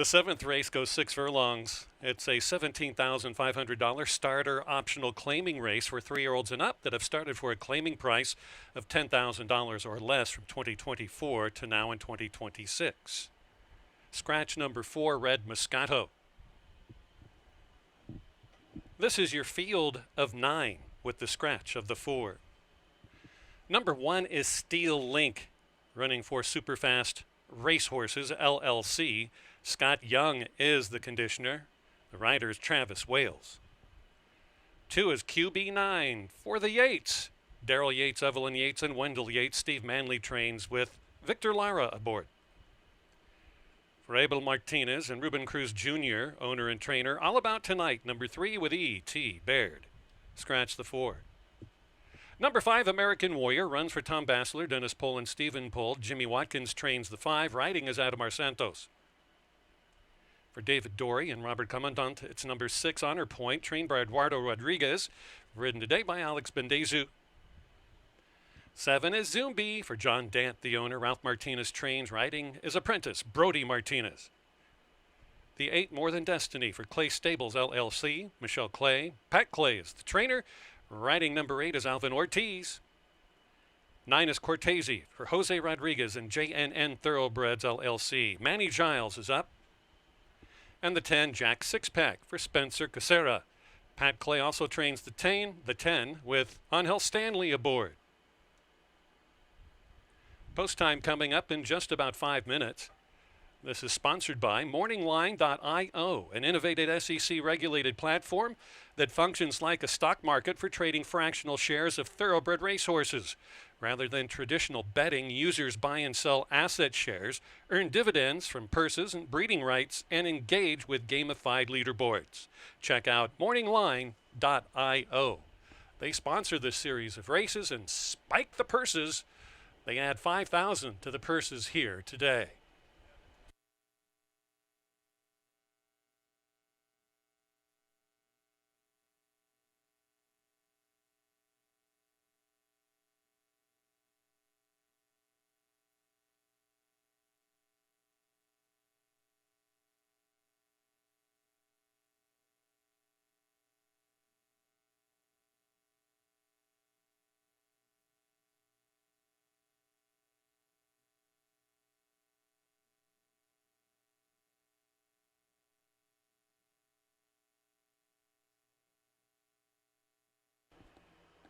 The seventh race goes 6 furlongs. It's a $17,500 starter optional claiming race for 3-year-olds and up that have started for a claiming price of $10,000 or less from 2024 to now in 2026. Scratch number 4, Red Moscato. This is your field of 9 with the scratch of the 4. Number 1 is Steel Link, running for Superfast Racehorses LLC. Scott Young is the conditioner. The rider is Travis Wales. 2 is QB9 for the Yates. Daryl Yates, Evelyn Yates, and Wendell Yates. Steve Manley trains with Victor Lara aboard. For Abel Martinez and Ruben Cruz Jr., owner and trainer, All About Tonight, number 3 with E.T. Baird. Scratch the 4. Number 5, American Warrior, runs for Tom Bassler, Dennis Pohl, and Stephen Pohl. Jimmy Watkins trains the 5. Riding is Adamar Santos. For David Dory and Robert Commandant, it's number 6, Honor Point, trained by Eduardo Rodriguez, ridden today by Alex Bendezu. 7 is Zumbi for John Dant, the owner. Ralph Martinez trains. Riding is apprentice Brody Martinez. The 8, More Than Destiny for Clay Stables LLC, Michelle Clay. Pat Clay is the trainer. Riding number 8 is Alvin Ortiz. 9 is Cortese for Jose Rodriguez and JNN Thoroughbreds LLC. Manny Giles is up. And the 10, Jack Sixpack for Spencer Casera. Pat Clay also trains the 10 with Angel Stanley aboard. Post time coming up in just about 5 minutes. This is sponsored by MorningLine.io, an innovative SEC-regulated platform that functions like a stock market for trading fractional shares of thoroughbred racehorses. Rather than traditional betting, users buy and sell asset shares, earn dividends from purses and breeding rights, and engage with gamified leaderboards. Check out MorningLine.io. They sponsor this series of races and spike the purses. They add $5,000 to the purses here today.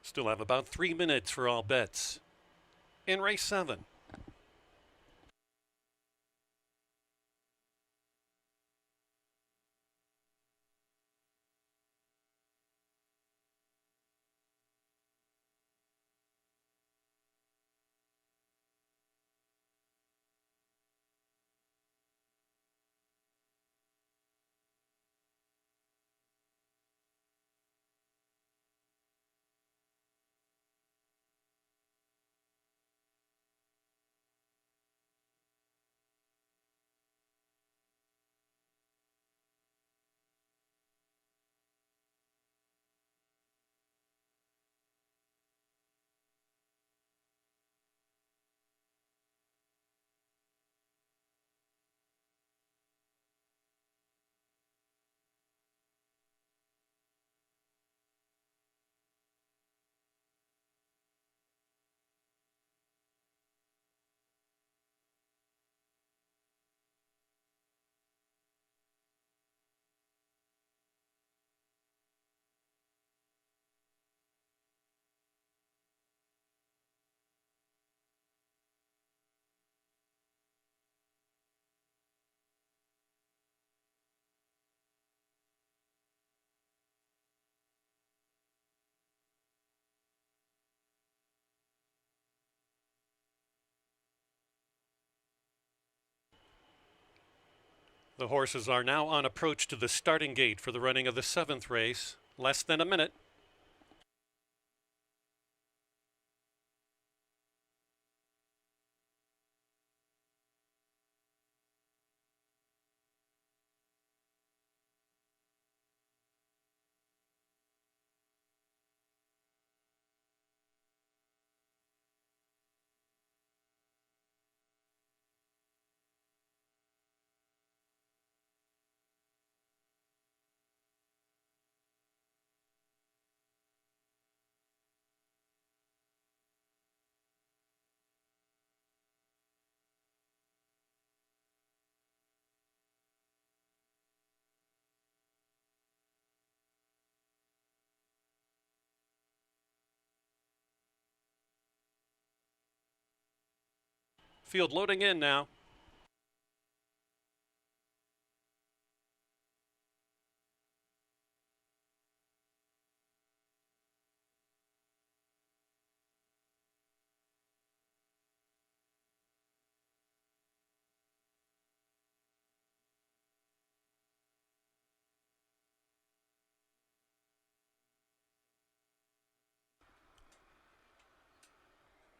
Still have about 3 minutes for all bets. In race 7. The horses are now on approach to the starting gate for the running of the 7th race. Less than a minute. Field loading in now.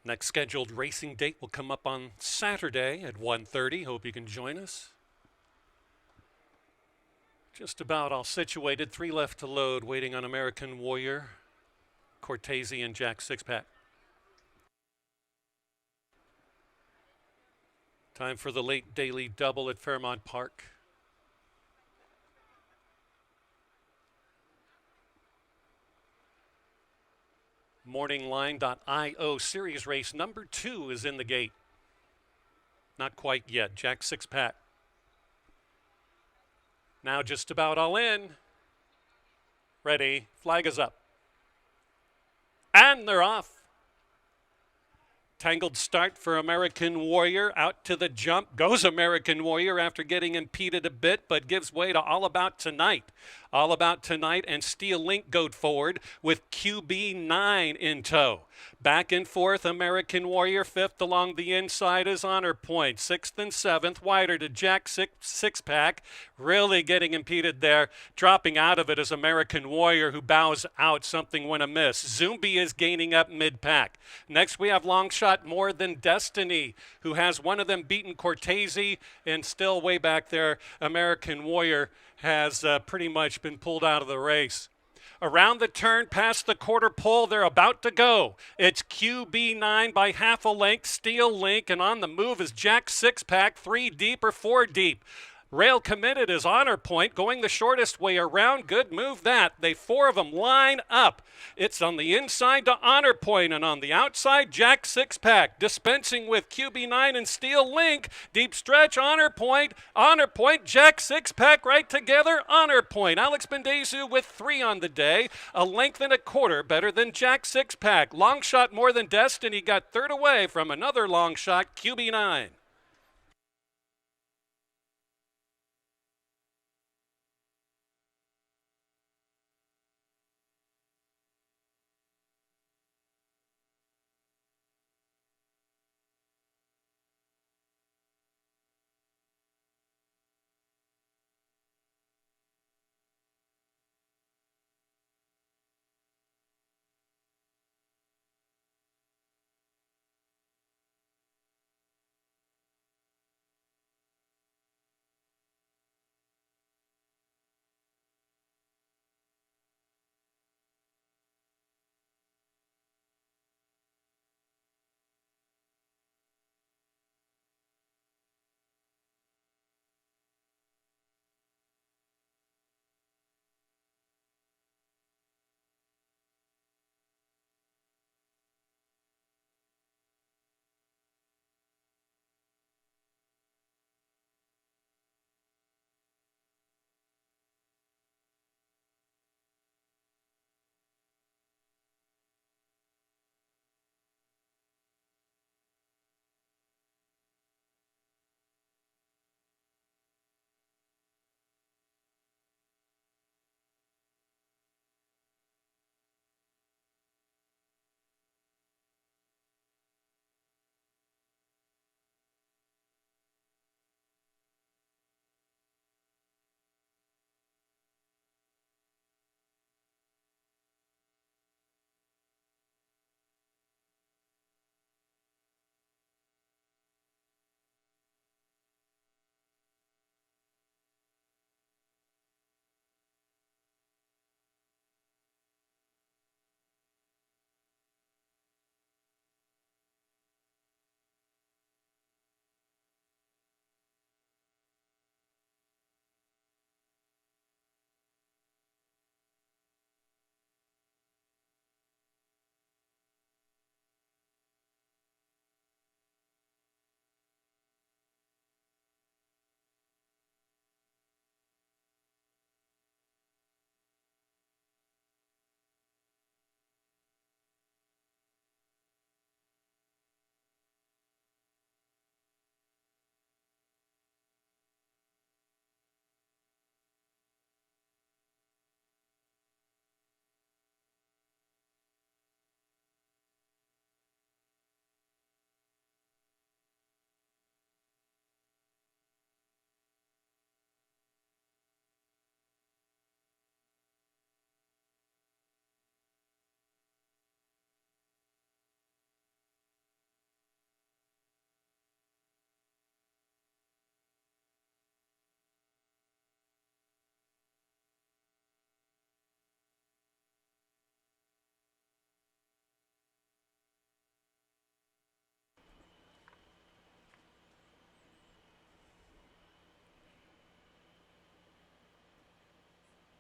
Next scheduled racing date will come up on Saturday at 1:30. Hope you can join us. Just about all situated. 3 left to load, waiting on American Warrior, Cortese, and Jack Sixpack. Time for the late daily double at Fairmount Park. Morningline.io series race number 2 is in the gate. Not quite yet. Jack Sixpack. Now just about all in. Ready. Flag is up. And they're off. Tangled start for American Warrior. Out to the jump goes American Warrior after getting impeded a bit, but gives way to All About Tonight. All About Tonight and Steel Link go forward with QB9 in tow. Back and forth, American Warrior. 5th along the inside is Honor Point. 6th and 7th, wider to Jack Sixpack. Really getting impeded there. Dropping out of it is American Warrior, who bows out. Something went amiss. Zumbi is gaining up mid-pack. Next we have Long Shot More Than Destiny, who has one of them beaten Cortese, and still way back there, American Warrior has pretty much been pulled out of the race. Around the turn, past the quarter pole, they're about to go. It's QB9 by half a length, Steel Link, and on the move is Jack Sixpack, 3 deep or 4 deep. Rail Committed is Honor Point, going the shortest way around. Good move that. They 4 of them line up. It's on the inside to Honor Point, and on the outside, Jack Sixpack. Dispensing with QB9 and Steel Link. Deep stretch, Honor Point, Jack Sixpack right together, Honor Point. Alex Bendezu with 3 on the day. A length and a quarter better than Jack Sixpack. Long Shot More Than Destiny got 3rd away from another long shot, QB9.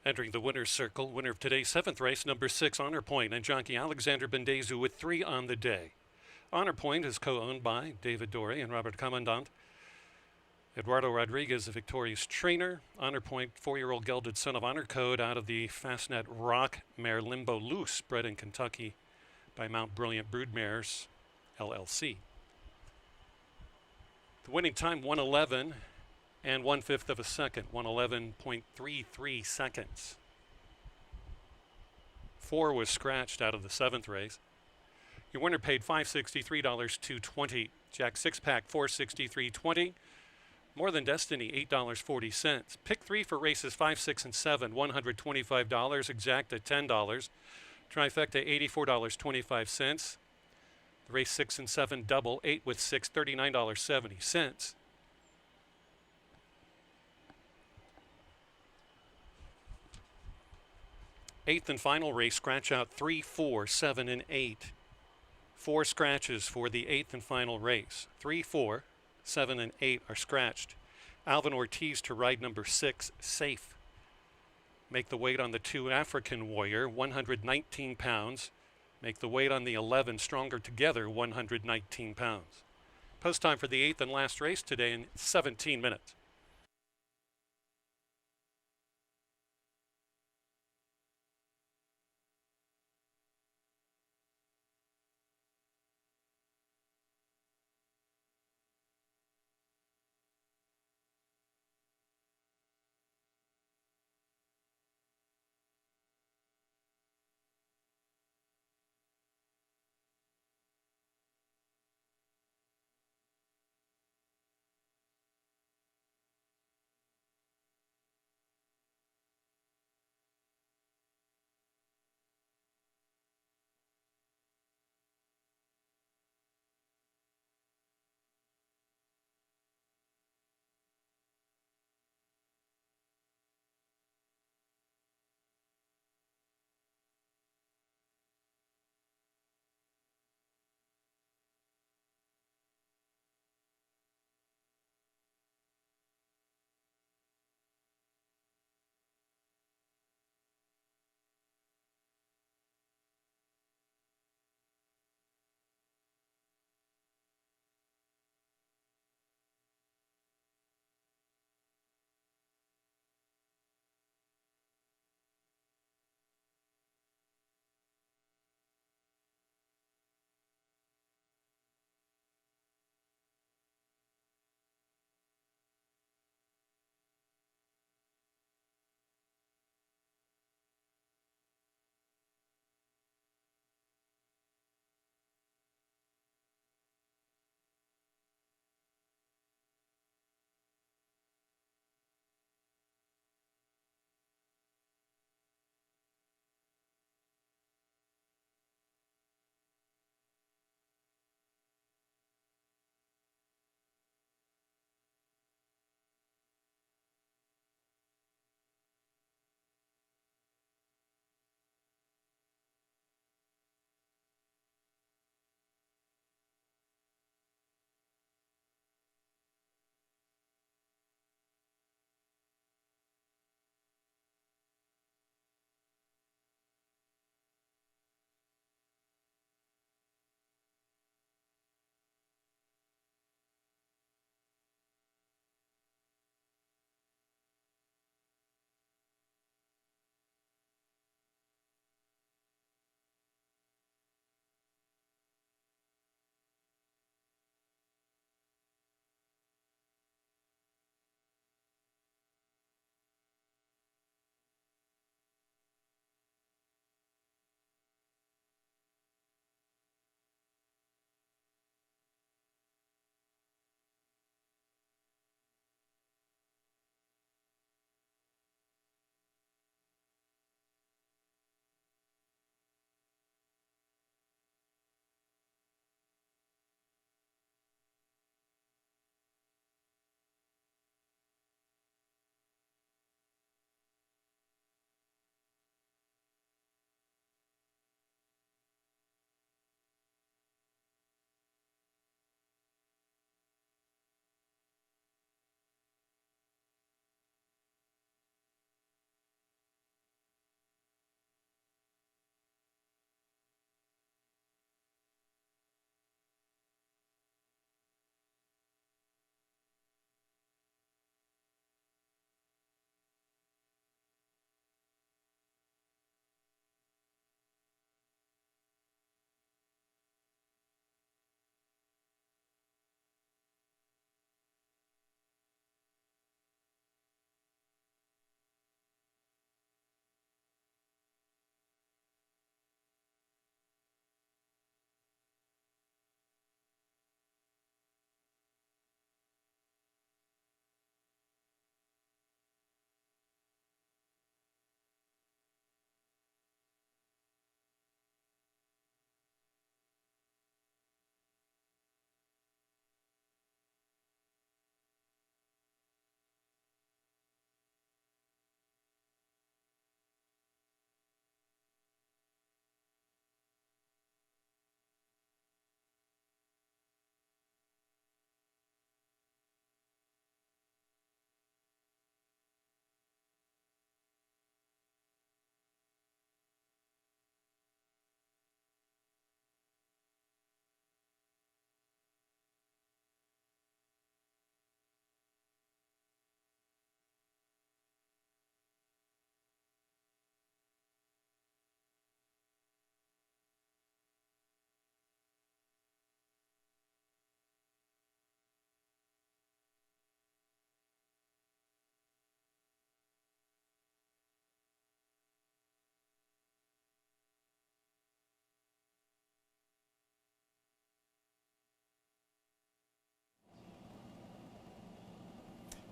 Entering the winner's circle, winner of today's 7th race, number 6, Honor Point, and jockey Alexander Bendezu with 3 on the day. Honor Point is co-owned by David Dorey and Robert Commandant. Eduardo Rodriguez, the victorious trainer. Honor Point, 4-year-old gelded son of Honor Code out of the Fastnet Rock mare Limbo Loose, bred in Kentucky by Mount Brilliant Broodmares, LLC. The winning time, 1:11 and 1/5 of a second, 1:11.33 seconds. 4 was scratched out of the 7th race. Your winner paid $563 to 20. Jack 6-pack, $463.20. More Than Destiny, $8.40. Pick 3 for races 5, 6, and 7, $125. Exacta, $10. Trifecta, $84.25. The race 6 and 7 double, 8 with 6, $39.70. Eighth and final race, scratch out 3, 4, 7, and 8. 4 scratches for the 8th and final race. 3, 4, 7, and 8 are scratched. Alvin Ortiz to ride number 6, Safe. Make the weight on the 2, African Warrior, 119 pounds. Make the weight on the 11, Stronger Together, 119 pounds. Post time for the 8th and last race today in 17 minutes.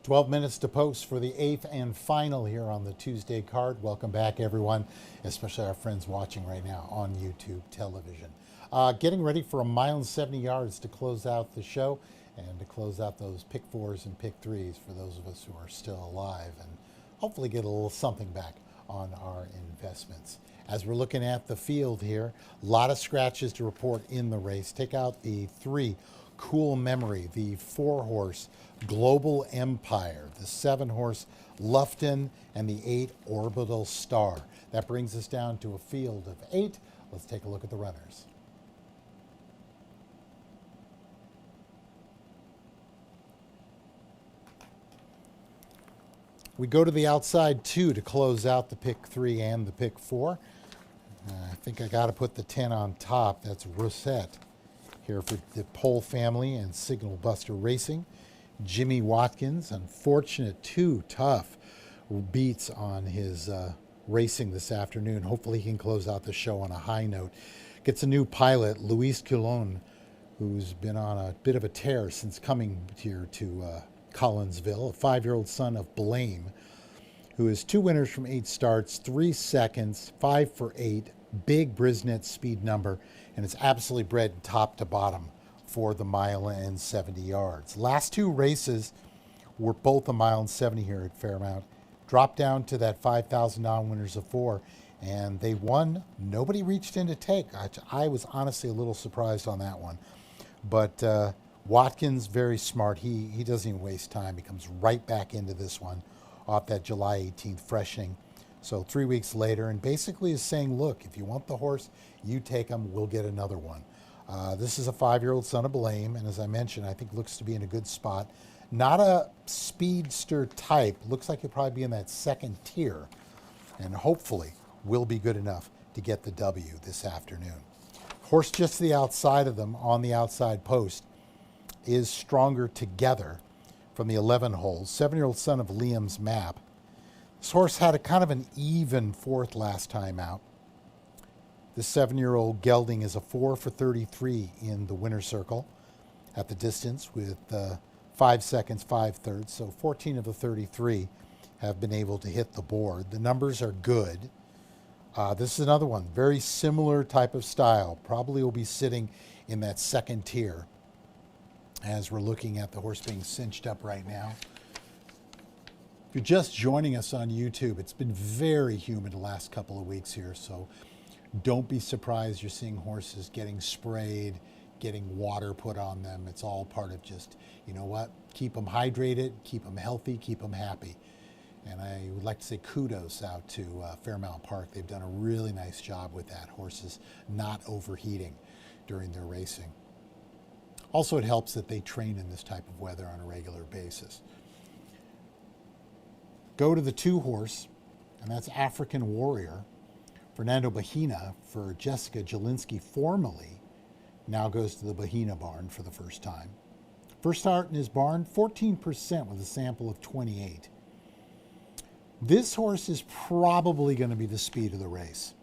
12 minutes to post for the 8th and final here on the Tuesday card. Welcome back, everyone, especially our friends watching right now on YouTube television. Getting ready for 1.70 miles to close out the show and to close out those pick fours and pick threes for those of us who are still alive and hopefully get a little something back on our investments. As we're looking at the field here, a lot of scratches to report in the race. Take out the 3 Cool Memory, the 4-horse Global Empire, the 7-horse Lufton, and the 8 Orbital Star. That brings us down to a field of 8. Let's take a look at the runners. We go to the outside 2 to close out the pick 3 and the pick 4. I think I got to put the 10 on top. That's Rosette here for the Pole family and Signal Buster Racing. Jimmy Watkins, unfortunate 2 tough beats on his racing this afternoon. Hopefully he can close out the show on a high note. Gets a new pilot, Luis Quilon, who's been on a bit of a tear since coming here to Collinsville, a 5-year-old son of Blame, who has 2 winners from 8 starts, 3 seconds, 5 for 8, big Brisnet speed number, and it's absolutely bred top to bottom for the 1.70 miles. Last 2 races were both 1.70 here at Fairmount. Dropped down to that $5,000 winners of 4, and they won. Nobody reached in to take. I was honestly a little surprised on that one. But Watkins, very smart. He doesn't even waste time. He comes right back into this one off that July 18th freshening. So 3 weeks later, and basically is saying, look, if you want the horse, you take him, we'll get another one. This is a 5-year-old son of Blame, and as I mentioned, I think looks to be in a good spot. Not a speedster type. Looks like he'll probably be in that second tier, and hopefully will be good enough to get the W this afternoon. Horse just to the outside of them on the outside post is Stronger Together from the 11 holes. 7-year-old son of Liam's Map. This horse had a kind of an even 4th last time out. The 7-year-old gelding is a 4 for 33 in the winner's circle at the distance with 5 seconds, 5 thirds. So 14 of the 33 have been able to hit the board. The numbers are good. This is another one, very similar type of style. Probably will be sitting in that second tier as we're looking at the horse being cinched up right now. If you're just joining us on YouTube, it's been very humid the last couple of weeks here, so don't be surprised you're seeing horses getting sprayed, getting water put on them. It's all part of just, you know what, keep them hydrated, keep them healthy, keep them happy. And I would like to say kudos out to Fairmount Park. They've done a really nice job with that, horses not overheating during their racing. Also, it helps that they train in this type of weather on a regular basis. Go to the 2-horse, and that's African Warrior. Fernando Bahina for Jessica Jelinski formerly now goes to the Bahina barn for the first time. First start in his barn, 14% with a sample of 28. This horse is probably going to be the speed of the race.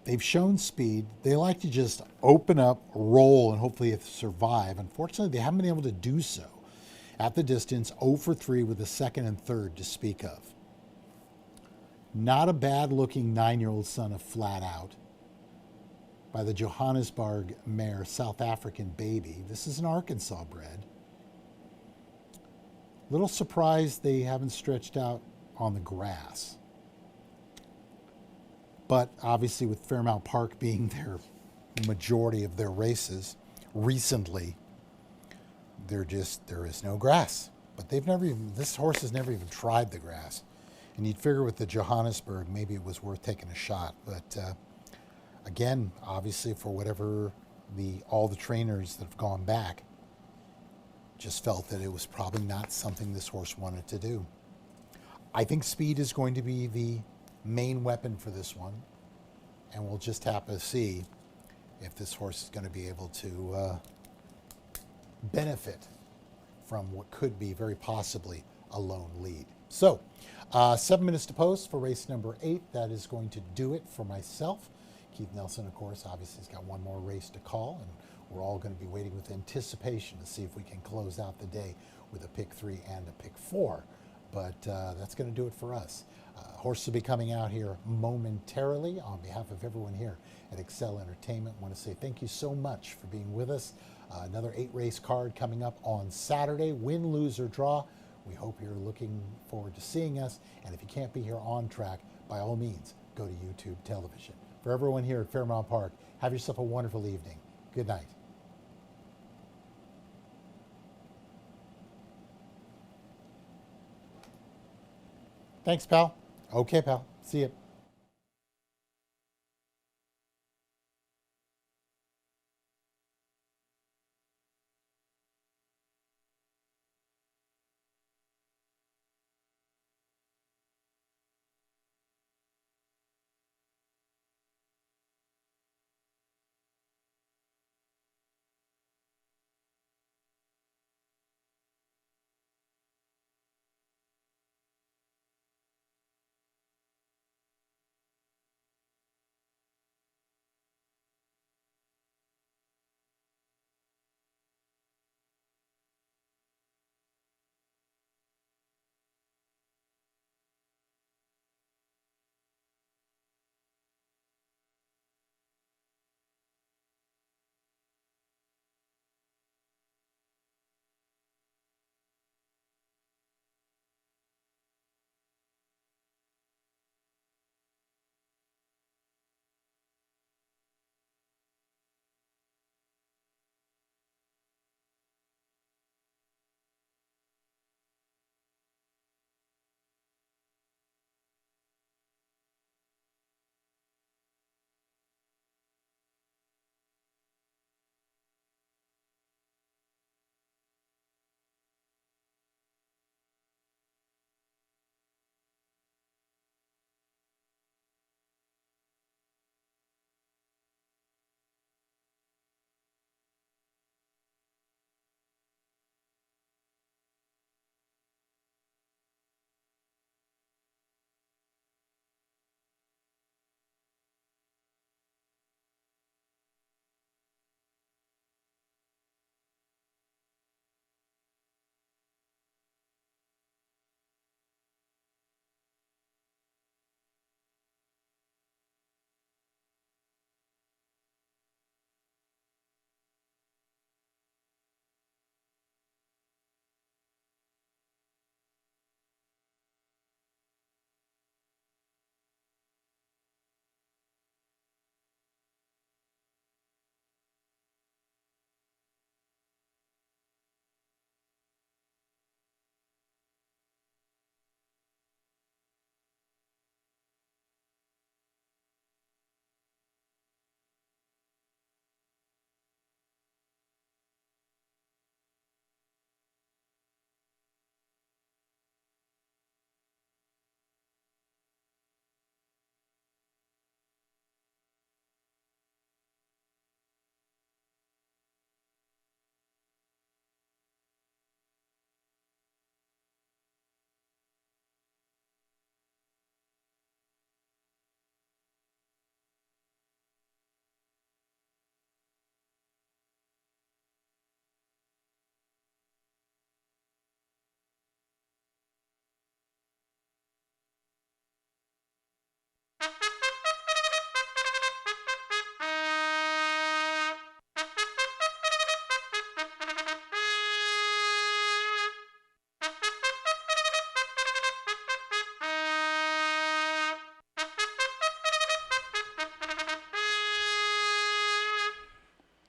They've shown speed. They like to just open up, roll, and hopefully survive. Unfortunately, they haven't been able to do so. At the distance, 0 for 3 with a second and third to speak of. Not a bad-looking 9-year-old son of Flat Out by the Johannesburg mare South African Baby. This is an Arkansas bred. Little surprised they haven't stretched out on the grass. But obviously with Fairmount Park being their majority of their races recently, there is no grass. But this horse has never even tried the grass. And you'd figure with the Johannesburg, maybe it was worth taking a shot. But again, obviously for whatever all the trainers that have gone back just felt that it was probably not something this horse wanted to do. I think speed is going to be the main weapon for this one. And we'll just have to see if this horse is going to be able to benefit from what could be very possibly a lone lead. So 7 minutes to post for race number 8. That is going to do it for myself. Keith Nelson, of course, obviously has got one more race to call, and We're all going to be waiting with anticipation to see if we can close out the day with a pick 3 and a pick 4. But that's going to do it for us. Horses will be coming out here momentarily. On behalf of everyone here at Excel Entertainment, I want to say thank you so much for being with us. Another 8-race card coming up on Saturday. Win, lose, or draw. We hope you're looking forward to seeing us. And if you can't be here on track, by all means, go to YouTube television. For everyone here at Fairmount Park, have yourself a wonderful evening. Good night. Thanks, pal. Okay, pal. See you.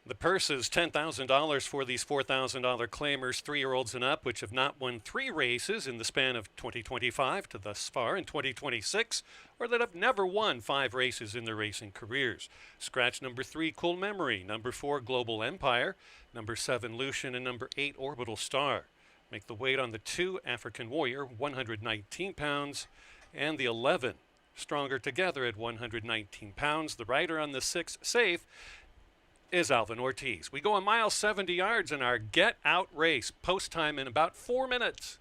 The purse is $10,000 for these $4,000 claimers, 3-year-olds and up, which have not won 3 races in the span of 2025 to thus far in 2026, or that have never won 5 races in their racing careers. Scratch number 3, Cool Memory, number 4, Global Empire, number 7, Lucian, and number 8, Orbital Star. Make the weight on the 2, African Warrior, 119 pounds, and the 11, Stronger Together at 119 pounds. The rider on the 6, Safe, is Alvin Ortiz. We go a mile 70 yards in our Get Out race. Post time in about 4 minutes.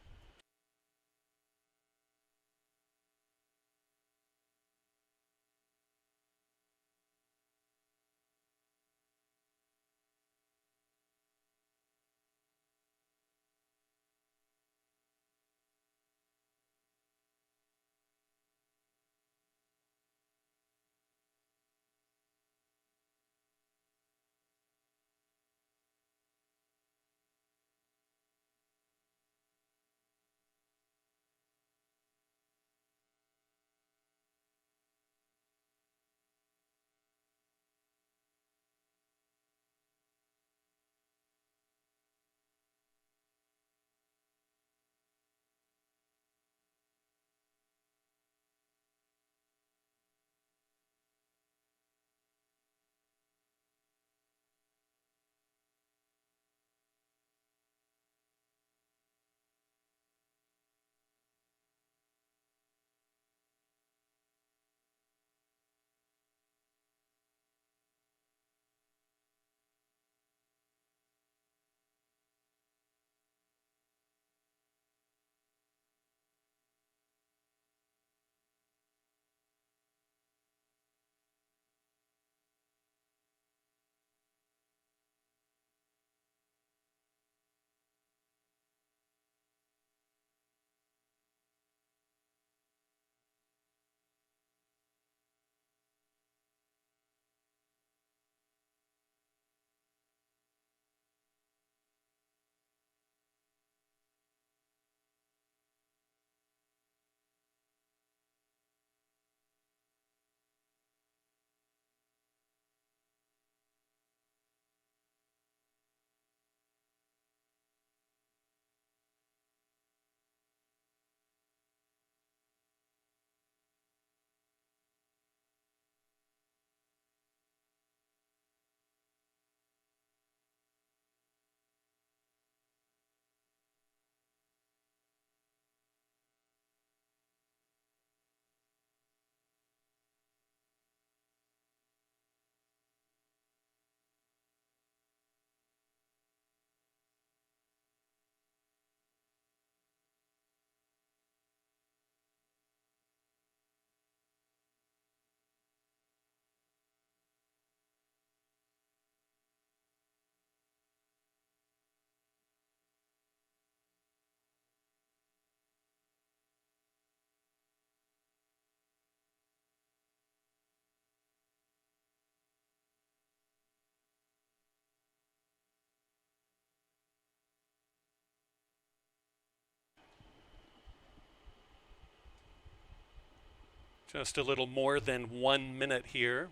Just a little more than 1 minute here.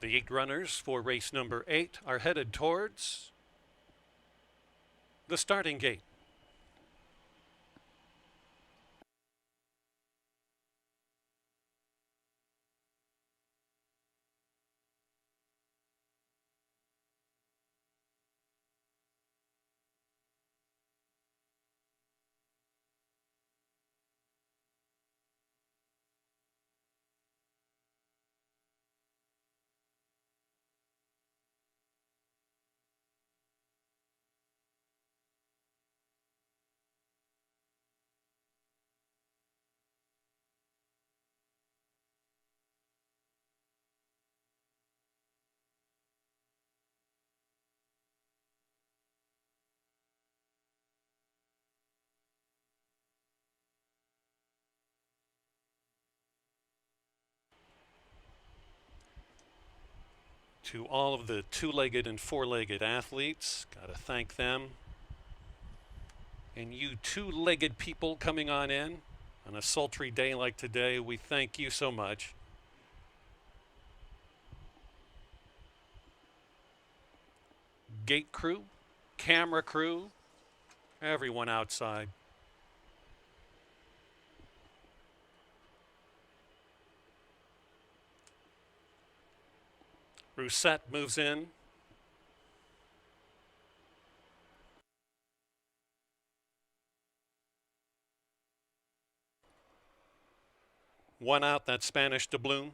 The 8 runners for race number 8 are headed towards the starting gate. To all of the two-legged and four-legged athletes, got to thank them. And you two-legged people coming on in on a sultry day like today, we thank you so much. Gate crew, camera crew, everyone outside. Rousset moves in. One out, that Spanish doubloon.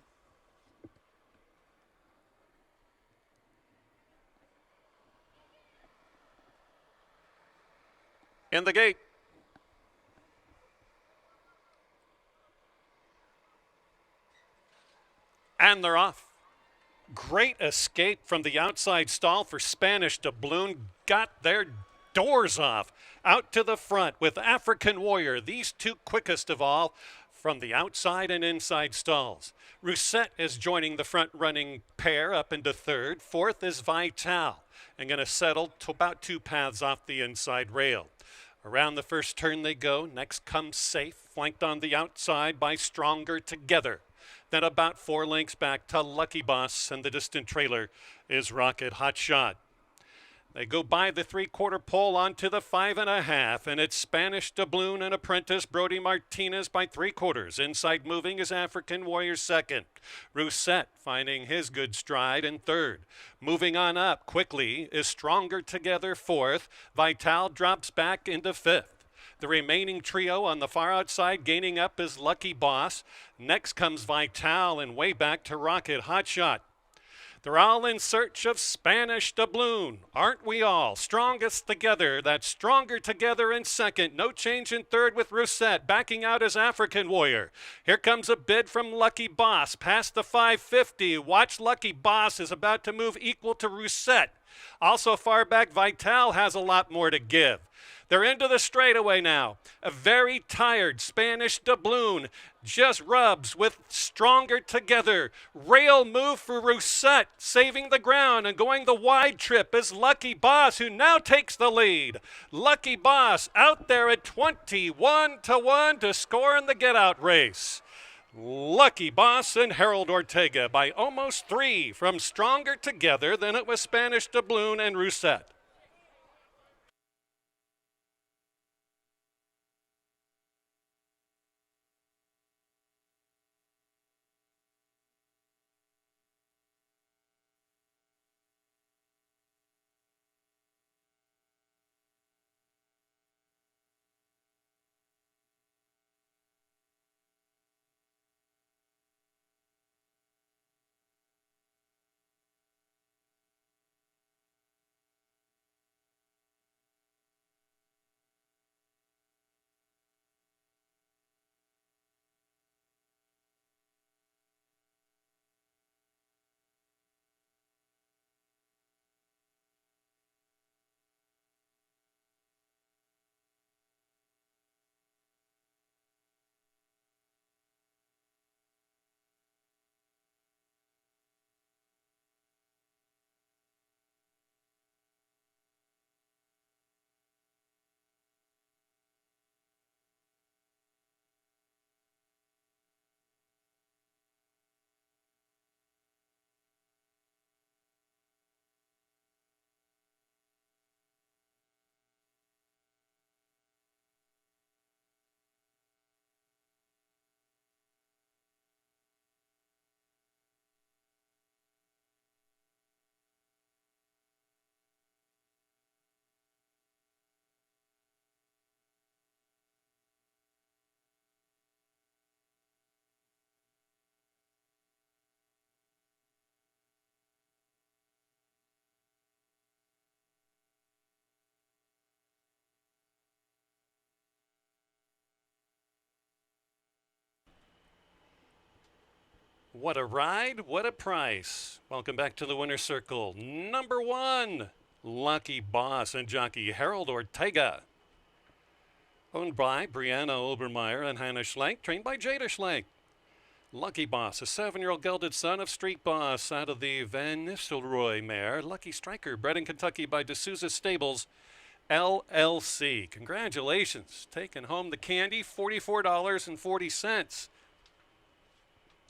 In the gate. And they're off. Great escape from the outside stall for Spanish doubloon. Got their doors off. Out to the front with African Warrior. These two quickest of all from the outside and inside stalls. Rousset is joining the front running pair up into third. Fourth is Vital and going to settle to about 2 paths off the inside rail. Around the first turn they go. Next comes Safe, flanked on the outside by Stronger Together. Then about 4 lengths back to Lucky Boss, and the distant trailer is Rocket Hot Shot. They go by the 3/4 pole onto the 5.5, and it's Spanish Doubloon and Apprentice Brody Martinez by 3/4. Inside moving is African Warrior second. Rousset finding his good stride in third. Moving on up quickly is Stronger Together fourth. Vital drops back into fifth. The remaining trio on the far outside gaining up is Lucky Boss. Next comes Vital and way back to Rocket Hot Shot. They're all in search of Spanish doubloon. Aren't we all? Strongest together. That's Stronger Together in second. No change in third with Rousset. Backing out is African Warrior. Here comes a bid from Lucky Boss. Past the 550. Watch Lucky Boss is about to move equal to Rousset. Also far back, Vital has a lot more to give. They're into the straightaway now. A very tired Spanish doubloon just rubs with Stronger Together. Rail move for Rousset, saving the ground and going the wide trip is Lucky Boss, who now takes the lead. Lucky Boss out there at 21-1 to score in the get-out race. Lucky Boss and Harold Ortega by almost 3 from Stronger Together than it was Spanish Doubloon and Rousset. What a ride, what a price. Welcome back to the winner's circle. Number 1, Lucky Boss and jockey Harold Ortega. Owned by Brianna Obermeyer and Hannah Schlenk, trained by Jada Schlenk. Lucky Boss, a 7-year-old gelded son of Street Boss out of the Van Nistelrooy mare. Lucky Striker, bred in Kentucky by D'Souza Stables, LLC. Congratulations. Taking home the candy, $44.40.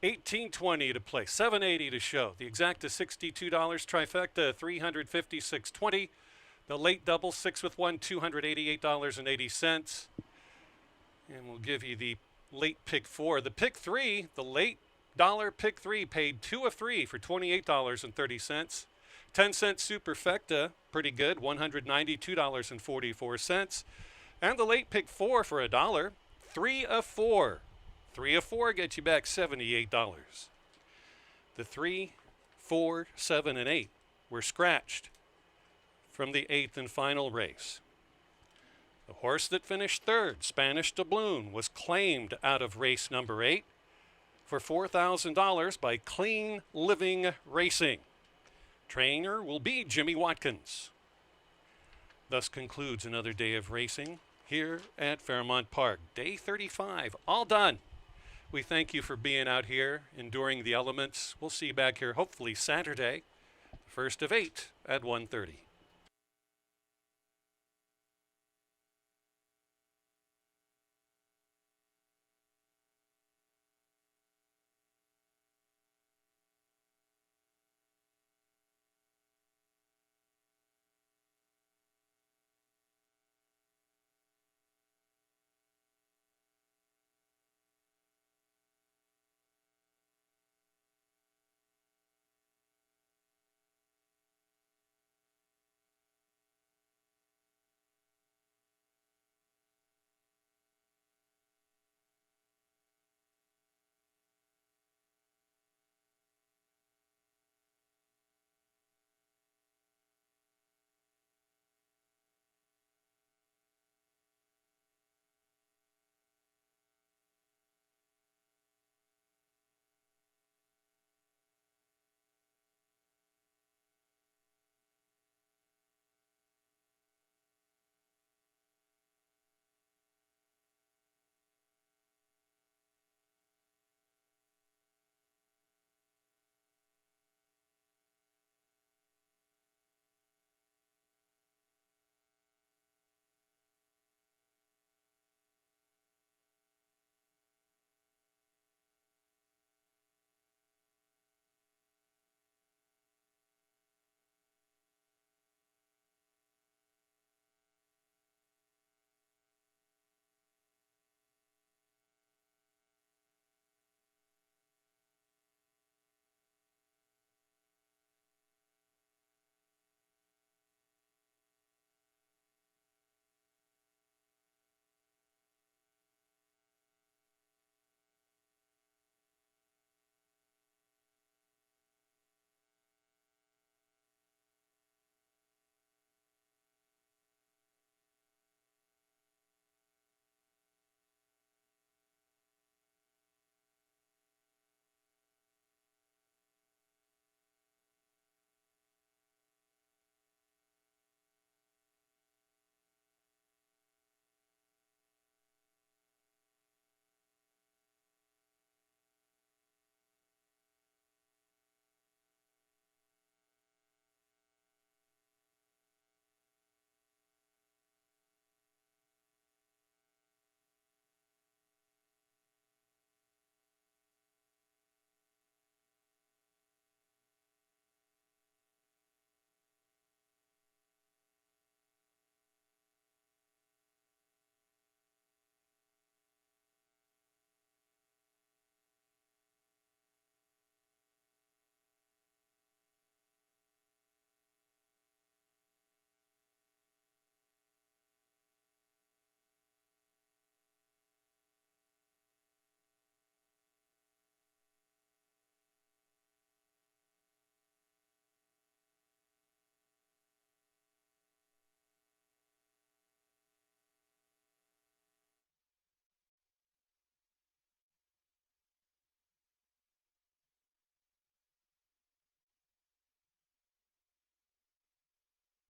$18.20 to play, $7.80 to show. The exacta $62, trifecta $356.20. The late double 6 with 1, $288.80. And we'll give you the late pick 4. The pick 3, the late dollar pick 3 paid 2 of 3 for $28.30. 10-cent superfecta, pretty good, $192.44. And the late pick 4 for $1, 3 of 4. 3 of 4 gets you back $78. The 3, 4, 7, and 8 were scratched from the 8th and final race. The horse that finished 3rd, Spanish Doubloon, was claimed out of race number 8 for $4,000 by Clean Living Racing. Trainer will be Jimmy Watkins. Thus concludes another day of racing here at Fairmount Park. Day 35, all done. We thank you for being out here, enduring the elements. We'll see you back here hopefully Saturday, first of 8 at 1:30.